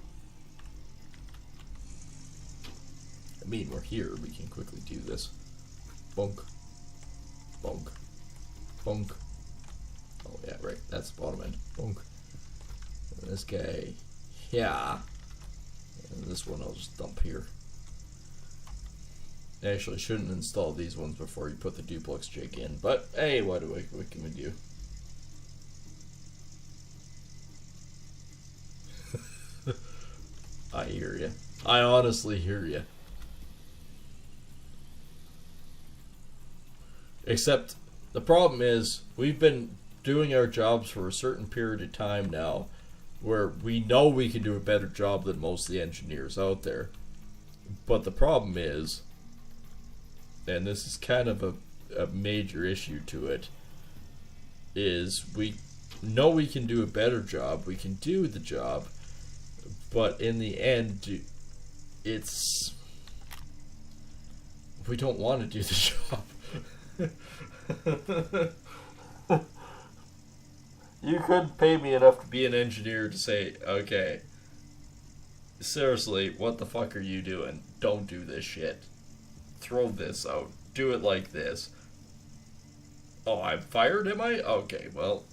I mean, we're here, we can quickly do this. Bonk. Bonk. Bonk. Oh yeah, right, that's the bottom end. Bonk. And this guy, yeah. And this one I'll just dump here. Actually, I shouldn't install these ones before you put the duplex jig in, but hey, what can we do? I hear you. I honestly hear you. Except the problem is we've been doing our jobs for a certain period of time now where we know we can do a better job than most of the engineers out there. But the problem is, and this is kind of a major issue to it, is we know we can do a better job, we can do the job, but in the end, it's... we don't want to do the job. You couldn't pay me enough to be an engineer to say, okay, seriously, what the fuck are you doing? Don't do this shit. Throw this out. Do it like this. Oh, I'm fired, am I? Okay, well.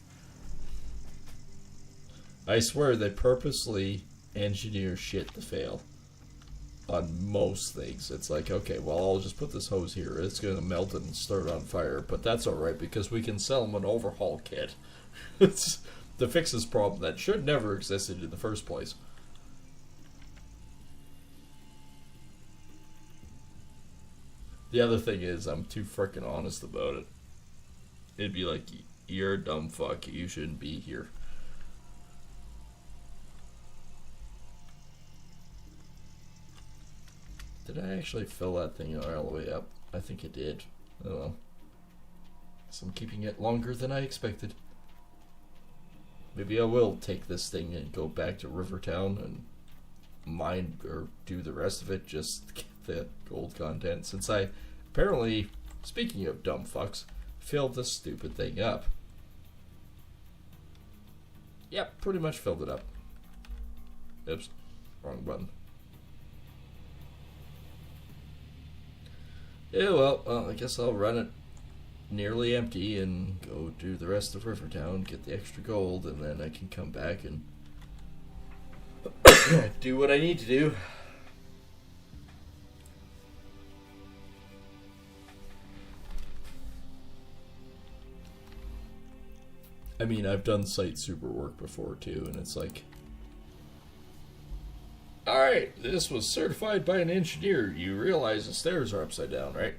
I swear they purposely engineer shit to fail. On most things. It's like, okay, well, I'll just put this hose here. It's going to melt and start on fire. But that's alright because we can sell them an overhaul kit. It's to fix this problem that should never existed in the first place. The other thing is, I'm too frickin' honest about it. It'd be like, you're a dumb fuck, you shouldn't be here. Did I actually fill that thing all the way up? I think it did. Oh well. So I'm keeping it longer than I expected. Maybe I will take this thing and go back to Rivertown and mine or do the rest of it just to get the gold content, since I apparently, speaking of dumb fucks, filled this stupid thing up. Yep, pretty much filled it up. Oops, wrong button. Yeah, well, I guess I'll run it nearly empty and go do the rest of Rivertown, get the extra gold, and then I can come back and do what I need to do. I mean, I've done site super work before too, and it's like, alright, this was certified by an engineer. You realize the stairs are upside down, right?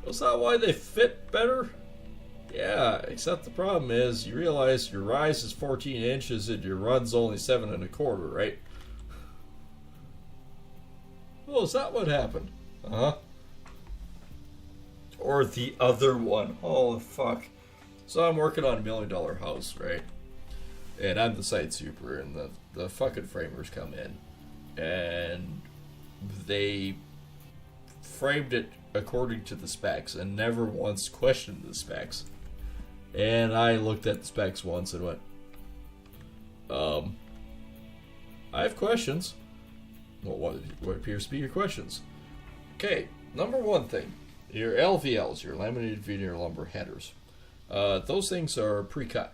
Was that why they fit better? Yeah, except the problem is, you realize your rise is 14 inches and your run's only 7 1/4, right? Well, is that what happened? Uh-huh. Or the other one. Holy fuck. So I'm working on $1 million house, right? And I'm the site super, and the fucking framers come in. And they framed it according to the specs and never once questioned the specs. And I looked at the specs once and went, I have questions. Well, what appears to be your questions? Okay, number one thing. Your LVLs, your laminated veneer lumber headers. Those things are pre-cut.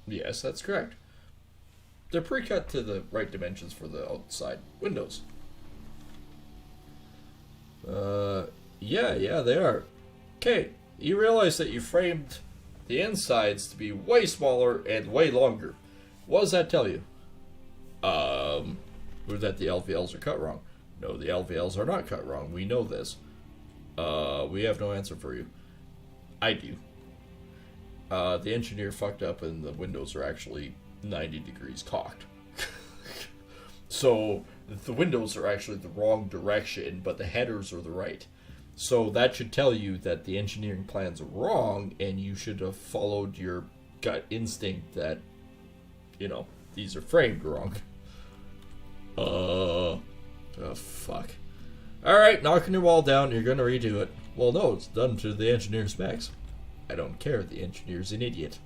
Yes, that's correct. They're pre-cut to the right dimensions for the outside windows. Yeah, they are. Okay, you realize that you framed the insides to be way smaller and way longer. What does that tell you? Or that the LVLs are cut wrong. No, the LVLs are not cut wrong. We know this. We have no answer for you. I do. The engineer fucked up and the windows are actually 90 degrees cocked. So the windows are actually the wrong direction, but the headers are the right. So that should tell you that the engineering plans are wrong, and you should have followed your gut instinct that, you know, these are framed wrong. Oh, fuck. Alright, knocking your wall down, you're gonna redo it. Well, no, it's done to the engineer's specs. I don't care, the engineer's an idiot.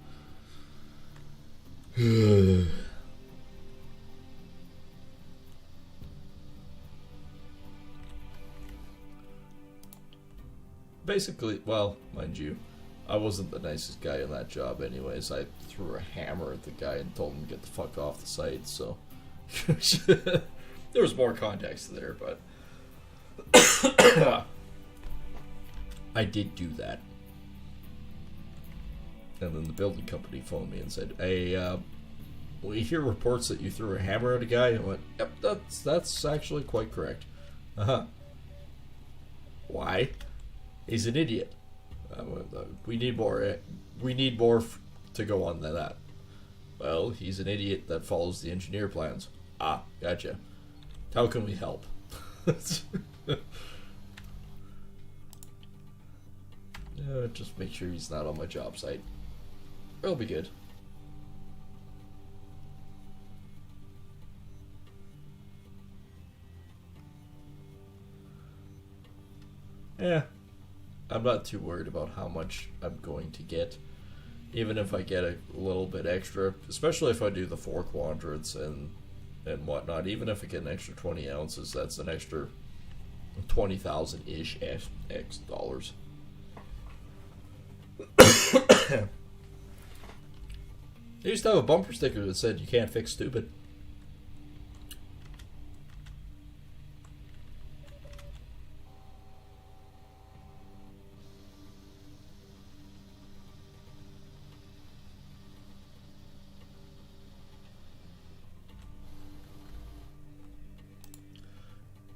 Basically, well, mind you, I wasn't the nicest guy on that job anyways. I threw a hammer at the guy and told him to get the fuck off the site, so... there was more context there, but... I did do that. And then the building company phoned me and said, hey, we hear reports that you threw a hammer at a guy. And I went, yep, that's actually quite correct. Uh-huh. Why? He's an idiot. We need more. We need more to go on than that. Well, he's an idiot that follows the engineer plans. Ah, gotcha. How can we help? Just make sure he's not on my job site. It'll be good. Yeah, I'm not too worried about how much I'm going to get. Even if I get a little bit extra, especially if I do the 4 quadrants and whatnot, even if I get an extra 20 ounces, that's an extra 20,000-ish X dollars. I used to have a bumper sticker that said, "You can't fix stupid."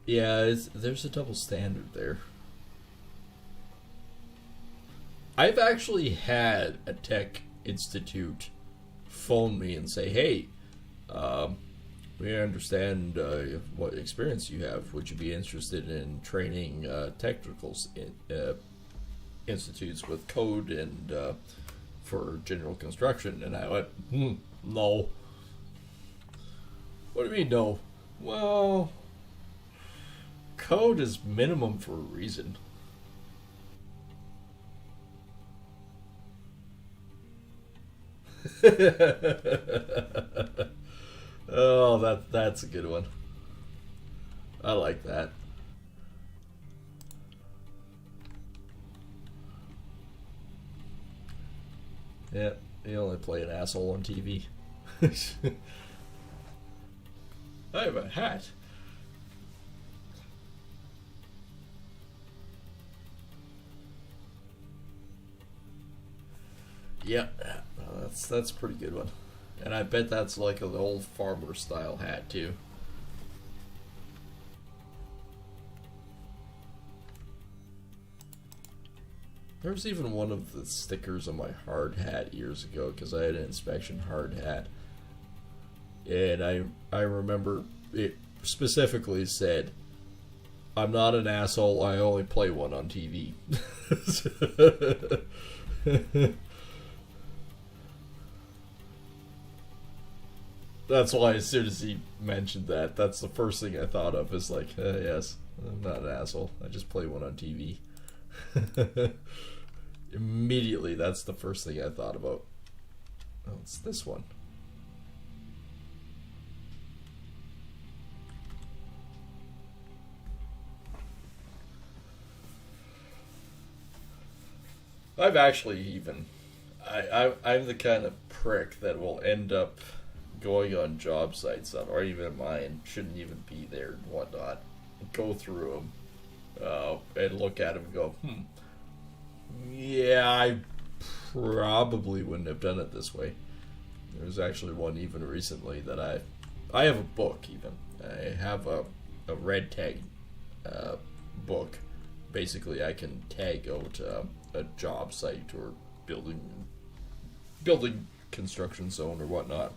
Yeah, there's a double standard there. I've actually had a tech institute phone me and say, "Hey, we understand what experience you have. Would you be interested in training technical institutes with code and for general construction?" And I went, "No." What do you mean, no? Well, code is minimum for a reason. Oh, that's a good one. I like that. Yeah, you only play an asshole on TV. I have a hat. Yeah, that's a pretty good one. And I bet that's like an old farmer style hat too. There was even one of the stickers on my hard hat years ago because I had an inspection hard hat. And I remember it specifically said, "I'm not an asshole, I only play one on TV." That's why as soon as he mentioned that, that's the first thing I thought of is like, yes, I'm not an asshole. I just play one on TV. Immediately, that's the first thing I thought about. Oh, it's this one. I've actually even... I'm the kind of prick that will end up going on job sites that aren't even mine, shouldn't even be there and whatnot, go through them and look at them and go, yeah, I probably wouldn't have done it this way. There was actually one even recently that I have a book even. I have a red tag book. Basically, I can tag out a job site or building construction zone or whatnot.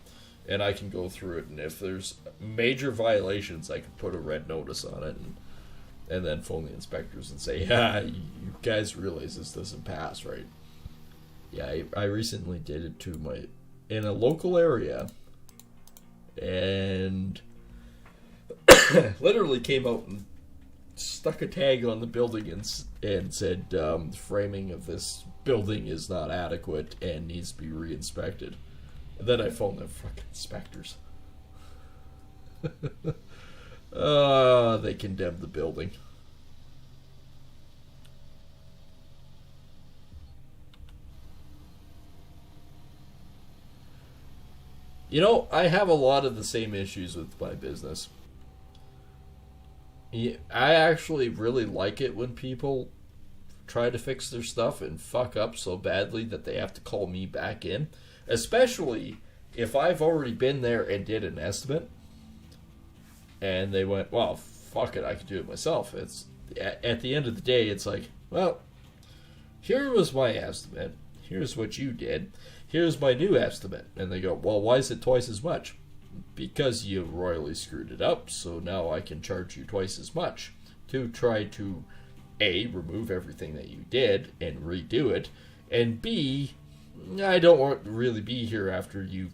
And I can go through it, and if there's major violations, I can put a red notice on it, and then phone the inspectors and say, "Yeah, you guys realize this doesn't pass, right?" Yeah, I recently did it to in a local area, and literally came out and stuck a tag on the building and said, "The framing of this building is not adequate and needs to be re-inspected." And then I phoned the fucking inspectors. They condemned the building. You know, I have a lot of the same issues with my business. I actually really like it when people try to fix their stuff and fuck up so badly that they have to call me back in. Especially if I've already been there and did an estimate, and they went, "Well, fuck it, I can do it myself." It's at the end of the day, it's like, well, here was my estimate. Here's what you did. Here's my new estimate. And they go, well, why is it twice as much? Because you royally screwed it up, so now I can charge you twice as much to try to A, remove everything that you did and redo it, and B, I don't want to really be here after you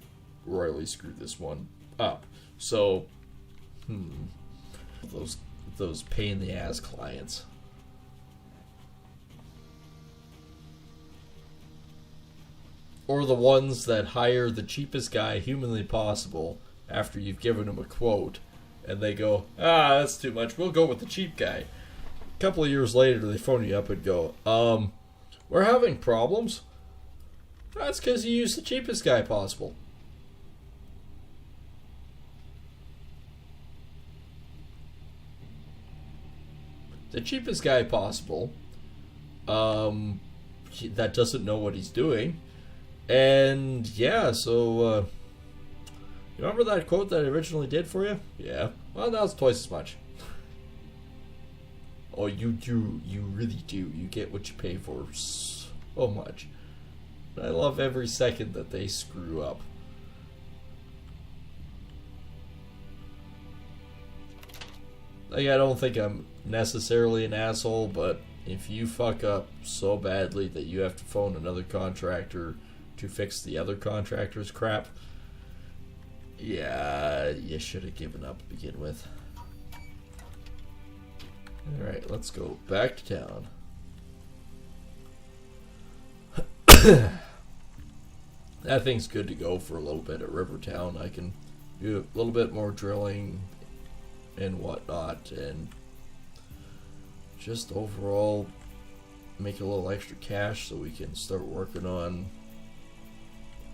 royally screwed this one up. So, those pain in the ass clients. Or the ones that hire the cheapest guy humanly possible after you've given them a quote, and they go, that's too much, we'll go with the cheap guy. A couple of years later, they phone you up and go, we're having problems. That's because you used the cheapest guy possible. The cheapest guy possible, that doesn't know what he's doing. And yeah, so you remember that quote that I originally did for you? Yeah. Well, now it's twice as much. Oh, you really do. You get what you pay for so much. I love every second that they screw up. Like, I don't think I'm necessarily an asshole, but if you fuck up so badly that you have to phone another contractor to fix the other contractor's crap, yeah, you should have given up to begin with. Alright, let's go back to town. That thing's good to go for a little bit at Rivertown. I can do a little bit more drilling and whatnot, and just overall make a little extra cash so we can start working on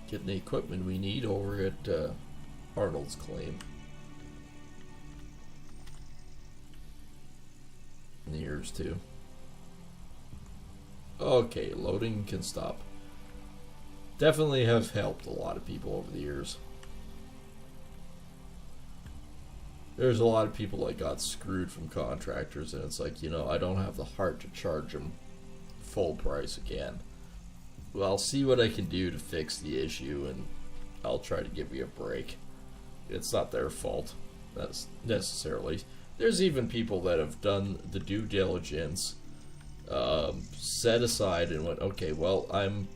getting the equipment we need over at Arnold's claim. In the years too. Okay, loading can stop. Definitely have helped a lot of people over the years. There's a lot of people that got screwed from contractors, and it's like, you know, I don't have the heart to charge them full price again. Well, I'll see what I can do to fix the issue, and I'll try to give you a break. It's not their fault, that's necessarily. There's even people that have done the due diligence, set aside and went, okay, well, I'm,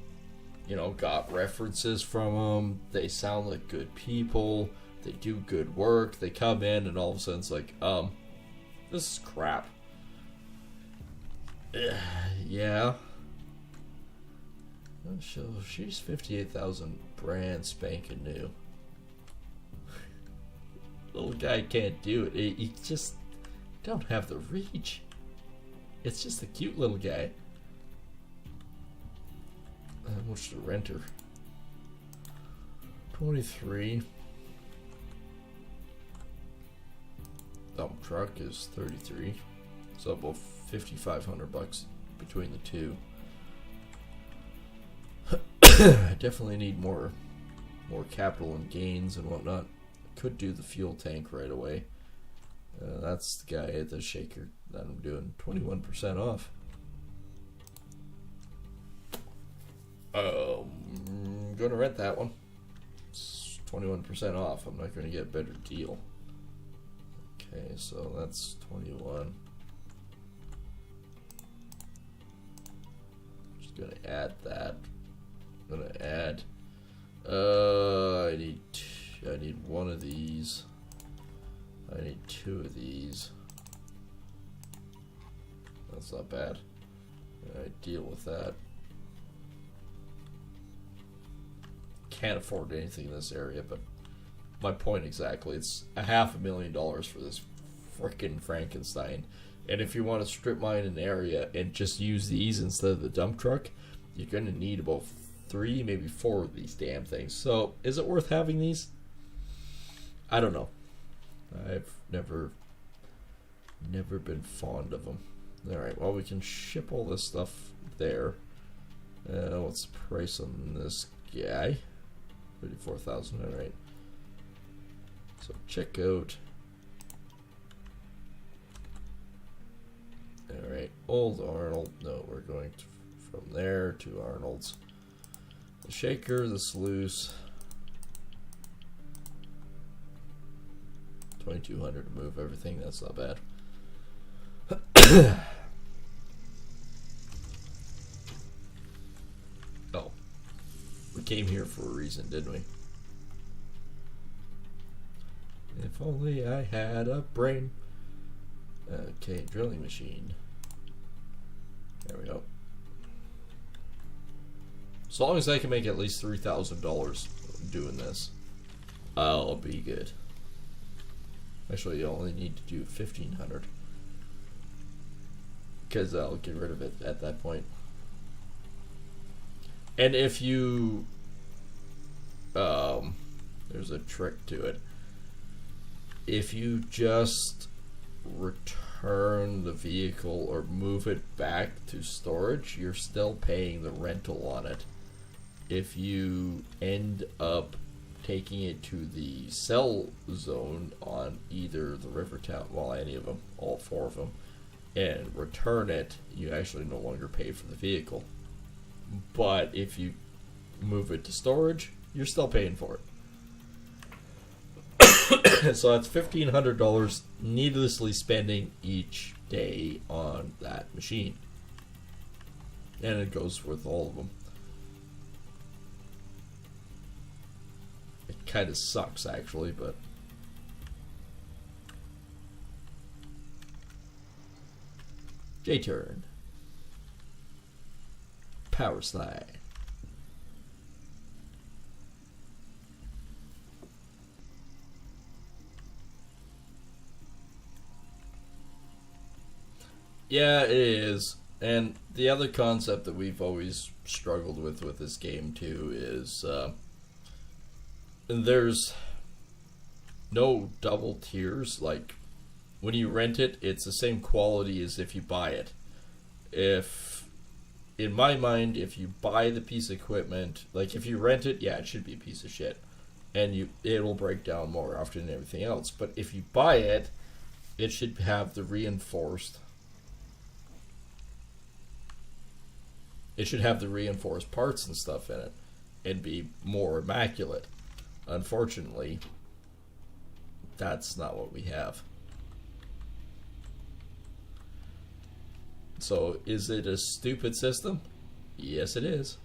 you know, got references from them. They sound like good people. They do good work. They come in and all of a sudden it's like, this is crap. Yeah. So she's 58,000 brand spanking new. Little guy can't do it. He just don't have the reach. It's just a cute little guy. What's the renter? 23. Dump truck is 33. So about $5,500 between the two. I definitely need more capital and gains and whatnot. Could do the fuel tank right away. That's the guy at the shaker that I'm doing 21% off. I'm gonna rent that one. It's 21% off. I'm not gonna get a better deal. Okay, so that's 21. Just gonna add that. I'm gonna add. I need one of these. I need two of these. That's not bad. I deal with that. Can't afford anything in this area, but my point exactly. It's $500,000 for this frickin' Frankenstein. And if you want to strip mine an area and just use these instead of the dump truck, you're gonna need about 3, maybe 4 of these damn things. So, is it worth having these? I don't know. I've never been fond of them. Alright, well, we can ship all this stuff there. What's the price on this guy? 34,000, alright. So, check out. Alright, old Arnold. No, we're going to From there to Arnold's. The shaker, the sluice. 2,200 to move everything. That's not bad. Oh, we came here for a reason, didn't we? If only I had a brain. Okay, drilling machine. There we go. As long as I can make at least $3,000 doing this, I'll be good. Actually, you only need to do 1,500 because I'll get rid of it at that point. And if you, there's a trick to it. If you just return the vehicle or move it back to storage, you're still paying the rental on it. If you end up taking it to the sell zone on either the Rivertown, well, any of them, all four of them, and return it, you actually no longer pay for the vehicle. But if you move it to storage, you're still paying for it. So that's $1,500 needlessly spending each day on that machine. And it goes with all of them. It kind of sucks, actually, but... J-turn. Power slide. Yeah, it is. And the other concept that we've always struggled with this game too is there's no double tiers. Like when you rent it, it's the same quality as if you buy it. If, in my mind, if you buy the piece of equipment, like if you rent it, yeah, it should be a piece of shit, and it'll break down more often than everything else. But if you buy it, it should have the reinforced. It should have the reinforced parts and stuff in it and be more immaculate. Unfortunately, that's not what we have. So, is it a stupid system? Yes, it is.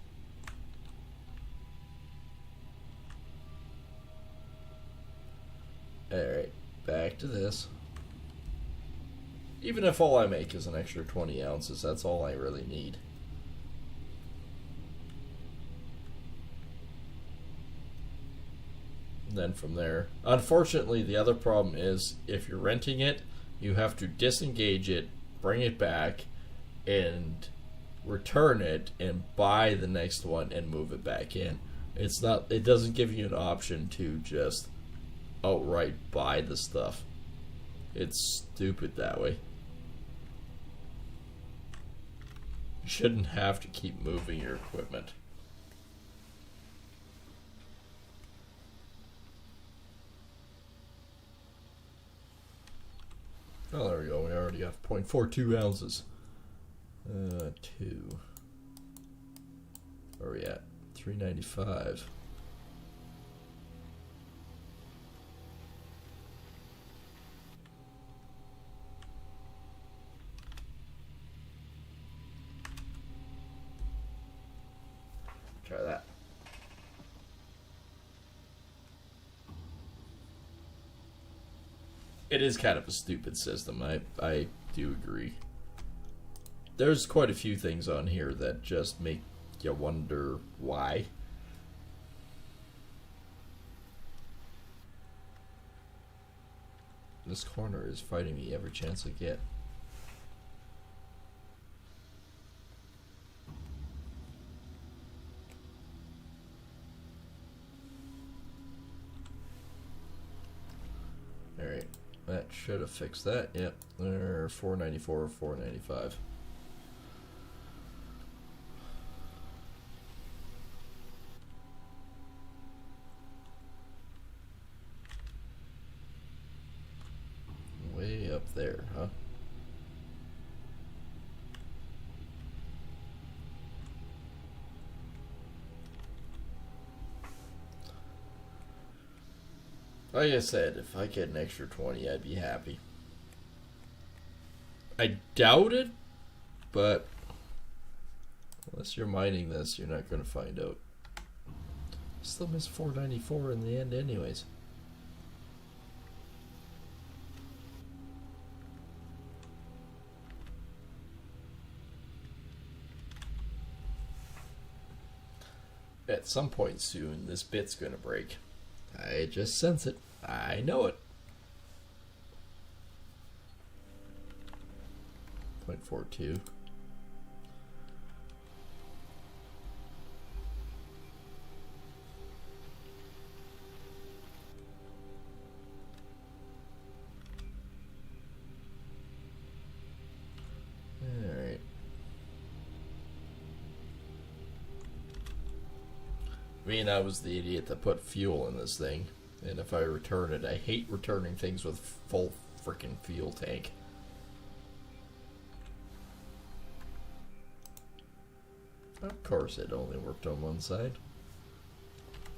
Alright, back to this. Even if all I make is an extra 20 ounces, that's all I really need. Then from there, unfortunately, the other problem is if you're renting it, you have to disengage it, bring it back, and return it and buy the next one and move it back in. It's not, it doesn't give you an option to just outright buy the stuff. It's stupid that way. You shouldn't have to keep moving your equipment. Oh, there we go. We already have 0.42 ounces. 2. Where are we at? 395. Try that. It is kind of a stupid system. I do agree. There's quite a few things on here that just make you wonder why. This corner is fighting me every chance I get. Alright, that should have fixed that. Yep, they're 494, 495. Way up there, huh? Like I said, if I get an extra 20, I'd be happy. I doubt it, but unless you're mining this, you're not going to find out. Still miss 494 in the end anyways. At some point soon, this bit's going to break. I just sense it. I know it. 0.42. Alright. I mean, I was the idiot that put fuel in this thing. And if I return it, I hate returning things with full freaking fuel tank. Of course it only worked on one side.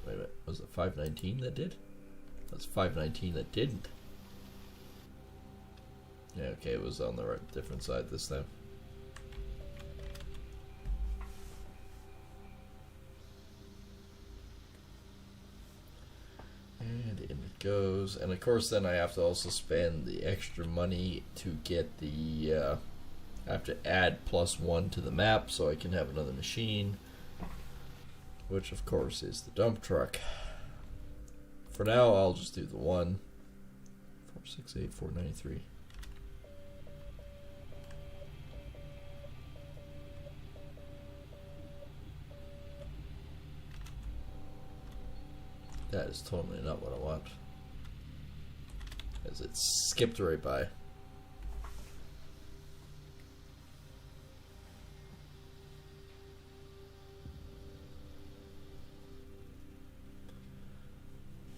Wait a minute, was it 519 that did? That's 519 that didn't. Yeah, okay, it was on the right, different side this time. And in it goes. And of course then I have to also spend the extra money to get the... I have to add +1 to the map so I can have another machine. Which of course is the dump truck. For now I'll just do the one. 468, 493. That is totally not what I want. As it skipped right by.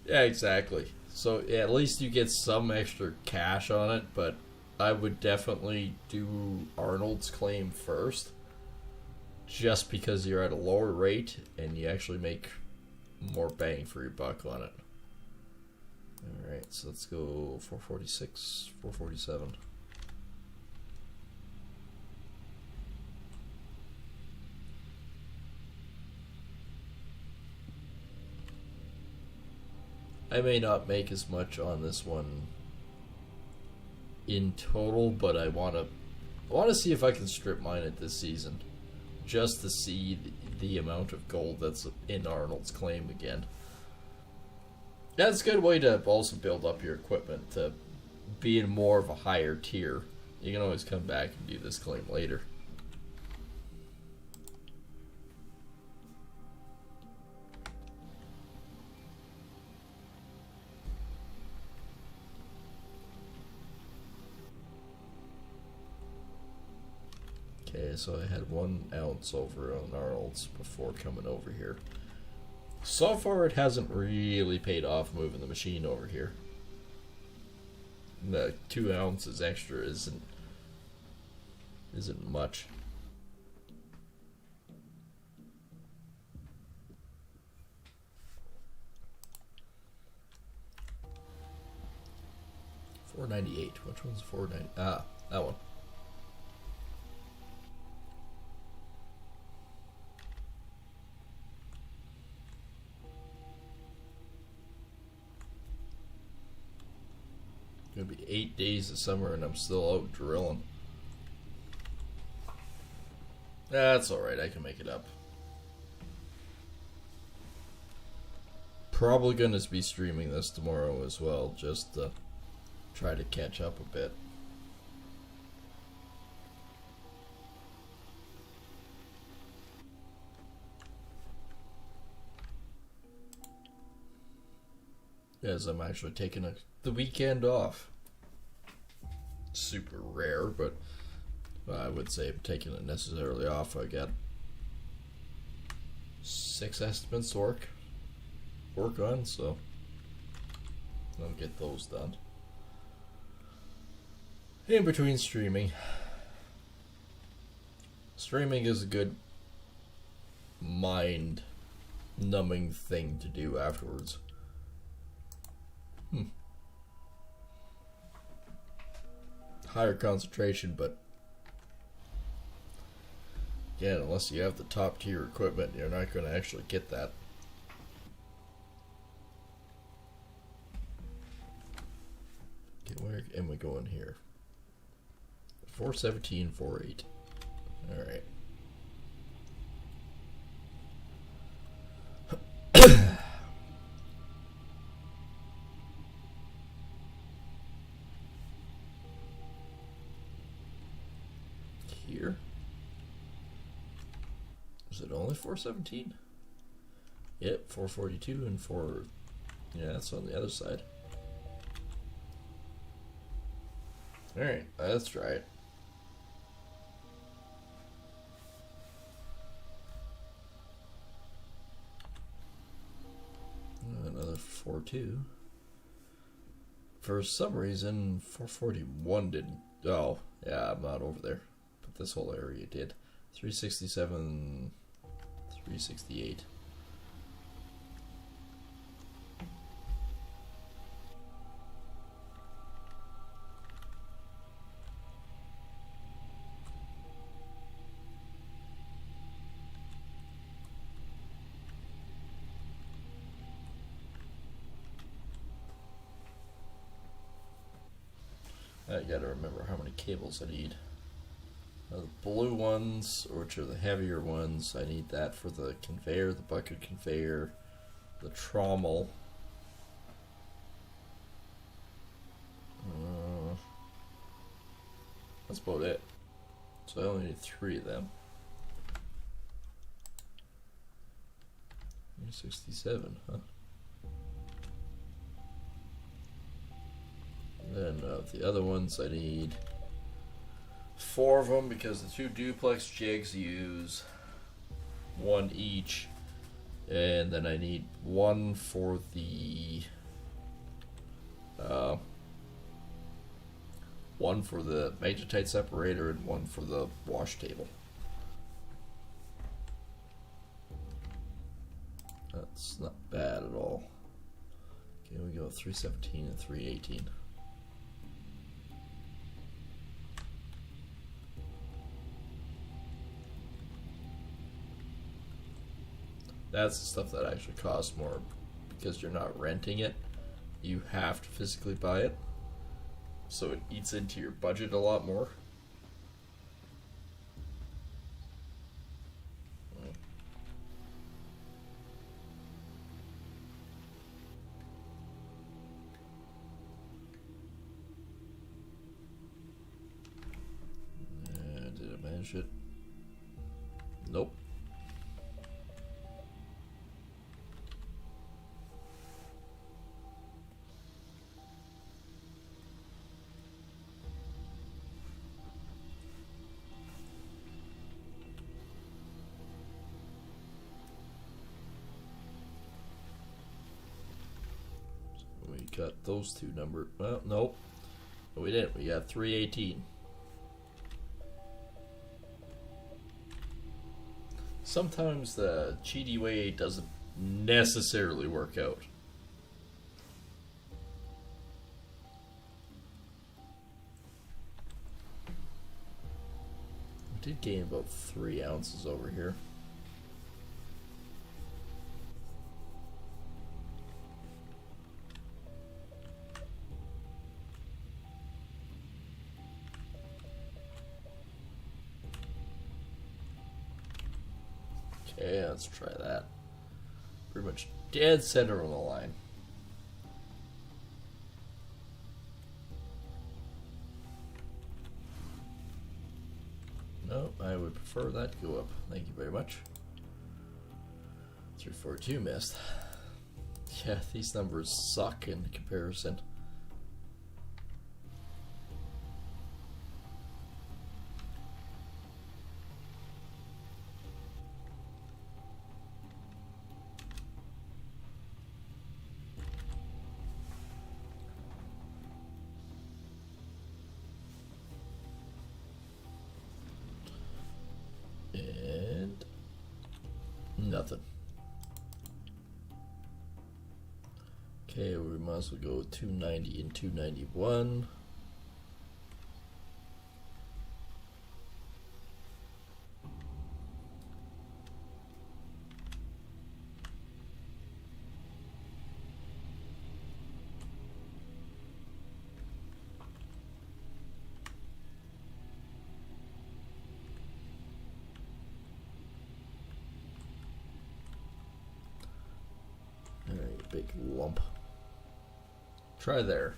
Yeah, exactly. So yeah, at least you get some extra cash on it, but I would definitely do Arnold's claim first. Just because you're at a lower rate and you actually make more bang for your buck on it. Alright, so let's go 446, 447. I may not make as much on this one in total, but I want to see if I can strip mine it this season, just to see the amount of gold that's in Arnold's claim again. That's a good way to also build up your equipment to be in more of a higher tier. You can always come back and do this claim later. Okay, so I had 1 ounce over on Arnold's before coming over here. So far it hasn't really paid off moving the machine over here. The 2 ounces extra isn't much. $4.98. Which one's $4.90? Ah, that one. Gonna be 8 days of summer and I'm still out drilling. That's alright, I can make it up. Probably gonna be streaming this tomorrow as well, just to try to catch up a bit. As I'm actually taking the weekend off. Super rare, but I would say I'm taking it necessarily off. I got 6 estimates to work on, so I'll get those done. In between streaming. Streaming is a good mind numbing thing to do afterwards. higher concentration, but again, unless you have the top tier equipment, you're not going to actually get that. Okay, where am we going here? 417, 48. All right. Here. Is it only 417? Yep, 442 and 4. Yeah, that's on the other side. Alright, let's try it. Another 4.2. For some reason, 441 didn't. Oh, yeah, I'm not over there. But this whole area did. 367, 368. I gotta remember how many cables I need. The blue ones, which are the heavier ones, I need that for the conveyor, the bucket conveyor, the trommel. That's about it. So I only need 3 of them. 67, huh? Then the other ones I need 4 of them because the 2 duplex jigs use 1 each, and then I need 1 for the 1 for the magnetite separator and 1 for the wash table. That's not bad at all. Okay, we go 317 and 318. That's the stuff that actually costs more because you're not renting it. You have to physically buy it. So it eats into your budget a lot more. Did I manage it? Nope. We got those 2 numbered. Well, nope. No, we didn't. We got 318. Sometimes the cheaty way doesn't necessarily work out. I did gain about 3 ounces over here. Okay, let's try that. Pretty much dead center on the line. No, I would prefer that to go up. Thank you very much. 342 missed. Yeah, these numbers suck in comparison. And nothing. Okay, we might as well go 290 and 291. big lump. Try there.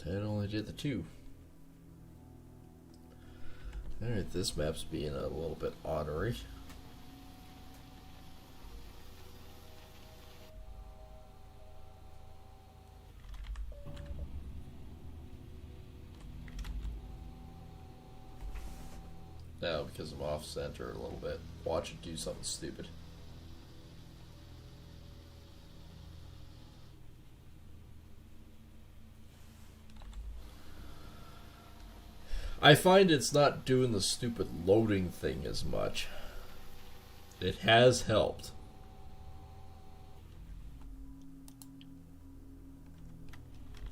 It only did the 2. Alright, this map's being a little bit ornery. Now, because I'm off center a little bit, watch it do something stupid. I find it's not doing the stupid loading thing as much. It has helped.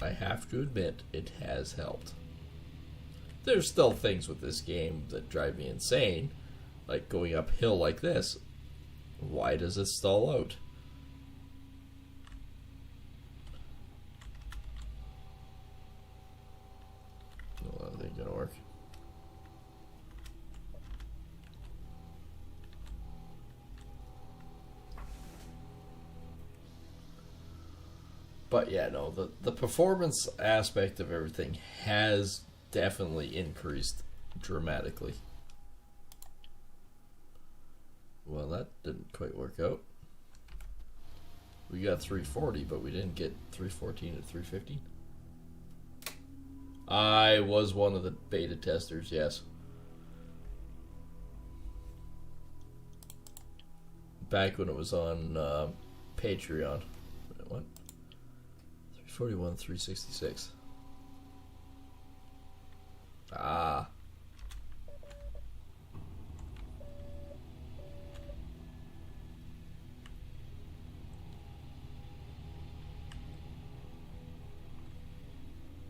I have to admit, it has helped. There's still things with this game that drive me insane, like going uphill like this. Why does it stall out? Well, that ain't gonna work. But yeah, no, the performance aspect of everything has definitely increased dramatically. Well, that didn't quite work out. We got 340, but we didn't get 314 to 315. I was one of the beta testers, yes. Back when it was on Patreon. What? 341, 366. Ah.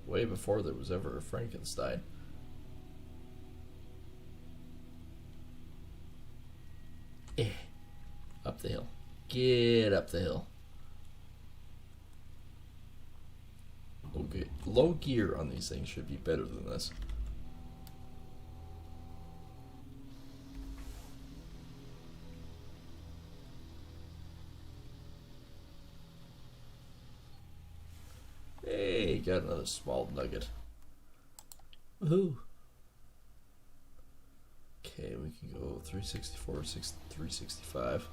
Way before there was ever a Frankenstein. Up the hill. Get up the hill. Okay, low gear on these things should be better than this. Hey, got another small nugget. Woohoo! Okay, we can go 364, 365.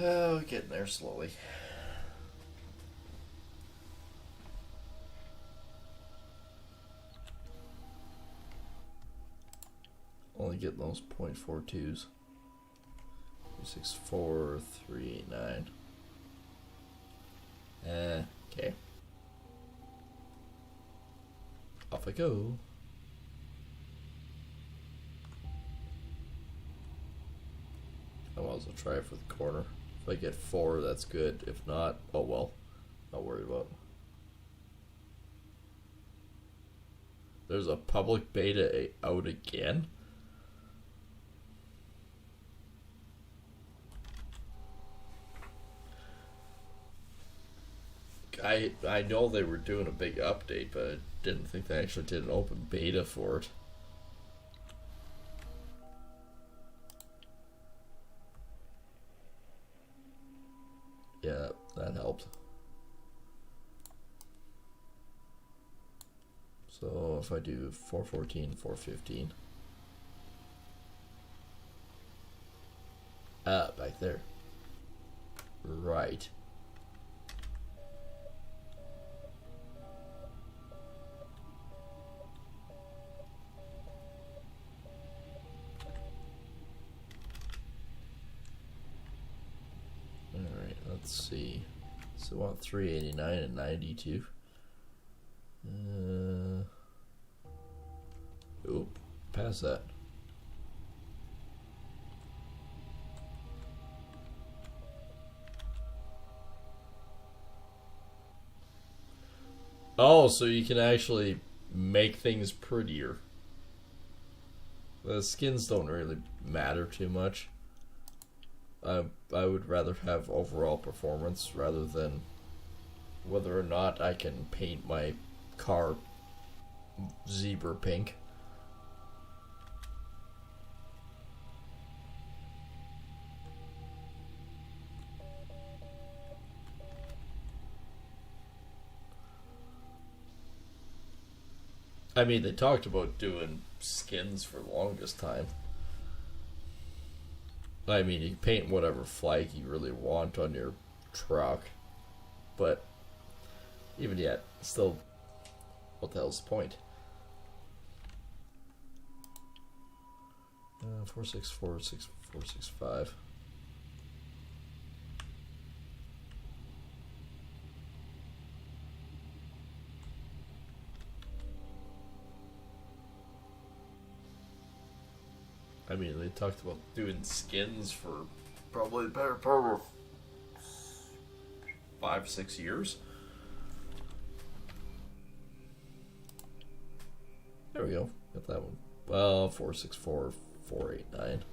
Oh, getting there slowly. Only getting those 0.42s. 364, 389. Okay. Off I go. I might as well try it for the corner. If I get 4, that's good. If not, oh well. Not worried about it. There's a public beta out again. I know they were doing a big update, but I didn't think they actually did an open beta for it. Yeah, that helped. So if I do 414, 415. Back there. Right. Alright, let's see. So I want 389 and 92. Oop, past that. Oh, so you can actually make things prettier. The skins don't really matter too much. I would rather have overall performance rather than whether or not I can paint my car zebra pink. I mean, they talked about doing skins for the longest time. I mean, you can paint whatever flag you really want on your truck, but even yet, still, what the hell's the point? 464, 465. I mean, they talked about doing skins for probably the better part of 5-6 years. There we go. Got that one. 464, 489.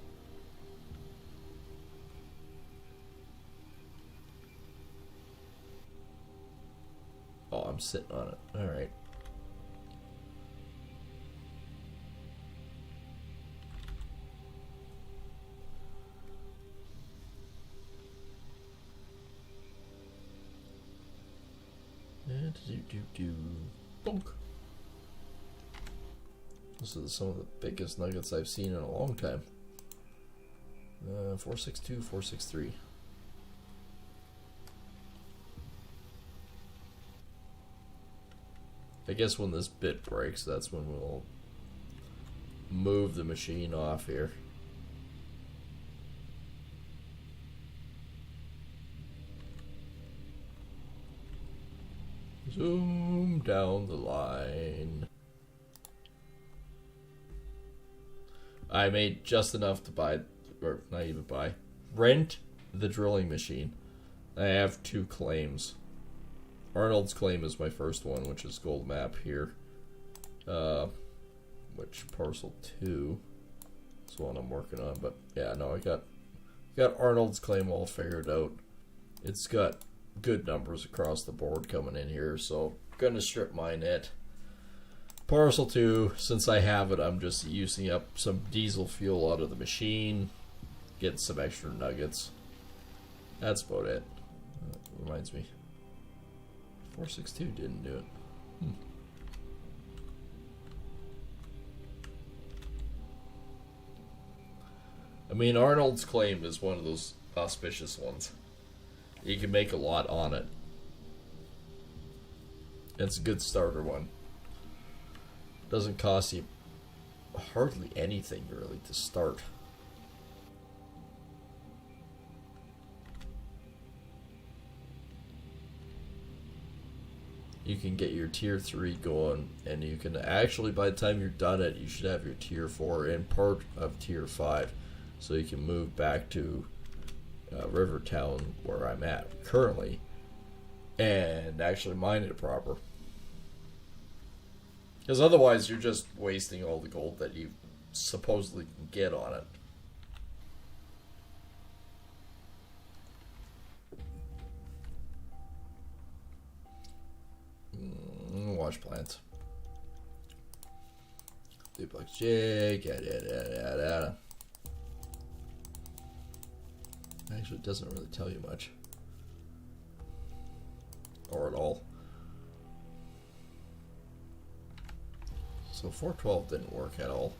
Oh, I'm sitting on it. Alright. Bonk. This is some of the biggest nuggets I've seen in a long time. 462, 463. I guess when this bit breaks, that's when we'll move the machine off here. Zoom down the line. I made just enough to buy, or not even buy, rent the drilling machine. I have 2 claims. Arnold's claim is my first one, which is gold map here. Which parcel 2 is the one I'm working on. But yeah, no, I got Arnold's claim all figured out. It's got good numbers across the board coming in here, so gonna strip mine it. Parcel 2, since I have it, I'm just using up some diesel fuel out of the machine, getting some extra nuggets. That's about it. Reminds me, 462 didn't do it. I mean, Arnold's claim is one of those auspicious ones. You can make a lot on it. It's a good starter one. Doesn't cost you hardly anything really to start. You can get your tier 3 going, and you can actually, by the time you're done it, you should have your tier 4 and part of tier 5, so you can move back to Rivertown, where I'm at currently, and actually mine it proper. Because otherwise you're just wasting all the gold that you supposedly can get on it. Wash plants. Duplex jig, yada. Actually, it doesn't really tell you much. Or at all. So 412 didn't work at all.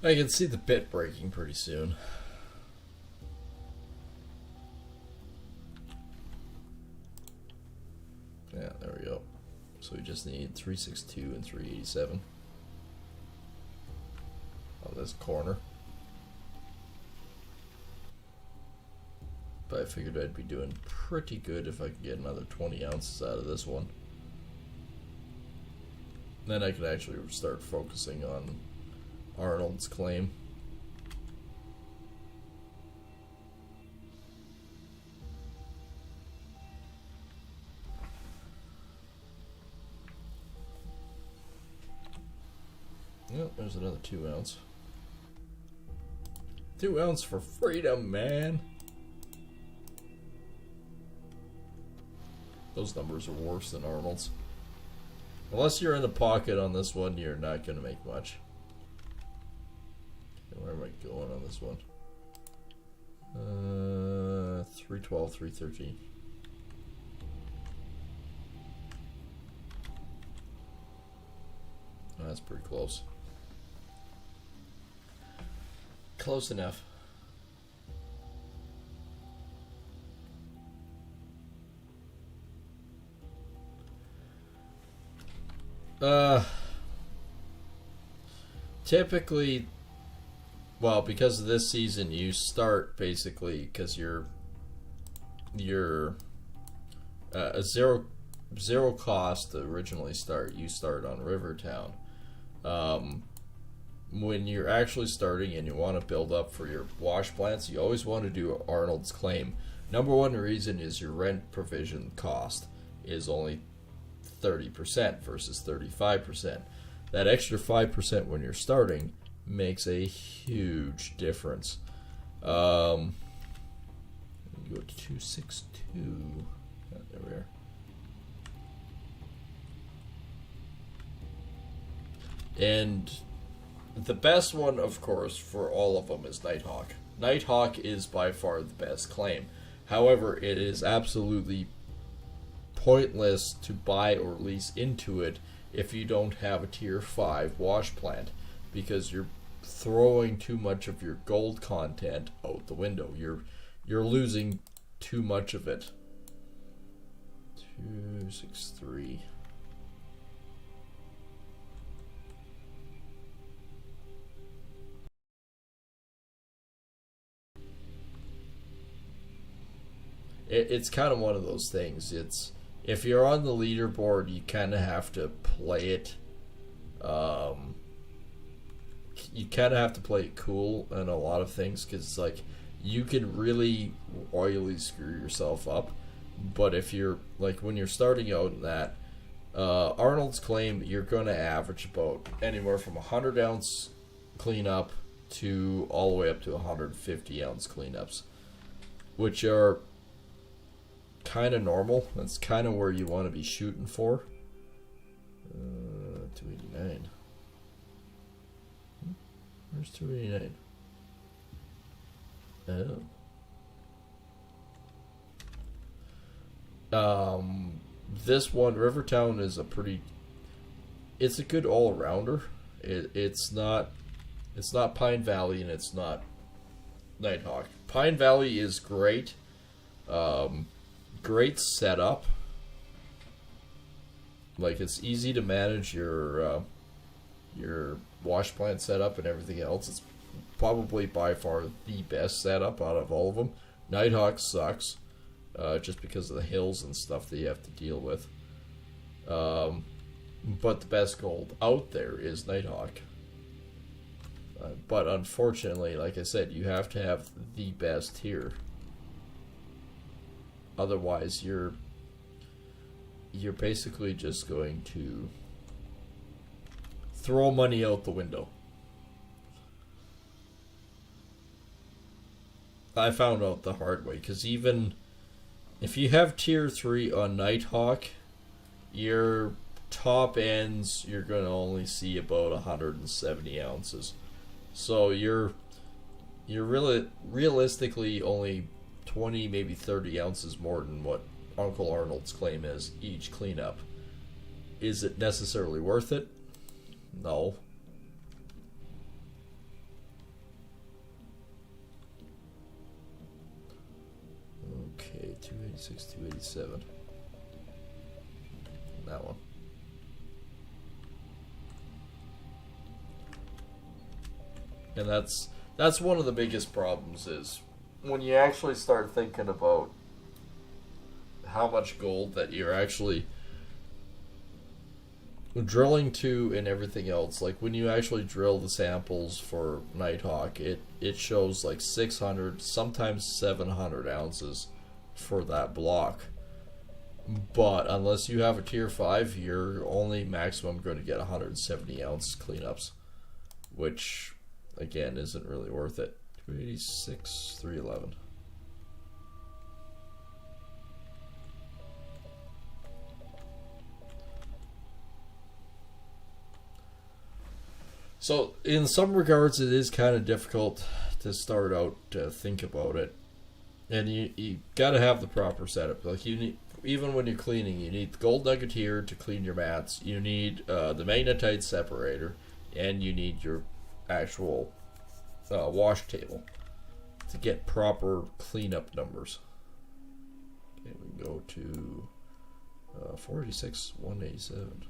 I can see the bit breaking pretty soon. Yeah, there we go. So we just need 362 and 387 on this corner. But I figured I'd be doing pretty good if I could get another 20 ounces out of this one. Then I could actually start focusing on Arnold's claim. Yep, there's another 2 ounce. 2 ounce for freedom, man. Those numbers are worse than Arnold's. Unless you're in the pocket on this one, you're not going to make much. Okay, where am I going on this one? 312, 313. That's pretty close. Close enough. Typically, well, because of this season, you start basically because you're a zero cost to originally start. You start on Rivertown. When you're actually starting and you want to build up for your wash plants, you always want to do Arnold's claim. Number one reason is your rent provision cost is only 30% versus 35%. That extra 5% when you're starting makes a huge difference. Go to 262. Oh, there we are. And the best one, of course, for all of them is Nighthawk. Nighthawk is by far the best claim. However, it is absolutely pointless to buy or lease into it if you don't have a tier 5 wash plant, because you're throwing too much of your gold content out the window. You're losing too much of it. 263. It's kind of one of those things. It's if you're on the leaderboard, you kind of have to play it. You kind of have to play it cool in a lot of things, because like you can really royally screw yourself up. But if you're like when you're starting out in that Arnold's claim, you're going to average about anywhere from 100 ounce cleanup to all the way up to 150 ounce cleanups, which are kind of normal. That's kind of where you want to be shooting for. 289. Where's 289? Oh. This one, Rivertown, is it's a good all-rounder. It's not Pine Valley, and it's not Nighthawk. Pine Valley is great. Great setup. Like, it's easy to manage your wash plant setup and everything else. It's probably by far the best setup out of all of them. Nighthawk sucks, just because of the hills and stuff that you have to deal with. But the best gold out there is Nighthawk. But unfortunately, like I said, you have to have the best here. Otherwise, you're basically just going to throw money out the window. I found out the hard way, because even if you have tier 3 on Nighthawk, your top ends, you're going to only see about 170 ounces. So you're really realistically only 20, maybe 30 ounces more than what Uncle Arnold's claim is each cleanup. Is it necessarily worth it? No. Okay, 286, 287. That one. And that's one of the biggest problems, is when you actually start thinking about how much gold that you're actually drilling too and everything else, like when you actually drill the samples for Nighthawk, it shows like 600, sometimes 700 ounces for that block. But unless you have a tier 5, you're only maximum going to get 170 ounce cleanups, which again isn't really worth it. 286, 311. So in some regards it is kind of difficult to start out to think about it, and you got to have the proper setup. Like you need, even when you're cleaning, you need the gold nugget here to clean your mats, you need the magnetite separator, and you need your actual wash table to get proper cleanup numbers. Okay, we can go to 486, 187.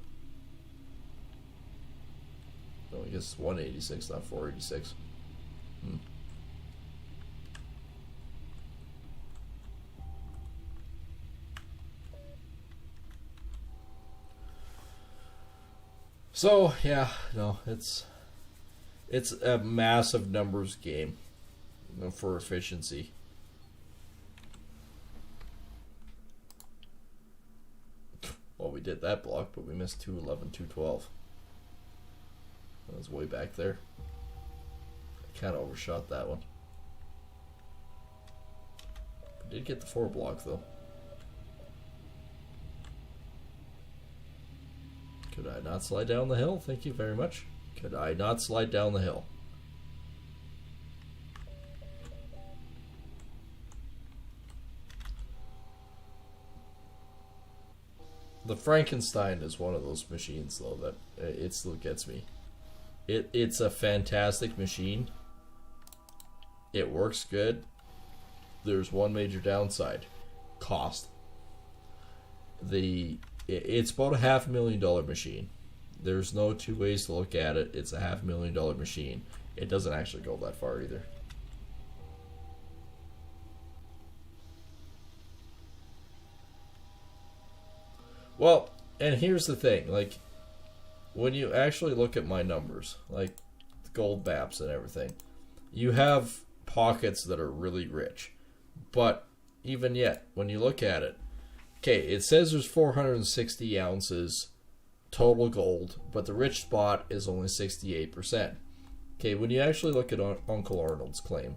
No, I guess it's 186, not 486. So yeah, no, it's a massive numbers game, you know, for efficiency. Well, we did that block, but we missed 211, 212. That was way back there. I kind of overshot that one. We did get the 4 block though. Could I not slide down the hill? Thank you very much. Could I not slide down the hill? The Frankenstein is one of those machines though that it still gets me. It's a fantastic machine. It works good. There's one major downside: cost. It's about a $500,000 machine. There's no two ways to look at it. It's a $500,000 machine. It doesn't actually go that far either. Well, and here's the thing, like when you actually look at my numbers, like gold maps and everything, you have pockets that are really rich. But even yet, when you look at it, okay, it says there's 460 ounces total gold, but the rich spot is only 68%. Okay, when you actually look at Uncle Arnold's claim,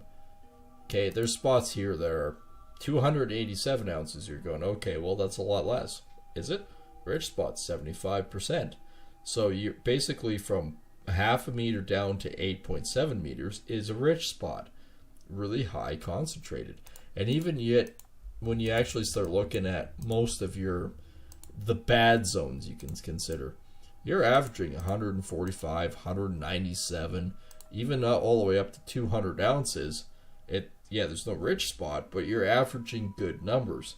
okay, there's spots here that are 287 ounces. You're going, okay, well, that's a lot less. Is it? Rich spot, 75%. So you're basically from a half a meter down to 8.7 meters is a rich spot. Really high concentrated. And even yet, when you actually start looking at most of the bad zones you can consider, you're averaging 145, 197, even all the way up to 200 ounces. Yeah, there's no rich spot, but you're averaging good numbers.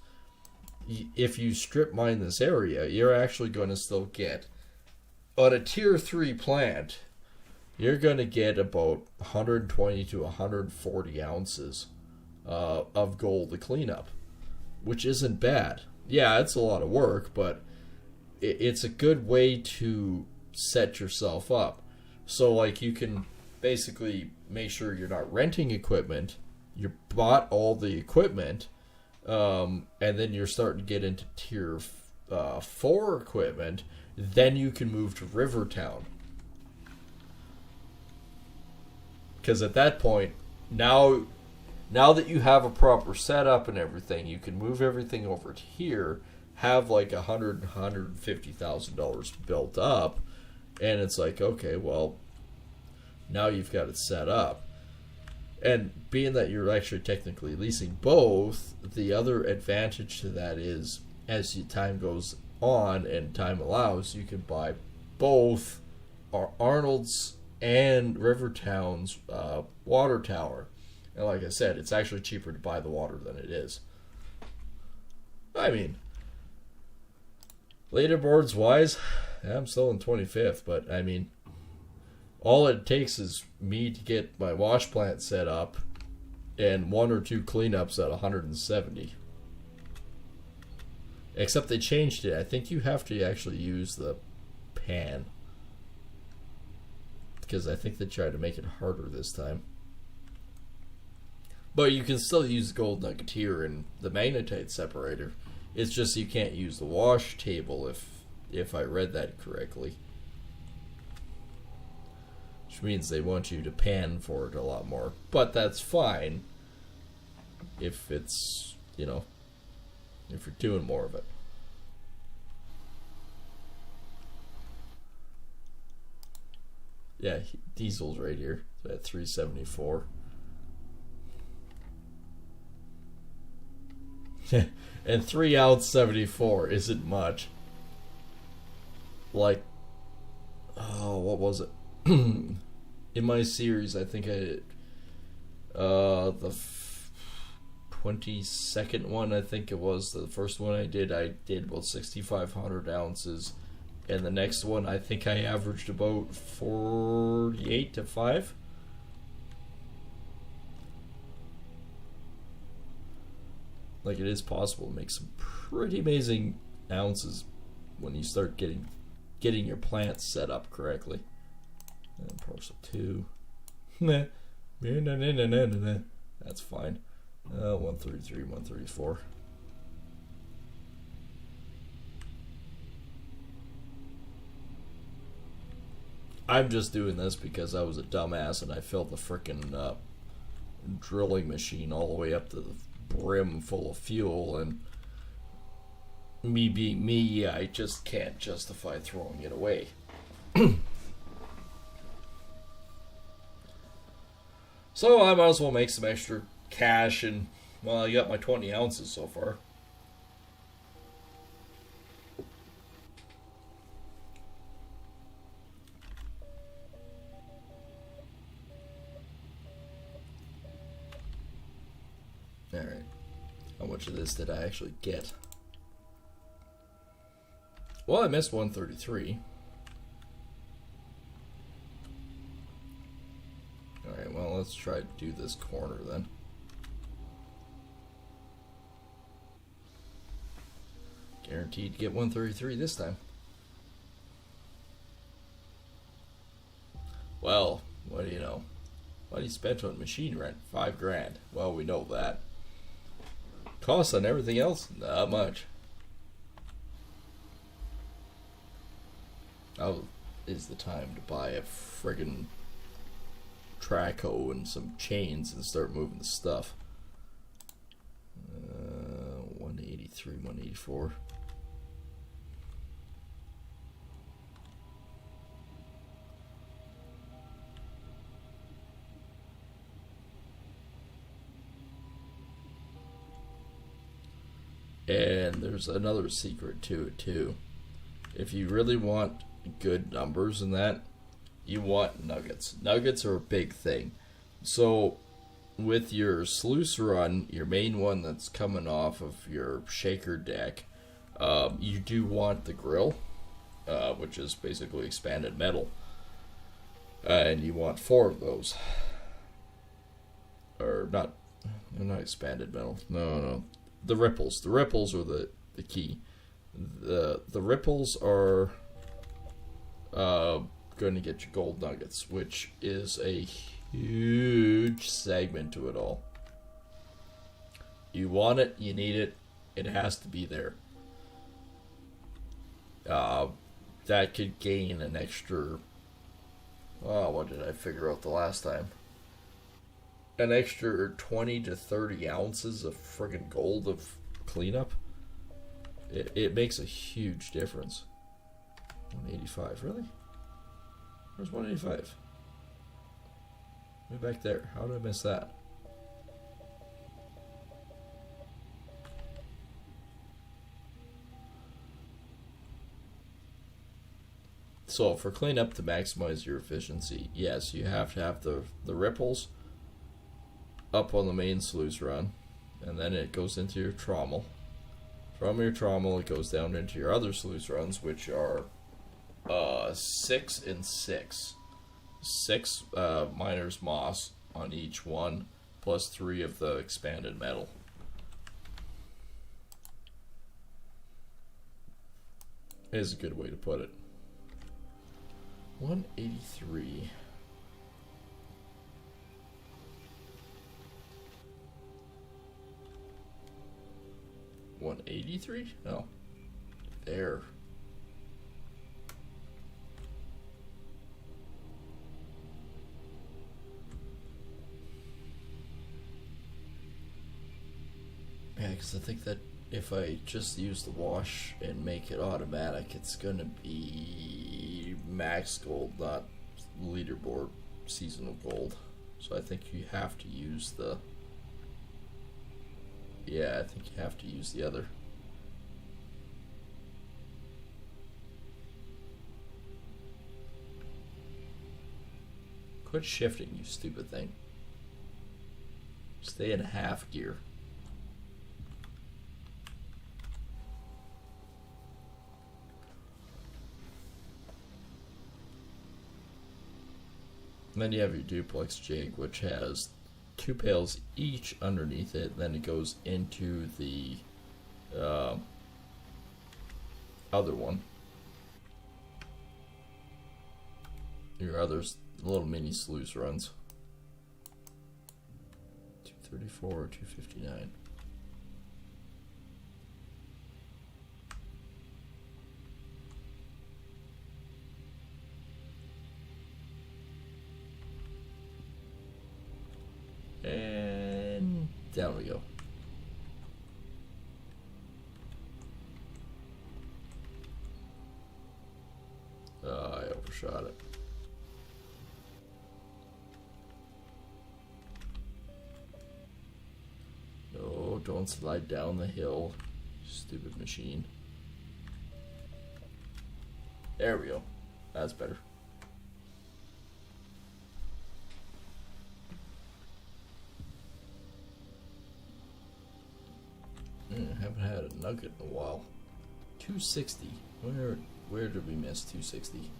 If you strip mine this area, you're actually going to still get, on a tier 3 plant, you're going to get about 120 to 140 ounces of gold to clean up, which isn't bad. Yeah, it's a lot of work, but it's a good way to set yourself up. So like you can basically make sure you're not renting equipment, you bought all the equipment, and then you're starting to get into tier 4 equipment, then you can move to Rivertown. Because at that point, now that you have a proper setup and everything, you can move everything over to here, have like $150,000 built up, and it's like, okay, well, now you've got it set up. And being that you're actually technically leasing both, the other advantage to that is, as time goes on and time allows, you can buy both Arnold's and Rivertown's water tower. And like I said, it's actually cheaper to buy the water than it is. I mean, leaderboards wise, I'm still in 25th, but I mean, all it takes is me to get my wash plant set up and 1 or 2 cleanups at 170. Except they changed it. I think you have to actually use the pan. Because I think they tried to make it harder this time. But you can still use gold nugget here and the magnetite separator. It's just you can't use the wash table if I read that correctly. Which means they want you to pan for it a lot more. But that's fine if it's, you know, if you're doing more of it. Yeah, diesel's right here. So at 374. And 3 ounce 74 isn't much. Like, oh, what was it? In my series, I think the 22nd one, I think it was the first one I did about 6,500 ounces, and the next one I think I averaged about 48 to 5. Like, it is possible to make some pretty amazing ounces when you start getting your plants set up correctly. And parcel 2. That's fine. 133, 134. I'm just doing this because I was a dumbass and I filled the frickin' drilling machine all the way up to the brim full of fuel, and me being me, I just can't justify throwing it away. So I might as well make some extra cash, and well, I got my 20 ounces so far. Alright, how much of this did I actually get? Well, I missed 133. Alright, well, let's try to do this corner then. Guaranteed to get 133 this time. Well, what do you know? What do you spend on machine rent? $5 grand. Well, we know that. Costs on everything else? Not much. Now is the time to buy a friggin' track hoe and some chains and start moving the stuff. 183, 184. And there's another secret to it too. If you really want good numbers in that, you want nuggets. Nuggets are a big thing. So with your sluice run, your main one that's coming off of your shaker deck, you do want the grill, which is basically expanded metal. And you want 4 of those. Or not expanded metal. No. The ripples. The ripples are the key. The ripples are going to get you gold nuggets, which is a huge segment to it all. You want it, you need it, it has to be there. That could gain an extra, what did I figure out the last time? An extra 20 to 30 ounces of friggin' gold of cleanup. It makes a huge difference. 185, really? Where's 185? Way back there. How did I miss that? So for cleanup to maximize your efficiency, yes, you have to have the ripples up on the main sluice run, and then it goes into your trommel. From your trommel, it goes down into your other sluice runs, which are 6 and 6. 6 miner's moss on each one, plus 3 of the expanded metal. Is a good way to put it. 183. $183? Oh, there. Yeah, because I think that if I just use the wash and make it automatic, it's gonna be max gold, not leaderboard seasonal gold. So I think you have to use the... Yeah, I think you have to use the other. Quit shifting, you stupid thing. Stay in half gear. And then you have your duplex jig, which has 2 pails each underneath it. Then it goes into the other one. Your other's little mini sluice runs. 234 or 259. And down we go. I overshot it. No, don't slide down the hill, stupid machine. There we go. That's better. Haven't had a nugget in a while. 260. Where did we miss 260?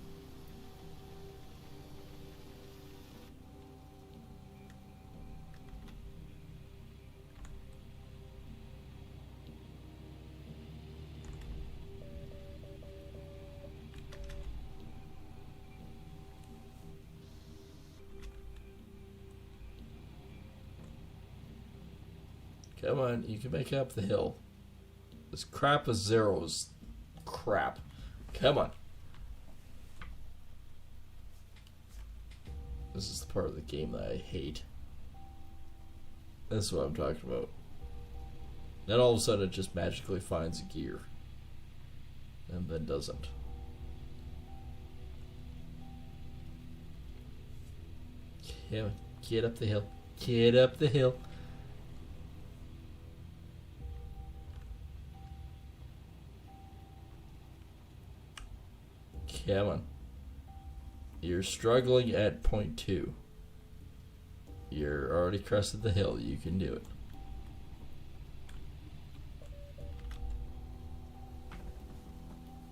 Come on, you can make it up the hill. This crap of zeros. Crap. Come on. This is the part of the game that I hate. That's what I'm talking about. Then all of a sudden it just magically finds a gear. And then doesn't. Come on, get up the hill. Get up the hill. Come on. You're struggling at point 2. You're already crested the hill. You can do it.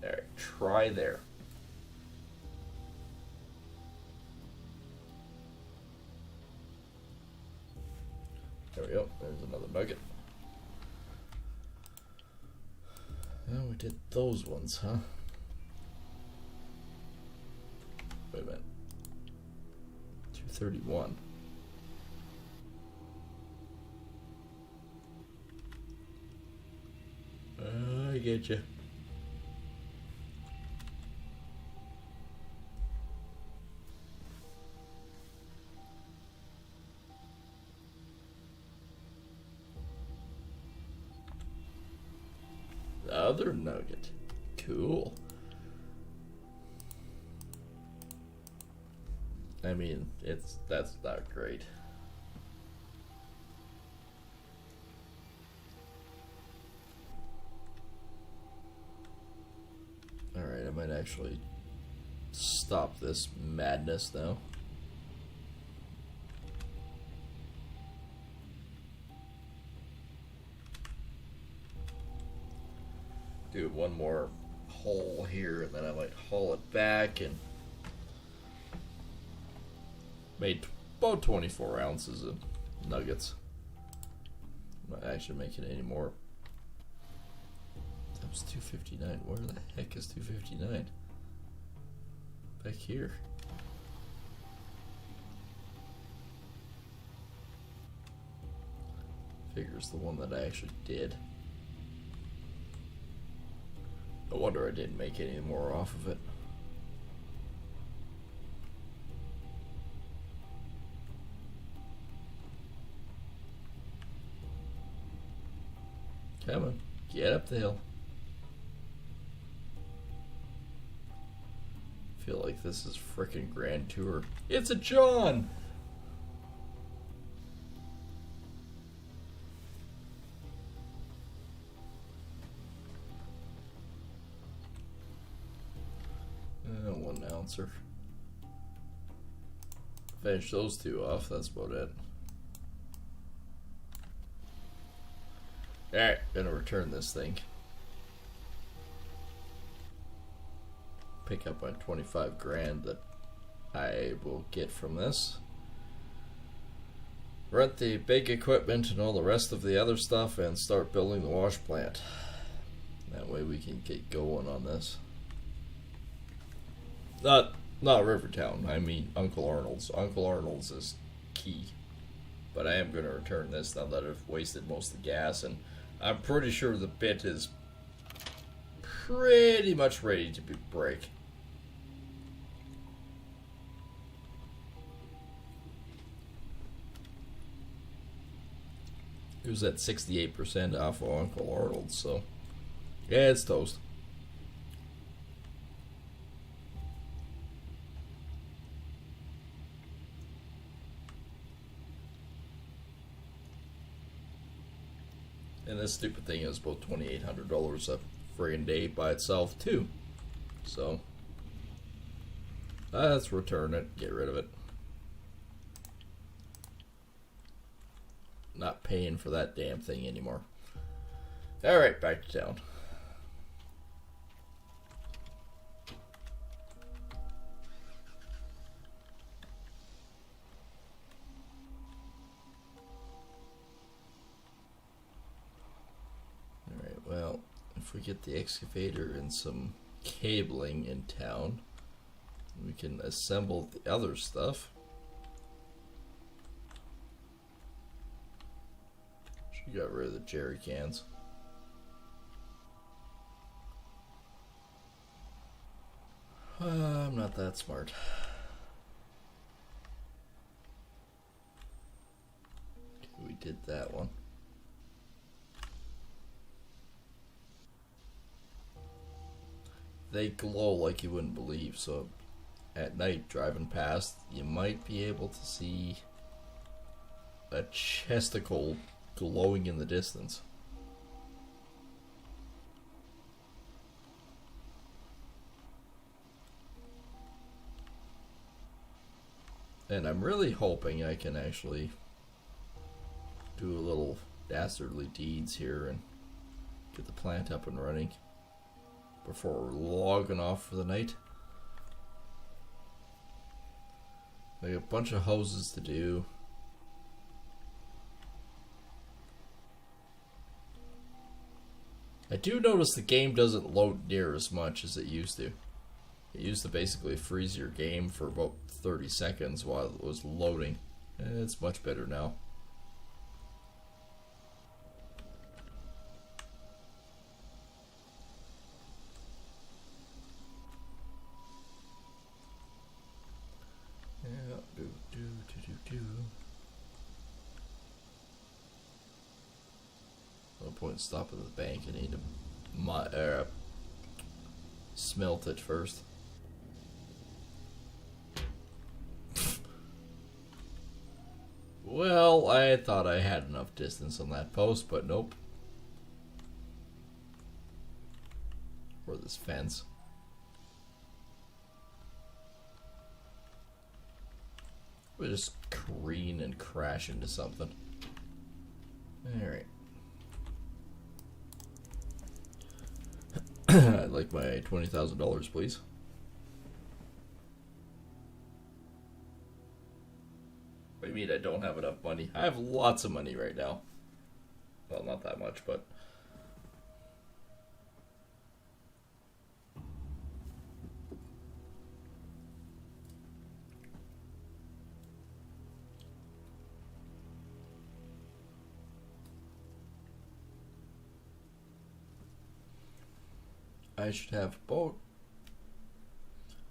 Alright, try there. There we go. There's another nugget. Oh, we did those ones, huh? Wait a minute. 231. I get you. The other nugget. Cool. I mean, that's not great. Alright, I might actually stop this madness now. Do one more haul here and then I might haul it back and made about 24 ounces of nuggets. I'm not actually making any more. That was 259. Where the heck is 259? back here? Figures the one that I actually did. No wonder I didn't make any more off of it. Come on, get up the hill. Feel like this is frickin' Grand Tour. It's a John! One ouncer. Finish those two off, that's about it. Alright, gonna return this thing. Pick up my 25 grand that I will get from this. Rent the big equipment and all the rest of the other stuff and start building the wash plant. That way we can get going on this. Not Rivertown, I mean Uncle Arnold's. Uncle Arnold's is key. But I am going to return this now that I've wasted most of the gas, and I'm pretty sure the bit is pretty much ready to break. It was at 68% off of Uncle Arnold's, so yeah, it's toast. And this stupid thing is about $2,800 a friggin' day by itself too. So let's return it, get rid of it. Not paying for that damn thing anymore. Alright, back to town. Well, if we get the excavator and some cabling in town, we can assemble the other stuff. She got rid of the jerry cans. I'm not that smart. We did that one. They glow like you wouldn't believe, so at night driving past you might be able to see a chesticle glowing in the distance. And I'm really hoping I can actually do a little dastardly deeds here and get the plant up and running before logging off for the night. I got a bunch of houses to do. I do notice the game doesn't load near as much as it used to. It used to basically freeze your game for about 30 seconds while it was loading. It's much better now. No point in stopping at the bank. I need to smelt it first. Well, I thought I had enough distance on that post, but nope. Or this fence. We'll just careen and crash into something. Alright. I'd like my $20,000, please. What do you mean I don't have enough money? I have lots of money right now. Well, not that much, but... I should have about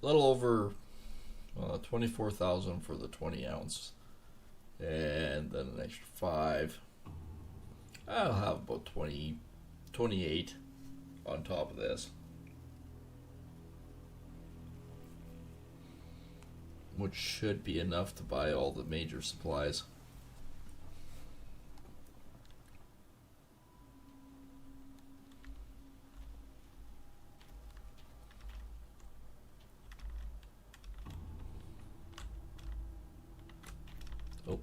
a little over 24,000 for the 20 ounce, and then an extra 5. I'll have about 28 on top of this, which should be enough to buy all the major supplies. Oh.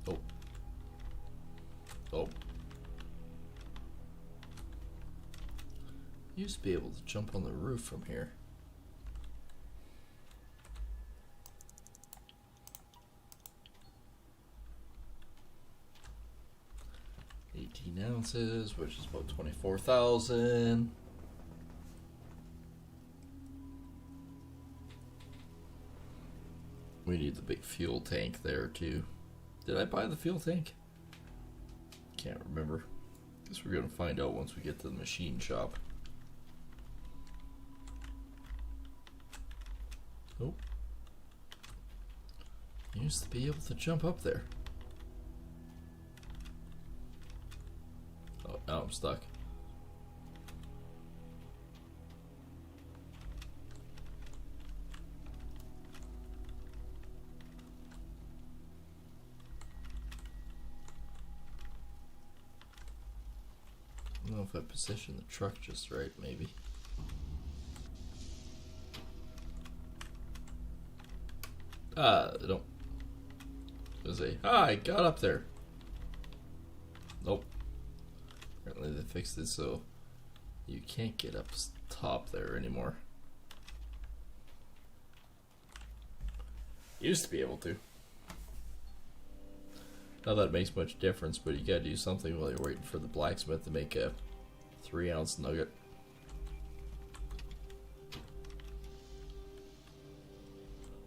Oh. Oh. Used to be able to jump on the roof from here. Ounces, which is about 24,000. We need the big fuel tank there too. Did I buy the fuel tank? Can't remember. Guess we're gonna find out once we get to the machine shop. Oh. Used to be able to jump up there. Oh, now I'm stuck. I don't know if I positioned the truck just right, maybe. I don't. I got up there. Nope. Apparently they fixed it so you can't get up top there anymore. Used to be able to. Not that it makes much difference, but you gotta do something while you're waiting for the blacksmith to make a 3-ounce nugget.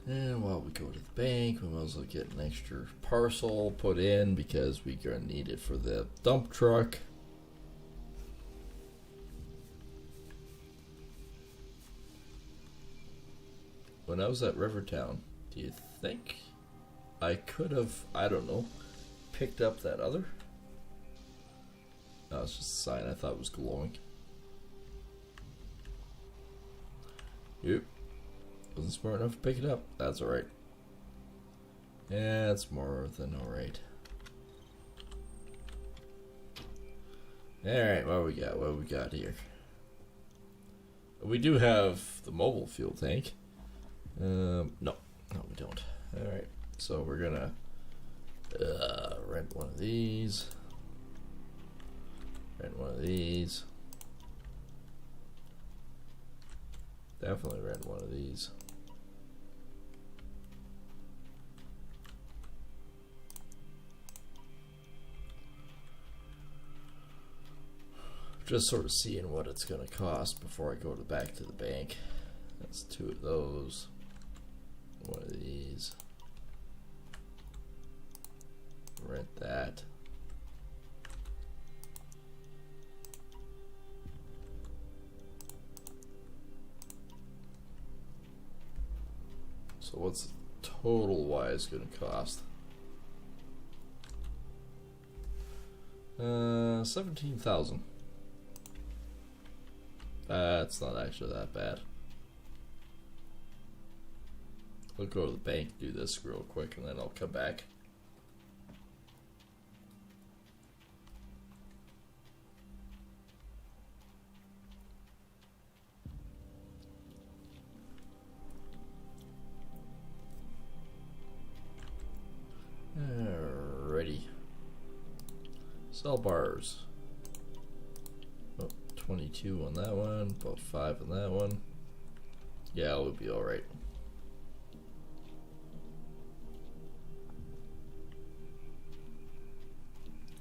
And while we go to the bank, we might as well get an extra parcel put in because we're gonna need it for the dump truck. When I was at Rivertown, do you think I could have, I don't know, picked up that other? No, it's just a sign I thought was glowing. Yep. Wasn't smart enough to pick it up. That's alright. Yeah, that's more than alright. Alright, what we got? What we got here? We do have the mobile fuel tank. No, we don't. Alright, so we're gonna rent one of these. Rent one of these. Definitely rent one of these. Just sort of seeing what it's gonna cost before I go back to the bank. That's 2 of those. One of these. Rent that. So what's total wise gonna cost? 17,000. It's not actually that bad. I'll go to the bank, do this real quick, and then I'll come back. Alrighty. Sell bars. Oh, 22 on that one, about 5 on that one. Yeah, it would be alright.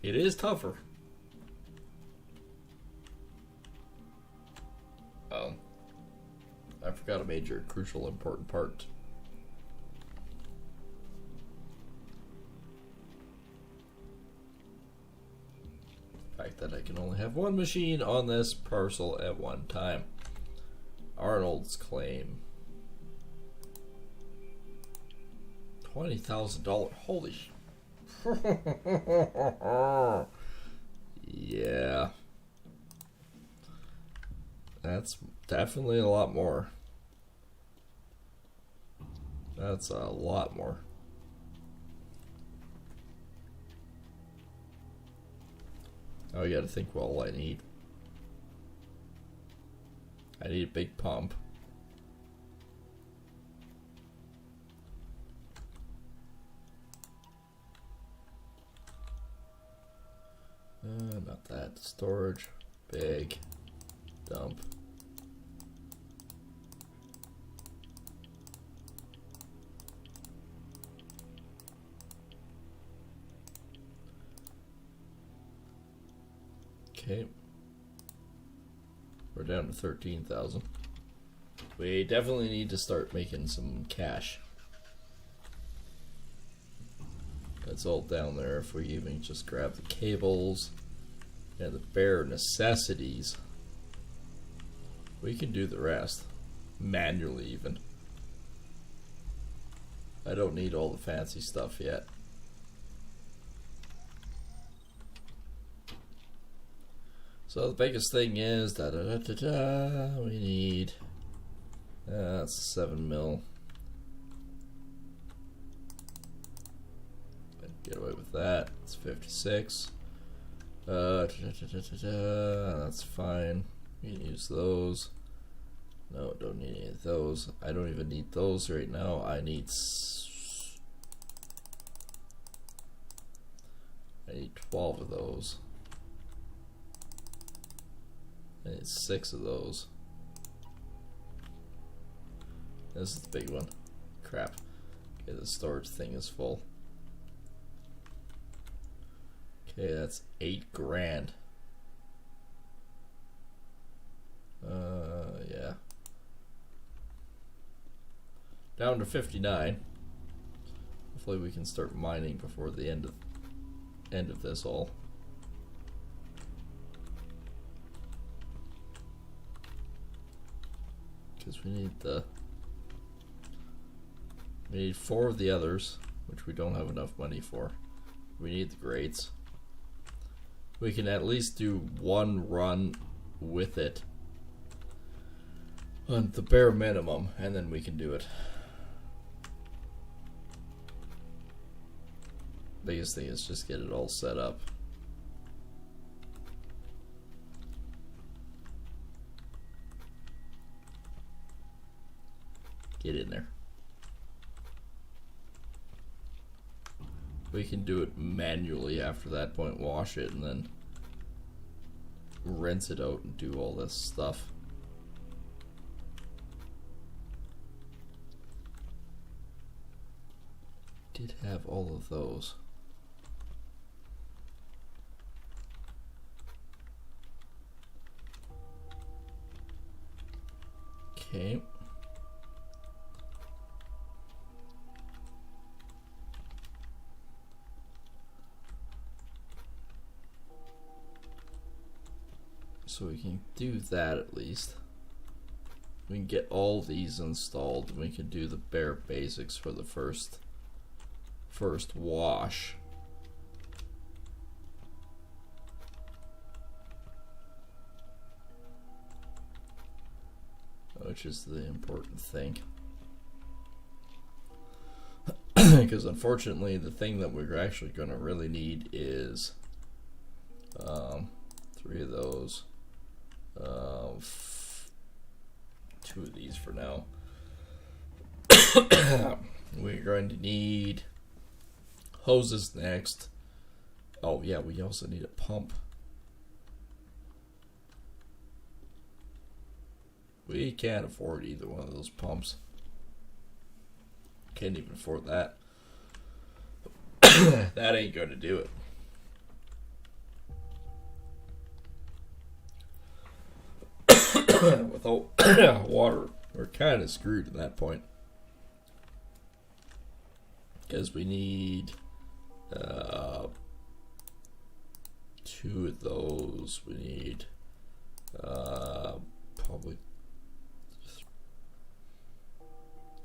It is tougher. I forgot a major, crucial, important part. The fact that I can only have one machine on this parcel at one time. Arnold's claim. $20,000. Holy sh... Yeah. That's definitely a lot more. That's a lot more. Oh, you gotta think, well, I need a big pump. Not that. Storage. Big. Dump. Okay. We're down to 13,000. We definitely need to start making some cash. That's all down there. If we even just grab the cables and the bare necessities, we can do the rest. Manually even. I don't need all the fancy stuff yet. So the biggest thing is we need that's 7 mil. Get away with that. It's 56. That's fine. We can use those. No, don't need any of those. I don't even need those right now. I need 12 of those. I need 6 of those. This is the big one. Crap. Okay, the storage thing is full. Okay, that's 8 grand. Yeah. Down to 59. Hopefully we can start mining before the end of this all. Because we need 4 of the others, which we don't have enough money for. We need the grates. We can at least do one run with it on the bare minimum, and then we can do it. Biggest thing is just get it all set up. Get in there. We can do it manually after that point, wash it, and then rinse it out and do all this stuff. Did have all of those. Okay. So we can do that at least. We can get all these installed, and we can do the bare basics for the first wash. Which is the important thing. Because unfortunately the thing that we're actually going to really need is 3 of those. 2 of these for now. We're going to need hoses next. Oh yeah, we also need a pump. We can't afford either one of those pumps. Can't even afford that. That ain't going to do it. Without water, we're kind of screwed at that point. Because we need 2 2 of those. We need probably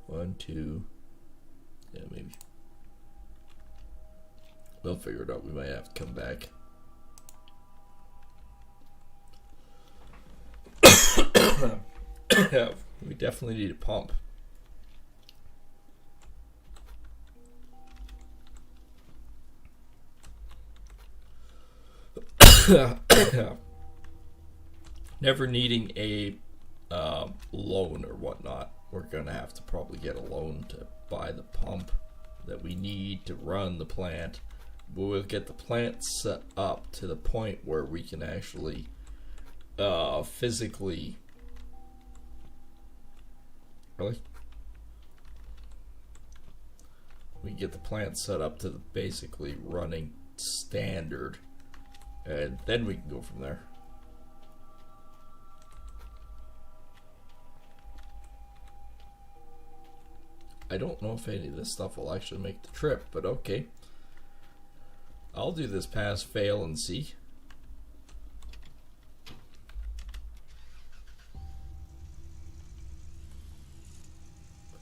1, 2. Yeah, maybe. We'll figure it out. We might have to come back. Yeah, we definitely need a pump. Never needing a loan or whatnot. We're gonna have to probably get a loan to buy the pump that we need to run the plant. We'll get the plant set up to the point where we can actually physically. Really? We can get the plant set up to the basically running standard, and then we can go from there. I don't know if any of this stuff will actually make the trip, but okay. I'll do this pass, fail, and see.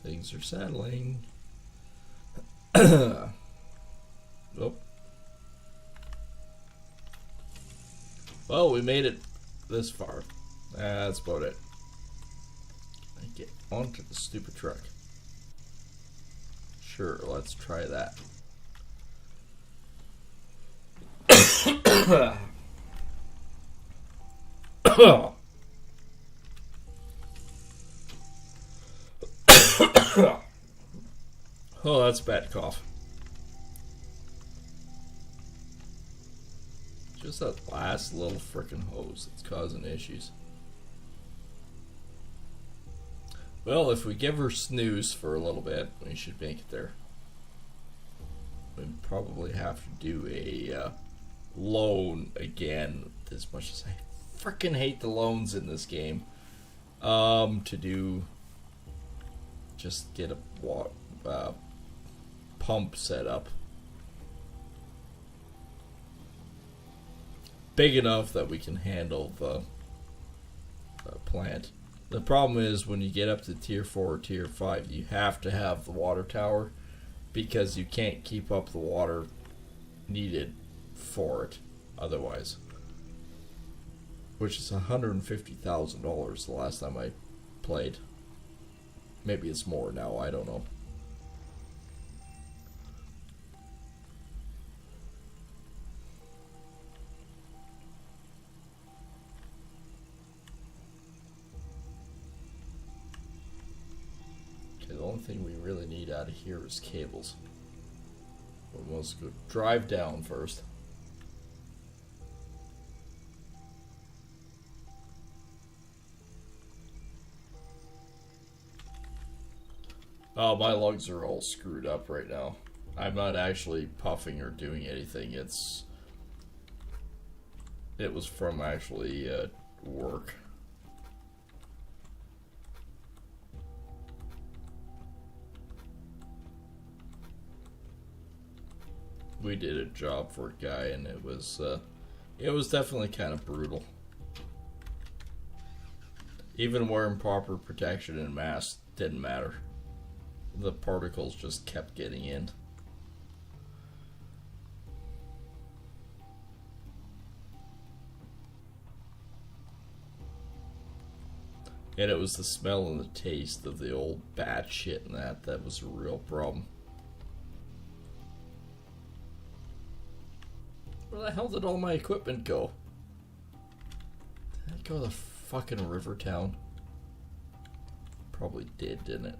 Things are settling. Nope. Well, we made it this far. That's about it. I get onto the stupid truck. Sure, let's try that. Oh, that's a bad cough. Just that last little frickin' hose that's causing issues. Well, if we give her snooze for a little bit, we should make it there. We probably have to do a loan again, as much as I frickin' hate the loans in this game. To do, just get a pump set up big enough that we can handle the plant. The problem is when you get up to tier 4 or tier 5, you have to have the water tower because you can't keep up the water needed for it otherwise. Which is $150,000 the last time I played. Maybe it's more now, I don't know. Okay, the only thing we really need out of here is cables. But let's go drive down first. Oh, my lugs are all screwed up right now. I'm not actually puffing or doing anything. It was from actually work. We did a job for a guy, and it was definitely kind of brutal. Even wearing proper protection and mask didn't matter. The particles just kept getting in. And it was the smell and the taste of the old bat shit and that was a real problem. Where the hell did all my equipment go? Did it go to fucking Rivertown? Probably did, didn't it?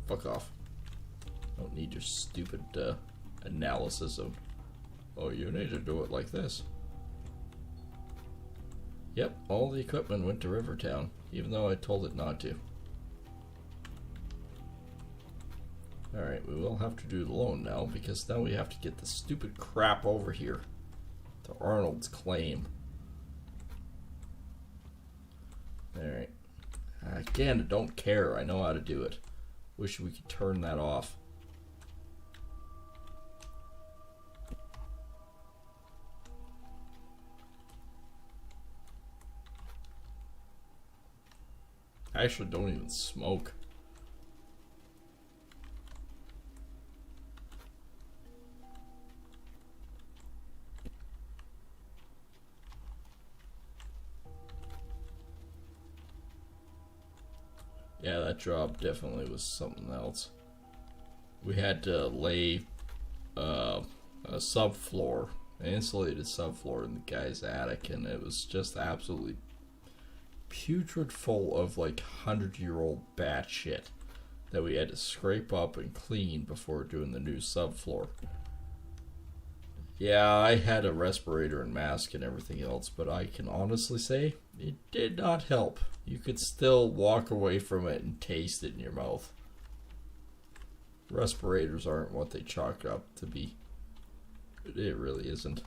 Fuck off. Don't need your stupid analysis of, oh, you need to do it like this. Yep, all the equipment went to Rivertown, even though I told it not to. Alright, we will have to do the loan now, because now we have to get the stupid crap over here to Arnold's claim. Alright. Again, I don't care. I know how to do it. Wish we could turn that off. actually don't even smoke. Yeah, that job definitely was something else. We had to lay a subfloor, an insulated subfloor in the guy's attic, and it was just absolutely putrid full of like 100-year-old bat shit that we had to scrape up and clean before doing the new subfloor. Yeah, I had a respirator and mask and everything else, but I can honestly say it did not help. You could still walk away from it and taste it in your mouth. Respirators aren't what they chalk up to be. It really isn't.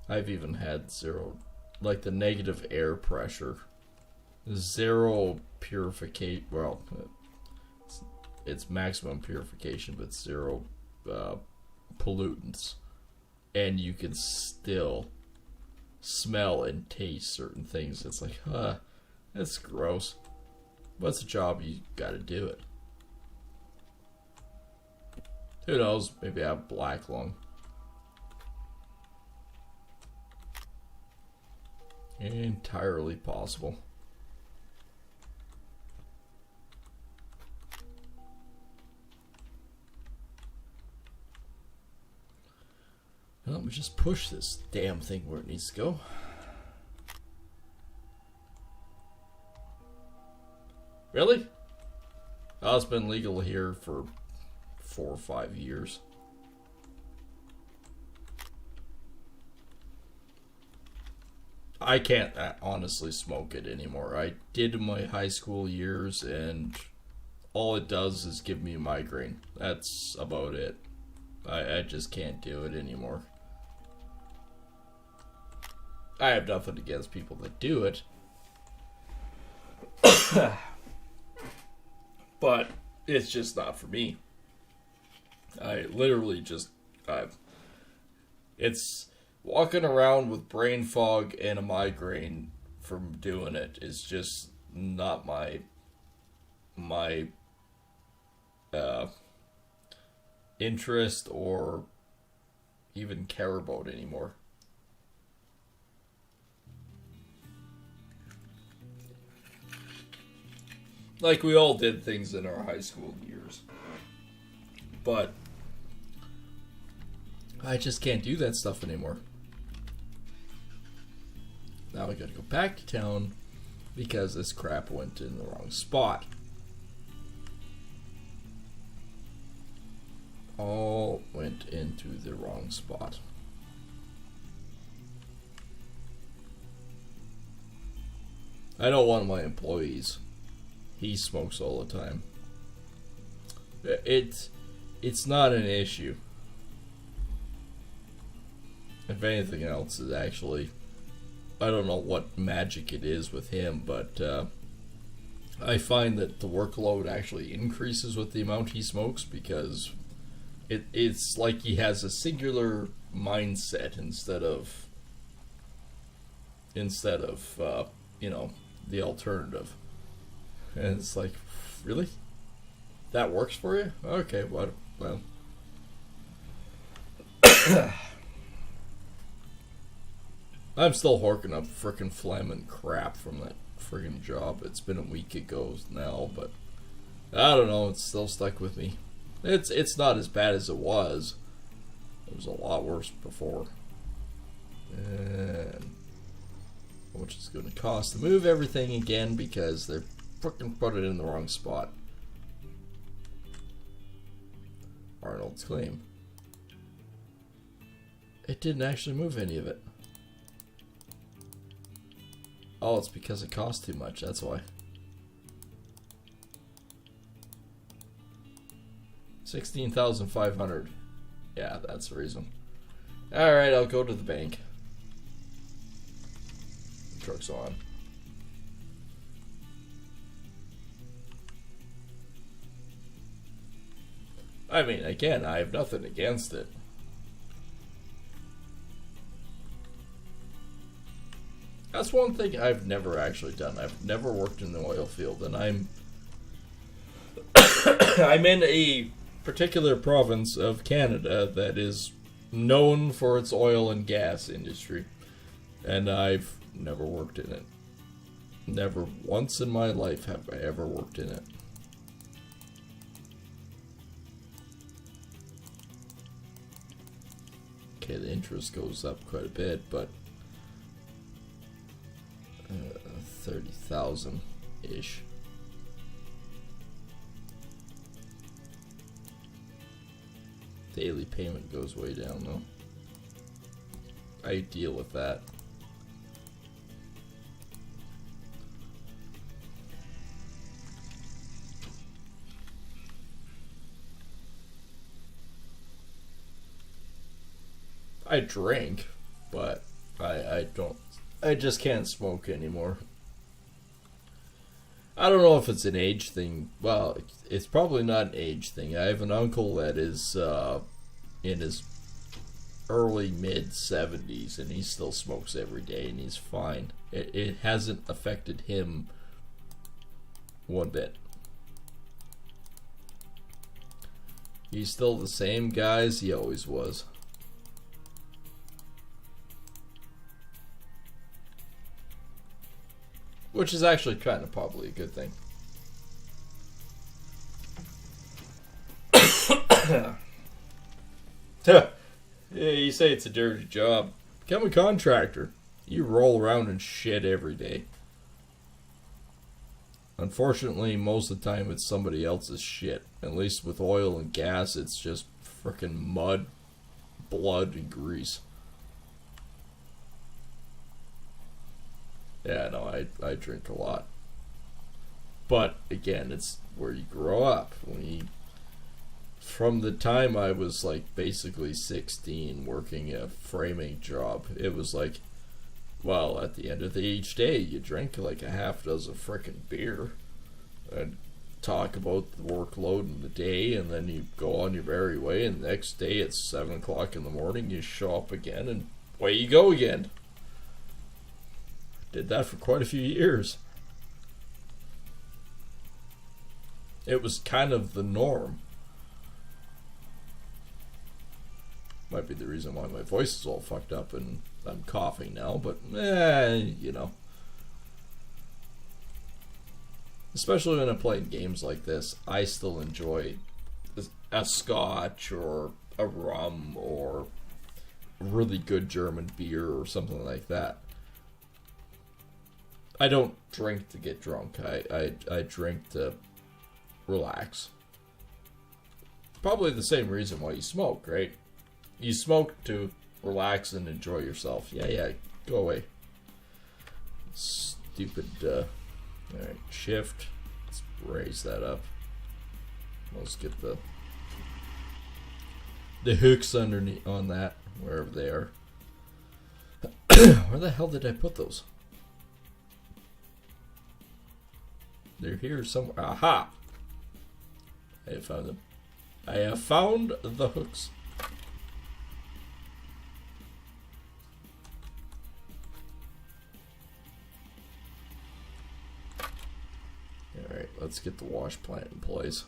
I've even had zero, like the negative air pressure, zero purification. Well, it's maximum purification, but zero pollutants, and you can still smell and taste certain things. It's like, that's gross. What's the job? You got to do it. Who knows? Maybe I have black lung. Entirely possible. Well, we just push this damn thing where it needs to go. Really? Oh, it's been legal here for 4 or 5 years. I can't honestly smoke it anymore. I did in my high school years, and all it does is give me a migraine. That's about it. I just can't do it anymore. I have nothing against people that do it. But it's just not for me. I literally just... It's... Walking around with brain fog and a migraine from doing it is just not my interest or even care about anymore. Like, we all did things in our high school years, but I just can't do that stuff anymore. Now I gotta go back to town because this crap went in the wrong spot. All went into the wrong spot. I know one of my employees, he smokes all the time. It's not an issue. If anything else is actually, I don't know what magic it is with him, but I find that the workload actually increases with the amount he smokes because it's like he has a singular mindset instead of you know, the alternative. And it's like, really? That works for you? Okay, well. I'm still horking up frickin' phlegm and crap from that friggin' job. It's been a week ago now, but I don't know, it's still stuck with me. It's not as bad as it was. It was a lot worse before. And how much it's going to cost to move everything again because they're frickin' put it in the wrong spot. Arnold's claim. It didn't actually move any of it. Oh, it's because it cost too much, that's why. 16,500. Yeah, that's the reason. Alright, I'll go to the bank. The truck's on. I mean, again, I have nothing against it. That's one thing I've never actually done. I've never worked in the oil field, and I'm I'm in a particular province of Canada that is known for its oil and gas industry, and I've never worked in it. Never once in my life have I ever worked in it. Okay, the interest goes up quite a bit, but 30,000-ish. Daily payment goes way down though. I deal with that. I drink, but I don't. I just can't smoke anymore. I don't know if it's an age thing. Well, it's probably not an age thing. I have an uncle that is in his early mid-70s, and he still smokes every day, and he's fine. It hasn't affected him one bit. He's still the same guy as he always was. Which is actually kind of probably a good thing. Yeah, you say it's a dirty job. Become a contractor. You roll around in shit every day. Unfortunately, most of the time it's somebody else's shit. At least with oil and gas, it's just frickin' mud, blood, and grease. Yeah, no, I drink a lot. But, again, it's where you grow up. From the time I was, like, basically 16, working a framing job, it was like, well, at the end of each day, you drink like a half dozen frickin' beer and talk about the workload in the day, and then you go on your merry way, and the next day it's 7 o'clock in the morning, you show up again, and away you go again. Did that for quite a few years. It was kind of the norm. Might be the reason why my voice is all fucked up and I'm coughing now, but you know. Especially when I'm playing games like this, I still enjoy a scotch or a rum or really good German beer or something like that. I don't drink to get drunk. I drink to relax. Probably the same reason why you smoke, right? You smoke to relax and enjoy yourself. Yeah, go away. Stupid, alright, shift. Let's raise that up. Let's get the hooks underneath on that, wherever they are. Where the hell did I put those? They're here somewhere. Aha! I have found them. I have found the hooks. Alright, let's get the wash plant in place.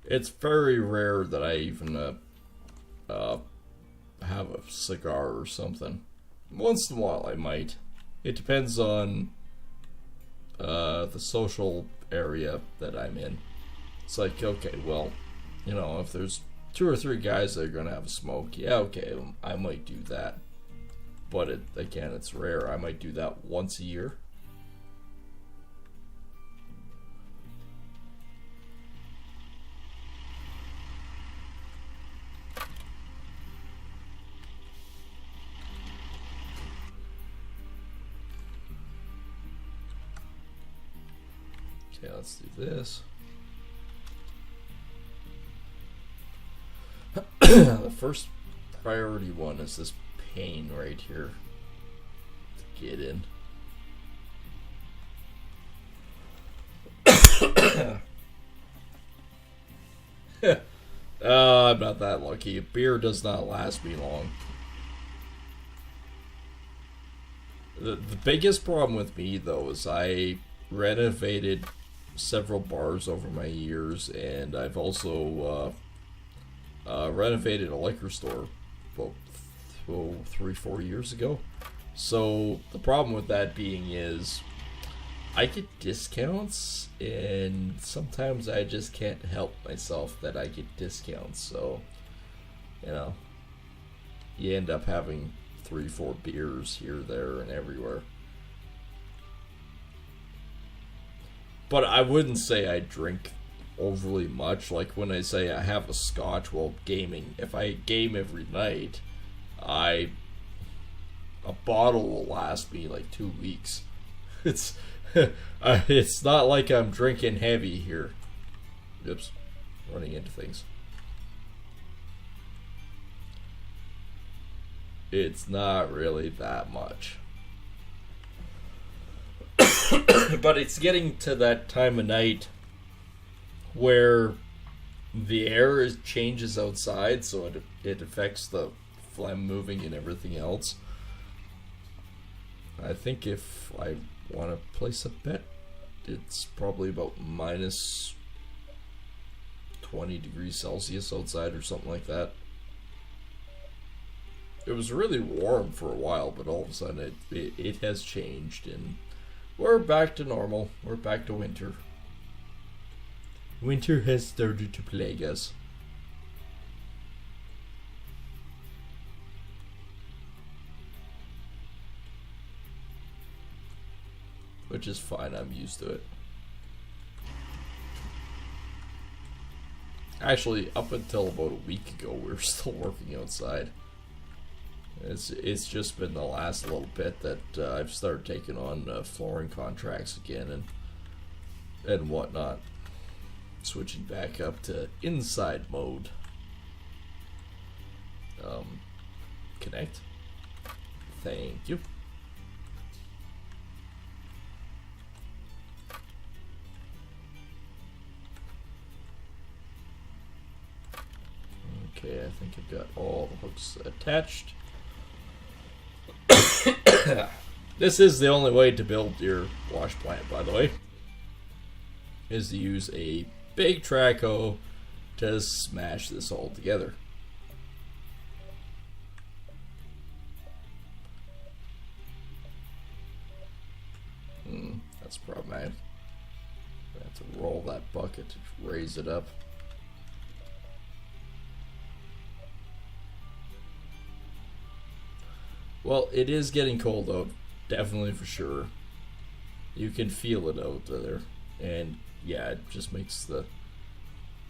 It's very rare that I even have a cigar or something. Once in a while I might. It depends on the social area that I'm in. It's like, okay, well, you know, if there's 2 or 3 guys that are gonna have a smoke, yeah, okay, I might do that. But again, it's rare. I might do that once a year. Okay, let's do this. The first priority one is this pane right here. get in. I'm not that lucky. Beer does not last me long. The biggest problem with me, though, is I renovated several bars over my years, and I've also renovated a liquor store about 3-4 years ago. So the problem with that being is I get discounts, and sometimes I just can't help myself that I get discounts. So, you know, you end up having 3-4 beers here, there, and everywhere. But I wouldn't say I drink overly much. Like when I say I have a scotch while gaming, if I game every night, a bottle will last me like 2 weeks. It's not like I'm drinking heavy here. Oops, running into things. It's not really that much. But it's getting to that time of night where the air changes outside, so it affects the phlegm moving and everything else. I think if I want to place a bet, it's probably about minus 20 degrees Celsius outside or something like that. It was really warm for a while, but all of a sudden it has changed, and we're back to normal. We're back to winter. Winter has started to plague us. Which is fine, I'm used to it. Actually, up until about a week ago, we were still working outside. It's just been the last little bit that I've started taking on flooring contracts again and whatnot. Switching back up to inside mode. Connect. Thank you. Okay, I think I've got all the hooks attached. This is the only way to build your wash plant, by the way, is to use a big track hoe to smash this all together. That's problematic. I have to roll that bucket to raise it up. Well, it is getting cold out, definitely for sure. You can feel it out there, and yeah, it just makes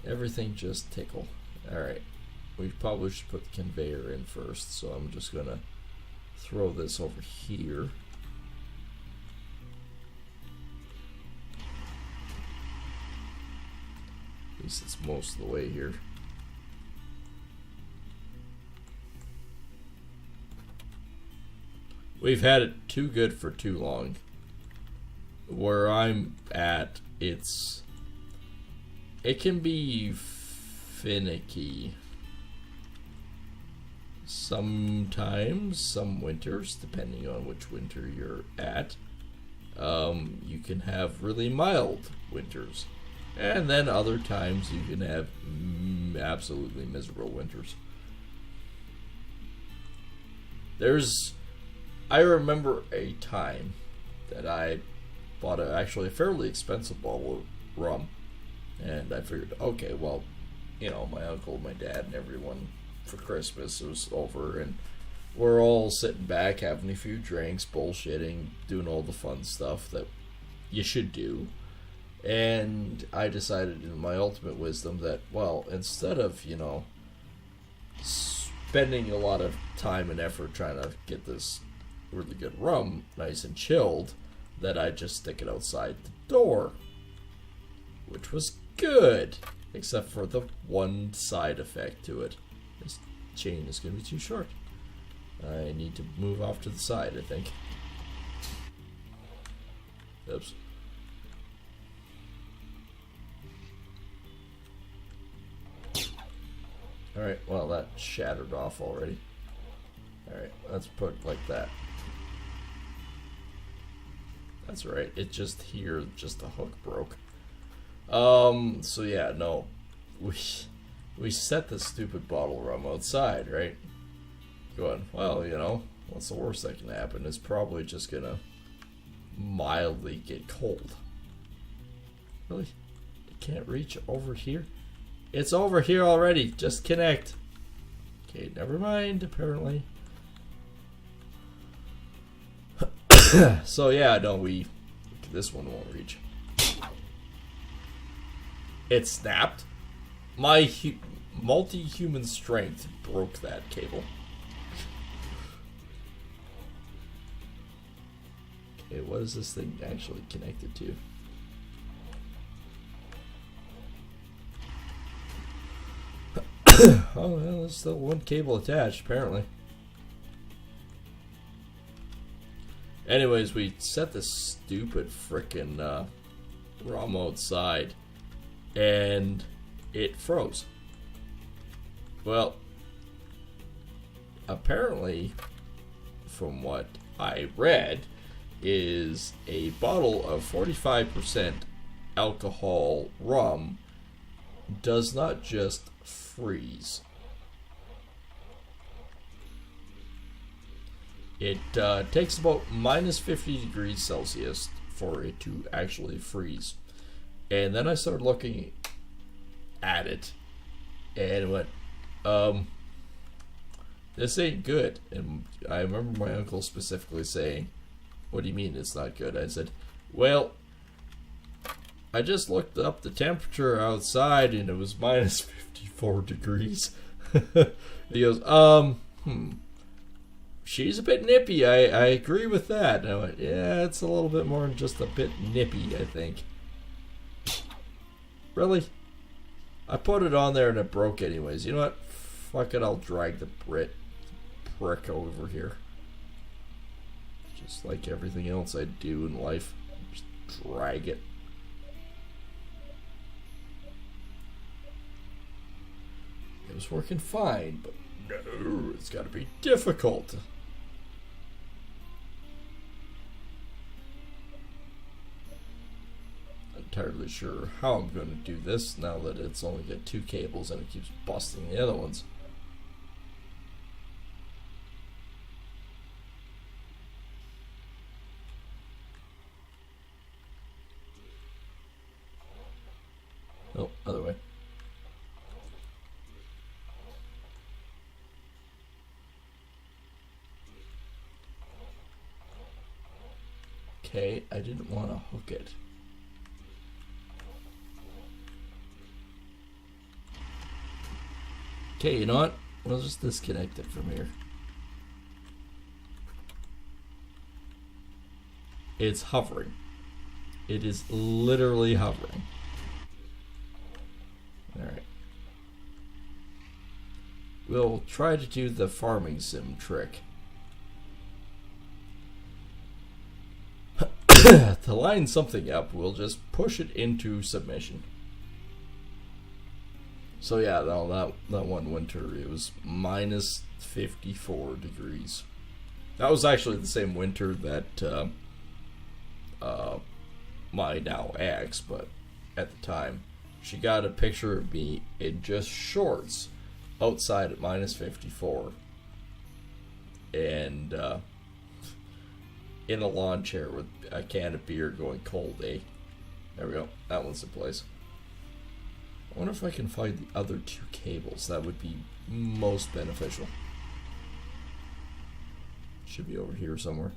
everything just tickle. Alright, we probably should put the conveyor in first, so I'm just gonna throw this over here. At least it's most of the way here. We've had it too good for too long. Where I'm at, it can be finicky. Sometimes, some winters, depending on which winter you're at, you can have really mild winters. And then other times you can have absolutely miserable winters. I remember a time that I bought actually a fairly expensive bottle of rum, and I figured, okay, well, you know, my uncle, my dad, and everyone for Christmas was over, and we're all sitting back having a few drinks, bullshitting, doing all the fun stuff that you should do. And I decided in my ultimate wisdom that, well, instead of, you know, spending a lot of time and effort trying to get this really good rum nice and chilled, that I just stick it outside the door, which was good, except for the one side effect to it. This chain is going to be too short. I need to move off to the side, I think. Oops. Alright, well that shattered off already. Alright, let's put it like that. That's right, it just here, just the hook broke. So yeah, no. We set the stupid bottle of rum outside, right? Going, well, you know, what's the worst that can happen? It's probably just gonna mildly get cold. Really? It can't reach over here? It's over here already. Just connect. Okay, never mind, apparently. So yeah, no, this one won't reach. It snapped. My multi-human strength broke that cable. Okay, what is this thing actually connected to? Oh, well, there's still one cable attached, apparently. Anyways, we set this stupid frickin' ROM outside, and it froze. Well, apparently, from what I read, is a bottle of 45% alcohol rum does not just freeze. It takes about minus 50 degrees Celsius for it to actually freeze. And then I started looking at it and went, this ain't good. And I remember my uncle specifically saying, what do you mean it's not good? I said, well, I just looked up the temperature outside and it was minus 54 degrees. He goes, she's a bit nippy. I agree with that. And I went, yeah, it's a little bit more than just a bit nippy, I think. Really? I put it on there and it broke anyways. You know what? Fuck it, I'll drag the prick over here. Just like everything else I do in life. Just drag it. It was working fine, but no, it's gotta be difficult. Not entirely sure how I'm gonna do this now that it's only got 2 cables and it keeps busting the other ones. Oh, other way. Okay, I didn't want to hook it. Okay, you know what? We'll just disconnect it from here. It's hovering. It is literally hovering. Alright. We'll try to do the farming sim trick. To line something up, we'll just push it into submission. So yeah, no, that one winter, it was minus 54 degrees. That was actually the same winter that my now ex, but at the time, she got a picture of me in just shorts outside at minus 54. And in a lawn chair with a can of beer going cold, eh? There we go. That one's in place. I wonder if I can find the other 2 cables. That would be most beneficial. Should be over here somewhere.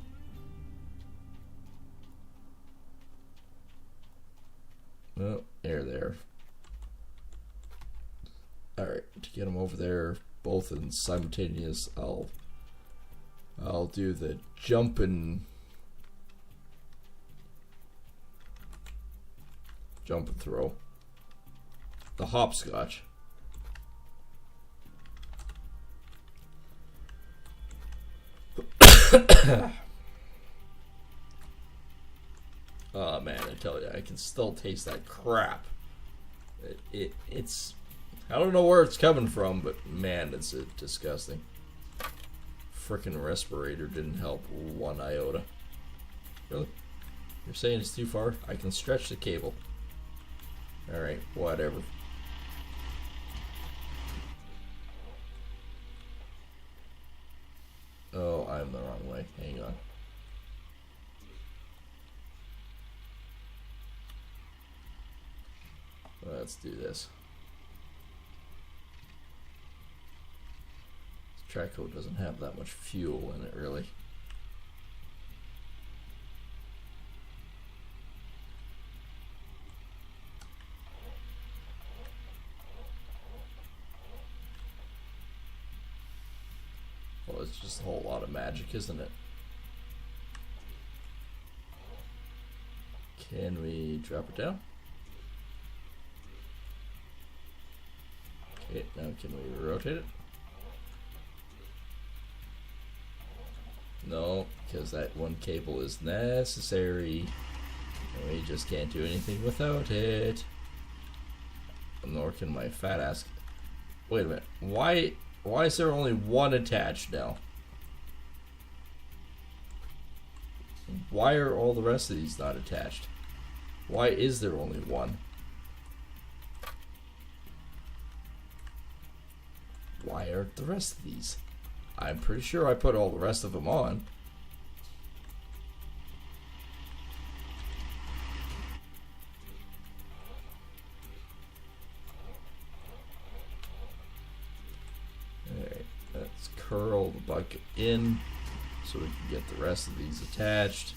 Oh, there. Alright, to get them over there, both in simultaneous, I'll do the jump and throw. The hopscotch. can still taste that crap. It's I don't know where it's coming from, but man, it's disgusting. Frickin' respirator didn't help one iota. Really? You're saying it's too far? I can stretch the cable. Alright, whatever. Oh, I'm the wrong way. Hang on. Let's do this. This Traco doesn't have that much fuel in it, really. Well, it's just a whole lot of magic, isn't it? Can we drop it down? Okay, now can we rotate it? No, because that one cable is necessary. And we just can't do anything without it. Nor can my fat ass. Wait a minute. Why is there only one attached now? Why are all the rest of these not attached? Why is there only one? Why aren't the rest of these? I'm pretty sure I put all the rest of them on. Alright, let's curl the bucket in so we can get the rest of these attached,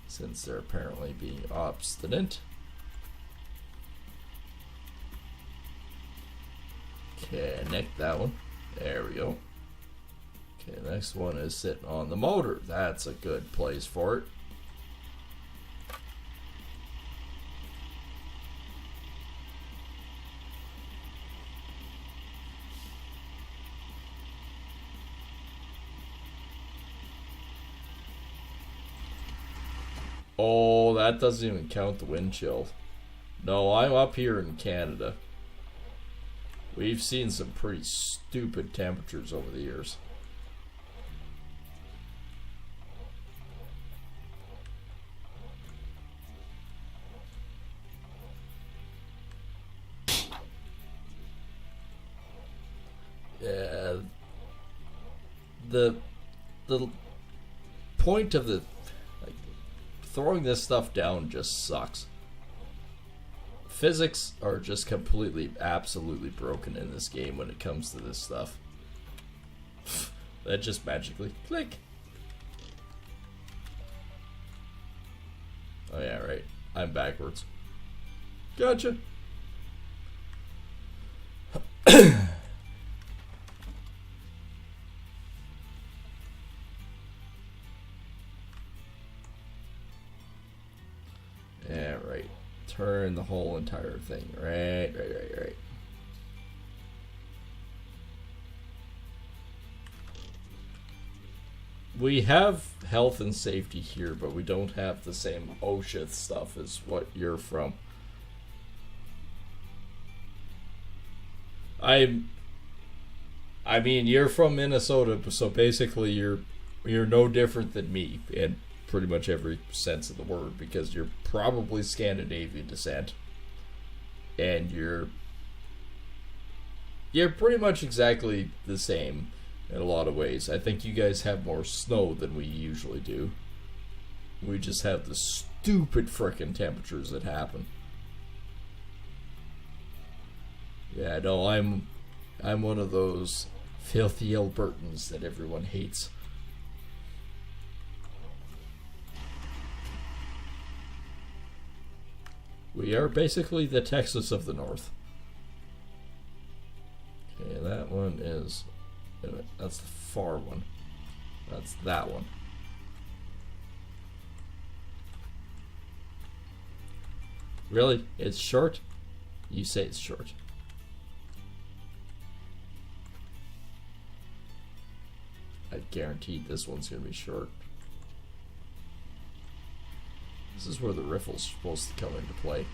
since they're apparently being obstinate. Connect that one. There we go. Okay, next one is sitting on the motor. That's a good place for it. Oh, that doesn't even count the wind chill. No, I'm up here in Canada. We've seen some pretty stupid temperatures over the years. Yeah, the point of the throwing this stuff down just sucks. Physics are just completely, absolutely broken in this game when it comes to this stuff. That just magically click. Oh yeah, right. I'm backwards. Gotcha. Yeah, right. Turn the whole entire thing. Right. We have health and safety here, but we don't have the same OSHA stuff as what you're from. I mean, you're from Minnesota, so basically you're no different than me in pretty much every sense of the word, because you're probably Scandinavian descent, and you're pretty much exactly the same in a lot of ways. I think you guys have more snow than we usually do. We just have the stupid frickin' temperatures that happen. Yeah, no, I'm one of those filthy Albertans that everyone hates. We are basically the Texas of the North. Okay, that one is... Wait a minute, that's the far one. That's that one. Really? It's short? You say it's short. I guarantee this one's gonna be short. This is where the riffle's supposed to come into play.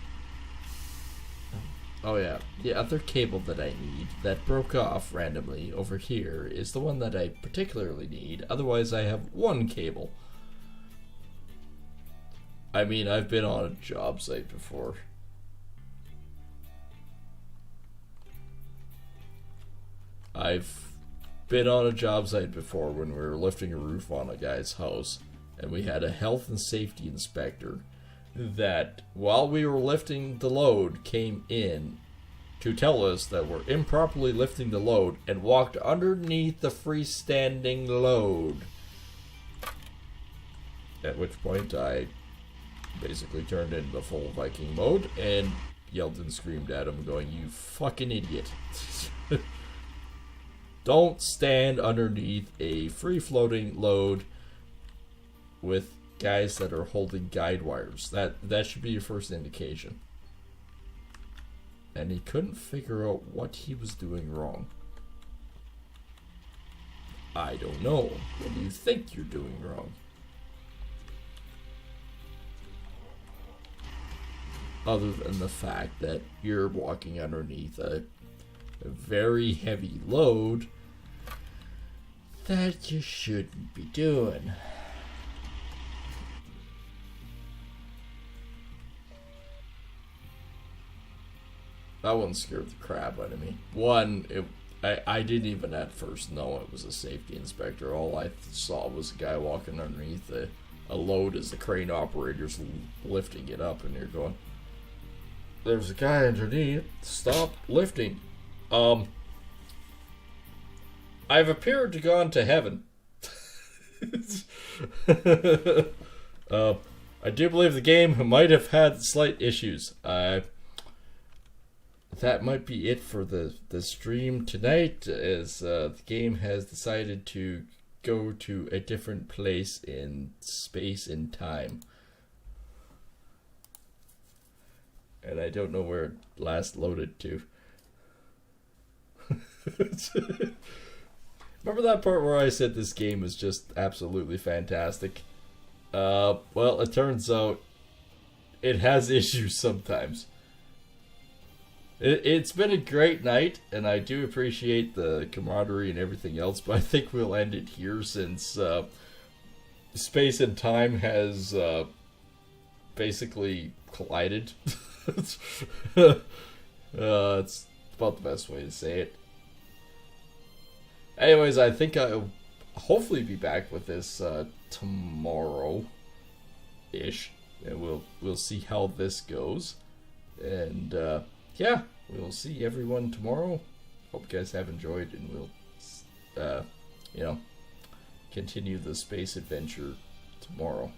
Oh yeah, the other cable that I need that broke off randomly over here is the one that I particularly need. Otherwise I have one cable. I mean, I've been on a job site before. I've been on a job site before when we were lifting a roof on a guy's house, and we had a health and safety inspector that, while we were lifting the load, came in to tell us that we're improperly lifting the load and walked underneath the freestanding load. At which point I basically turned into full Viking mode and yelled and screamed at him going, "You fucking idiot." Don't stand underneath a free-floating load with guys that are holding guide wires. That should be your first indication. And he couldn't figure out what he was doing wrong. I don't know. What do you think you're doing wrong? Other than the fact that you're walking underneath a very heavy load that you shouldn't be doing. That one scared the crap out of me. One, I didn't even at first know it was a safety inspector. All I saw was a guy walking underneath a load as the crane operator's lifting it up, and you're going, "There's a guy underneath. Stop lifting." I've appeared to gone to heaven. I do believe the game might have had slight issues. That might be it for the stream tonight, as the game has decided to go to a different place in space and time. And I don't know where it last loaded to. Remember that part where I said this game was just absolutely fantastic? Well, it turns out it has issues sometimes. It's been a great night, and I do appreciate the camaraderie and everything else, but I think we'll end it here since space and time has basically collided. It's about the best way to say it. Anyways, I think I'll hopefully be back with this tomorrow-ish, and we'll see how this goes. And yeah, we'll see everyone tomorrow. Hope you guys have enjoyed, and we'll continue the space adventure tomorrow.